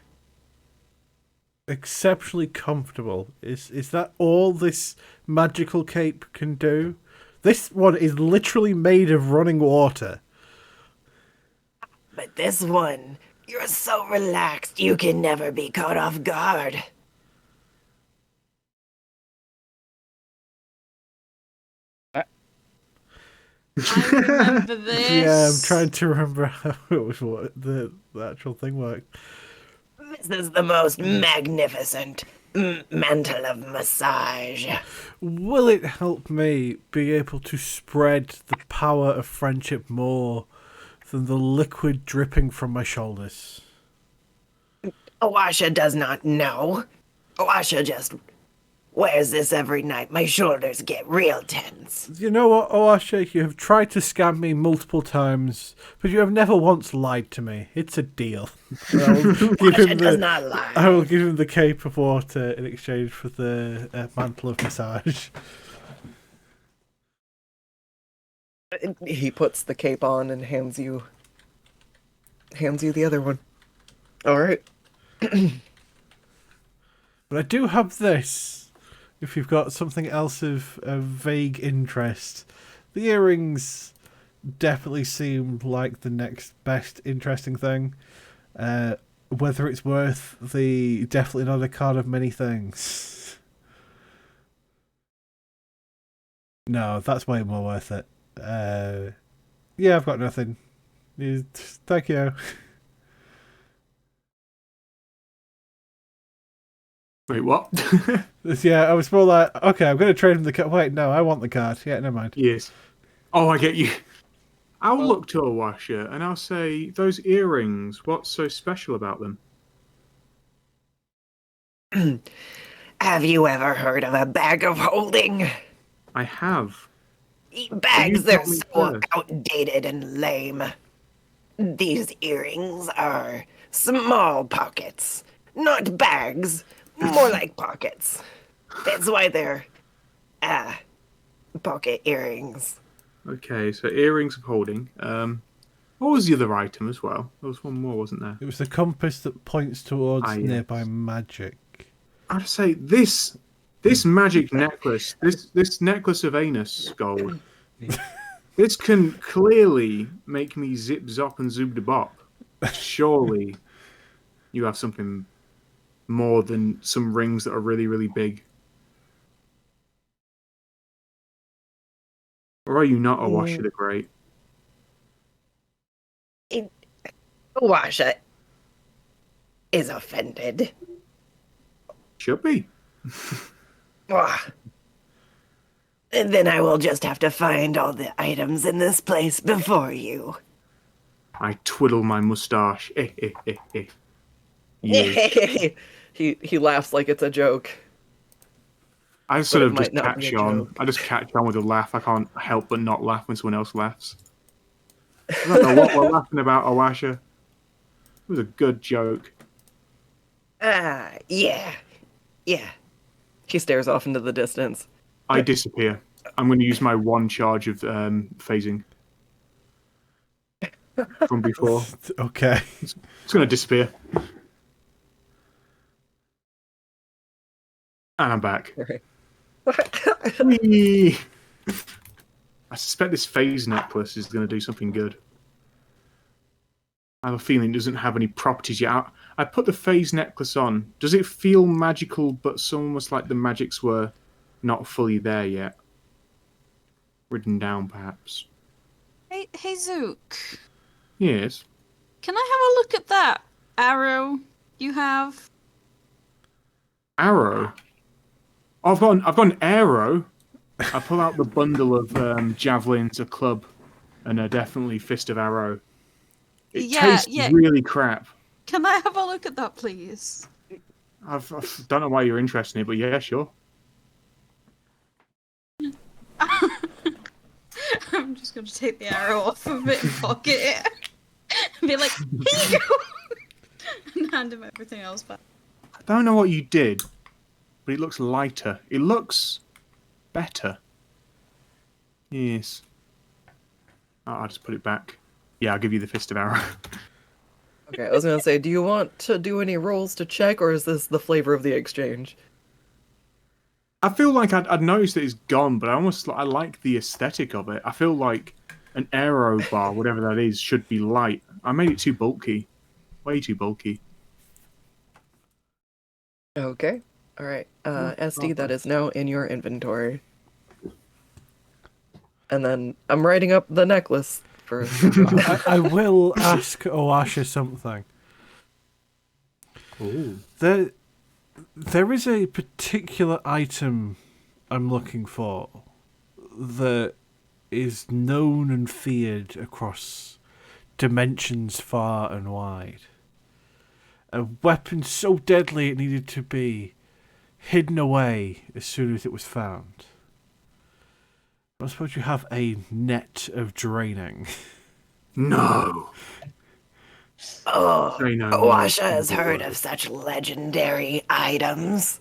Exceptionally comfortable. Is that all this magical cape can do? This one is literally made of running water. But this one, you're so relaxed you can never be caught off guard. I remember this. Yeah, I'm trying to remember how it was what the actual thing worked. This is the most magnificent mantle of massage. Will it help me be able to spread the power of friendship more than the liquid dripping from my shoulders? Owasha does not know. Owasha just wears this every night. My shoulders get real tense. You know what, Oasha? You have tried to scam me multiple times, but you have never once lied to me. It's a deal. Owasha does not lie. I will give him the cape of water in exchange for the mantle of massage. He puts the cape on and hands you the other one. All right. But I do have this. If you've got something else of vague interest, the earrings definitely seem like the next best interesting thing. Whether it's worth the definitely not a card of many things. No, that's way more worth it. Yeah, I've got nothing. Thank you. Wait, what? Yeah, I was more like, okay, I'm going to trade him the card. Wait, no, I want the card. Yeah, never mind. Yes. Oh, I get you. I'll look to Owasha and I'll say, those earrings, what's so special about them? Have you ever heard of a bag of holding? I have. Bags, they're tell me so first. outdated and lame. These earrings are small pockets, not bags, more like pockets. That's why they're, pocket earrings. Okay, so earrings of holding. What was the other item as well? There was one more, wasn't there? It was the compass that points towards yes. nearby magic. I'd say this magic necklace, this necklace of anus gold. This can clearly make me zip, zop, and zoop de bop. Surely you have something more than some rings that are really, really big. Or are you not a Washer the Great? Washa is offended. Should be. Ah. Then I will just have to find all the items in this place before you. I twiddle my moustache. Yeah. He laughs like it's a joke. I But sort it of just might not be a catch on. joke. I just catch on with a laugh. I can't help but not laugh when someone else laughs. I don't know what we're laughing about, Awasha. It was a good joke. Yeah. She stares off into the distance. I disappear. I'm going to use my one charge of phasing from before. Okay. It's going to disappear. And I'm back. Whee! I suspect this phase necklace is going to do something good. I have a feeling it doesn't have any properties yet. I put the phase necklace on. Does it feel magical, but it's almost like the magics were not fully there yet? Written down, perhaps. Hey, Zook. Yes. Can I have a look at that arrow you have? Arrow? Oh, I've got an arrow. I pull out the bundle of javelins, a club, and a definitely fist of arrow. It tastes really crap. Can I have a look at that, please? I don't know why you're interested in it, but yeah, sure. I'm just going to take the arrow off of it and pocket it. And be like, here you go! And hand him everything else back. I don't know what you did, but it looks lighter. It looks better. Yes. I'll just put it back. Yeah, I'll give you the fist of arrow. Okay, I was gonna say, do you want to do any rolls to check, or is this the flavor of the exchange? I feel like I'd noticed that it's gone, but I like the aesthetic of it. I feel like an aero bar, whatever that is, should be light. I made it too bulky. Way too bulky. Okay. Alright. SD, that is now in your inventory. And then I'm writing up the necklace for... I will ask Oasha something. Ooh. There is a particular item I'm looking for that is known and feared across dimensions far and wide. A weapon so deadly it needed to be hidden away as soon as it was found. I suppose you have a net of draining. No. Oh, I know. Washa has heard of such legendary items.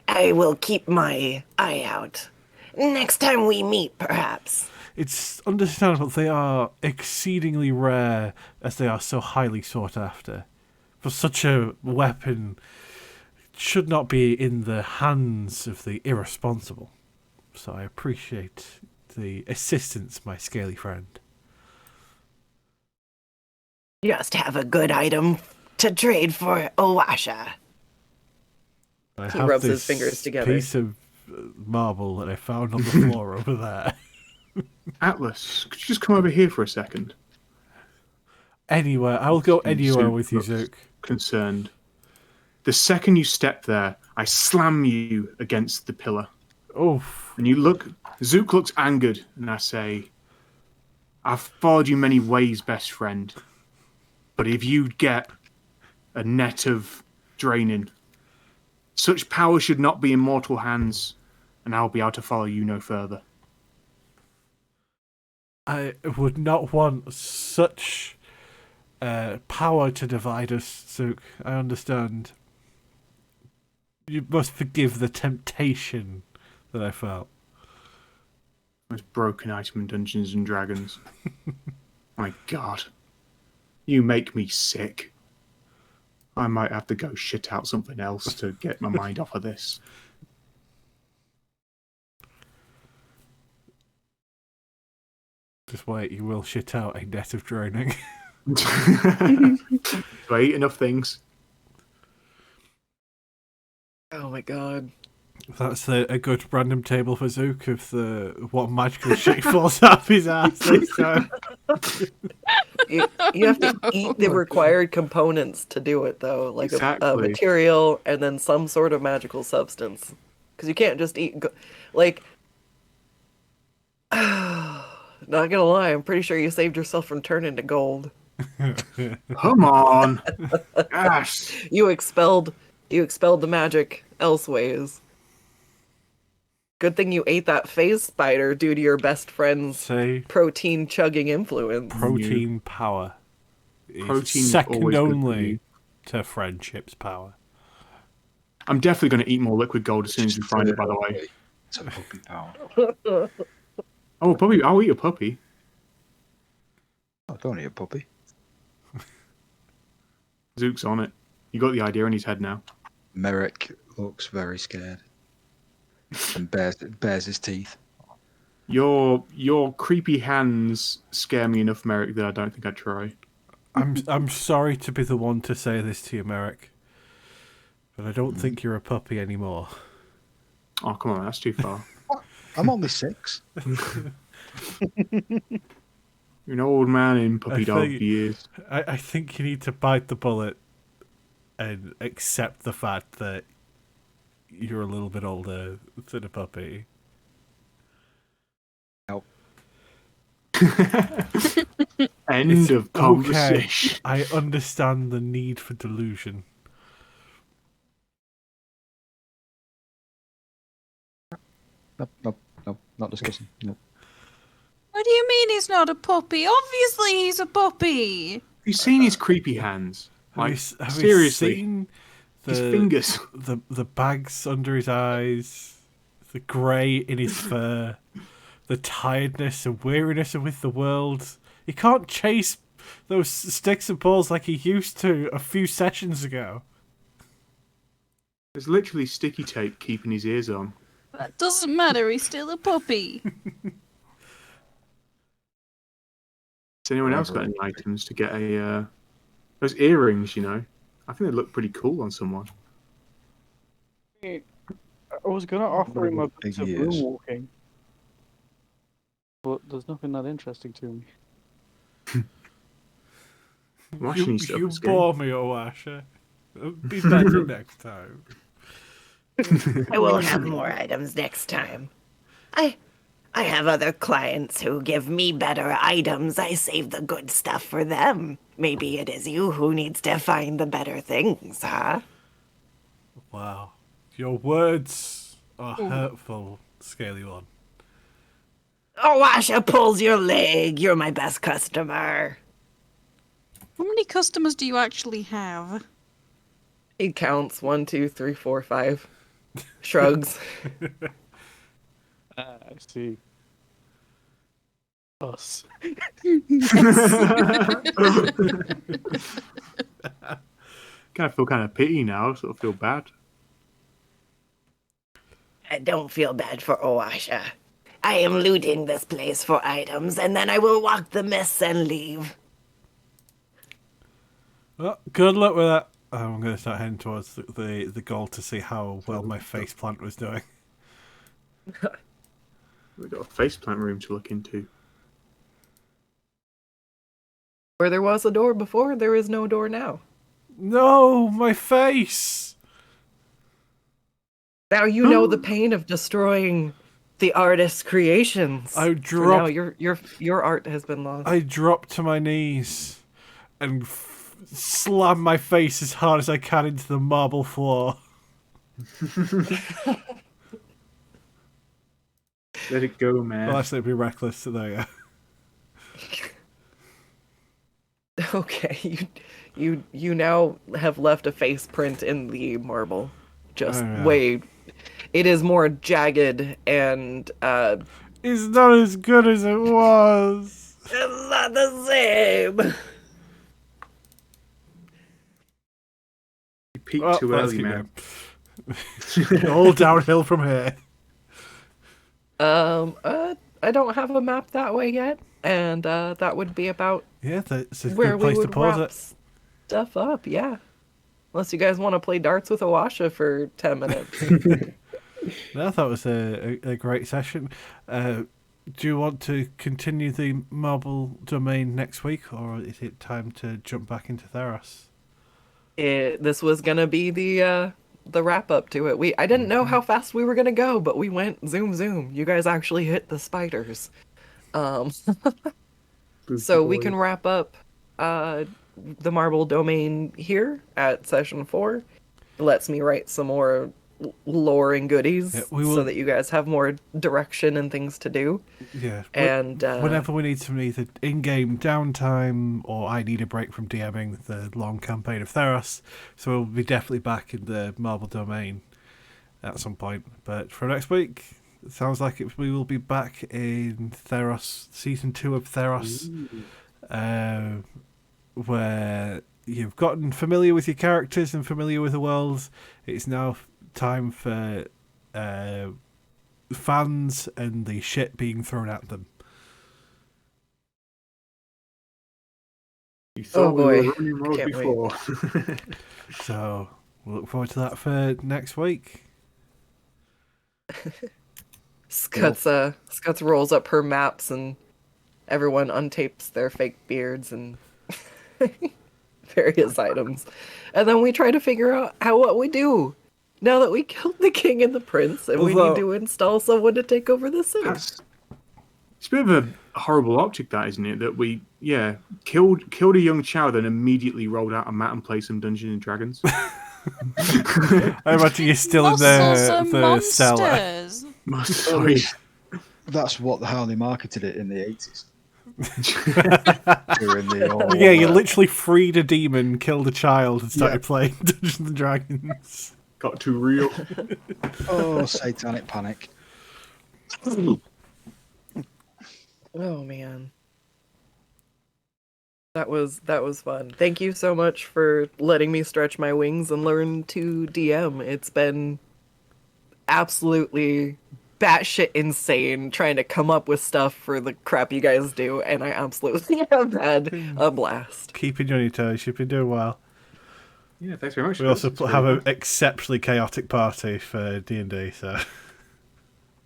I will keep my eye out. Next time we meet, perhaps. It's understandable they are exceedingly rare as they are so highly sought after. For such a weapon, it should not be in the hands of the irresponsible. So I appreciate the assistance, my scaly friend. Just have a good item to trade for Owasha. He rubs his fingers together. Piece of marble that I found on the floor over there. Atlas, could you just come over here for a second? Anywhere. I will go anywhere with you, Zook. Concerned. The second you step there, I slam you against the pillar. Oof. And you look... Zook looks angered, and I say, I've followed you many ways, best friend. But if you get a net of draining, such power should not be in mortal hands, and I'll be able to follow you no further. I would not want such power to divide us, Zook. I understand. You must forgive the temptation that I felt. Most broken item in Dungeons and Dragons. My God. You make me sick. I might have to go shit out something else to get my mind off of this. Just wait, you will shit out a net of droning. Do I eat enough things? Oh my god. That's a good random table for Zook of what magical shit falls out of his ass this time. You have to No. eat the required components to do it, though, like a Exactly. material and then some sort of magical substance. Because you can't just eat, like, not gonna lie, I'm pretty sure you saved yourself from turning to gold. Come on. Gosh. You expelled the magic elseways. Good thing you ate that phase spider due to your best friend's Say protein chugging influence. protein power. Is Protein's second always good for only you. to friendship's power. I'm definitely going to eat more liquid gold as soon as we find it, by the way. It's a puppy pound. Oh, puppy. I'll eat a puppy. I don't eat a puppy. Zook's on it. You got the idea in his head now. Merrick looks very scared and bares his teeth. Your creepy hands scare me enough, Merrick, that I don't think I'd try. I'm sorry to be the one to say this to you, Merrick, but I don't think you're a puppy anymore. Oh, come on, that's too far. I'm only 6. You're an old man in puppy dog think- years. I think you need to bite the bullet and accept the fact that you're a little bit older than a puppy. Nope. End of conversation. I understand the need for delusion. Nope, not discussing. Nope. What do you mean he's not a puppy? Obviously he's a puppy. Have you seen his creepy hands? Like, Have you seriously, seen his fingers. the bags under his eyes, the grey in his fur, the tiredness and weariness with the world? He can't chase those sticks and balls like he used to a few sessions ago. There's literally sticky tape keeping his ears on. That doesn't matter, he's still a puppy. Has anyone else got any items to get a those earrings? You know, I think they look pretty cool on someone. I was gonna offer him a bit of Big room ears. walking, but there's nothing that interesting to me. Wash You, needs to up you his game. bore me, Owasha. Be better next time. I will have more items next time. I have other clients who give me better items. I save the good stuff for them. Maybe it is you who needs to find the better things, huh? Wow. Your words are hurtful, Scaly One. Oh, Asha pulls your leg. You're my best customer. How many customers do you actually have? He counts 1, 2, 3, 4, 5. Shrugs. I see. Us. Kind of feel kind of pity now. Sort of feel bad. I don't feel bad for Oasha. I am looting this place for items, and then I will walk the mists and leave. Well, good luck with that. I'm going to start heading towards the goal to see how well my face plant was doing. We've got a faceplant room to look into. Where there was a door before, there is no door now. No, my face! Now you know the pain of destroying the artist's creations. I For now, dropped. your art has been lost. I dropped to my knees and slammed my face as hard as I can into the marble floor. Let it go, man. Well, actually, it'd be reckless, so there you go. Okay, you now have left a face print in the marble. Just Oh, yeah. way, it is more jagged and It's not as good as it was. It's not the same. You peaked Well, too let's early, keep man. going. All downhill from here. I don't have a map that way yet. And that would be about Yeah, that's a where good we place to would pause wrap it. stuff up. Yeah. Unless you guys want to play darts with Awasha for 10 minutes. No, I thought it was a great session. Do you want to continue the marble domain next week, or is it time to jump back into Theros? This was gonna be the wrap up to it. I didn't know how fast we were gonna go, but we went zoom zoom. You guys actually hit the spiders. So we can wrap up the marble domain here at session 4. It lets me write some more lore and goodies Yeah, we will- so that you guys have more direction and things to do. Yeah. And whenever we need some either in-game downtime or I need a break from DMing the long campaign of Theros, so we'll be definitely back in the marble domain at some point. But for next week, it sounds like we will be back in Theros, season 2 of Theros, where you've gotten familiar with your characters and familiar with the world. It's now time for fans and the shit being thrown at them. You thought we boy. were running road Can't wait. before. So we'll look forward to that for next week. Scuts rolls up her maps and everyone untapes their fake beards and various items. And then we try to figure out what we do now that we killed the king and the prince and we Although- need to install someone to take over the city. It's a bit of a horrible optic, that, isn't it? That we, killed a young child and immediately rolled out a mat and played some Dungeons and Dragons. I imagine you're still in Muscles and the cellar. monsters. Sorry. That's how they marketed it in the 80s. During the Yeah, you literally freed a demon, killed a child, and started Yeah. playing Dungeons and Dragons. Got too real. satanic panic. Oh man. That was fun. Thank you so much for letting me stretch my wings and learn to DM. It's been absolutely batshit insane trying to come up with stuff for the crap you guys do, and I absolutely have had a blast. Keeping you on your toes, you've been doing well. Yeah, thanks very much. We also have an exceptionally chaotic party for D&D, so...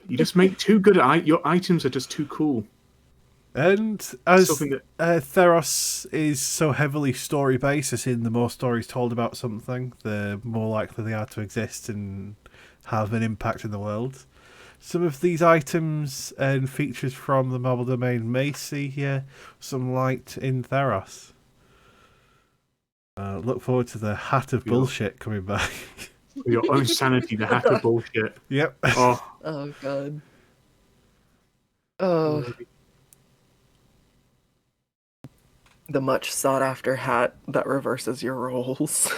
You just make too good your items are just too cool. And as Something Theros is so heavily story-based, as in the more stories told about something, the more likely they are to exist and have an impact in the world. Some of these items and features from the marble domain may see some light in Theros. Look forward to the hat of bullshit coming back. For your own sanity, the hat of bullshit. Yep. Oh, Oh god. Oh. The much sought after hat that reverses your roles.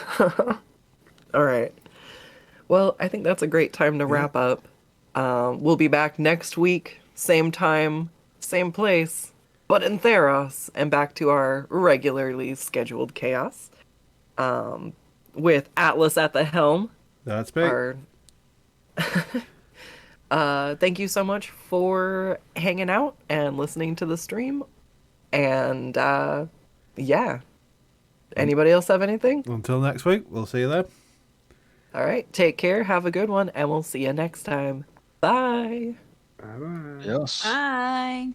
Alright. Well, I think that's a great time to wrap up. We'll be back next week, same time, same place, but in Theros, and back to our regularly scheduled chaos. With Atlas at the helm. That's me. Thank you so much for hanging out and listening to the stream. And yeah. Anybody else have anything? Until next week, we'll see you then. All right. Take care. Have a good one. And we'll see you next time. Bye. bye-bye. Yes. Bye.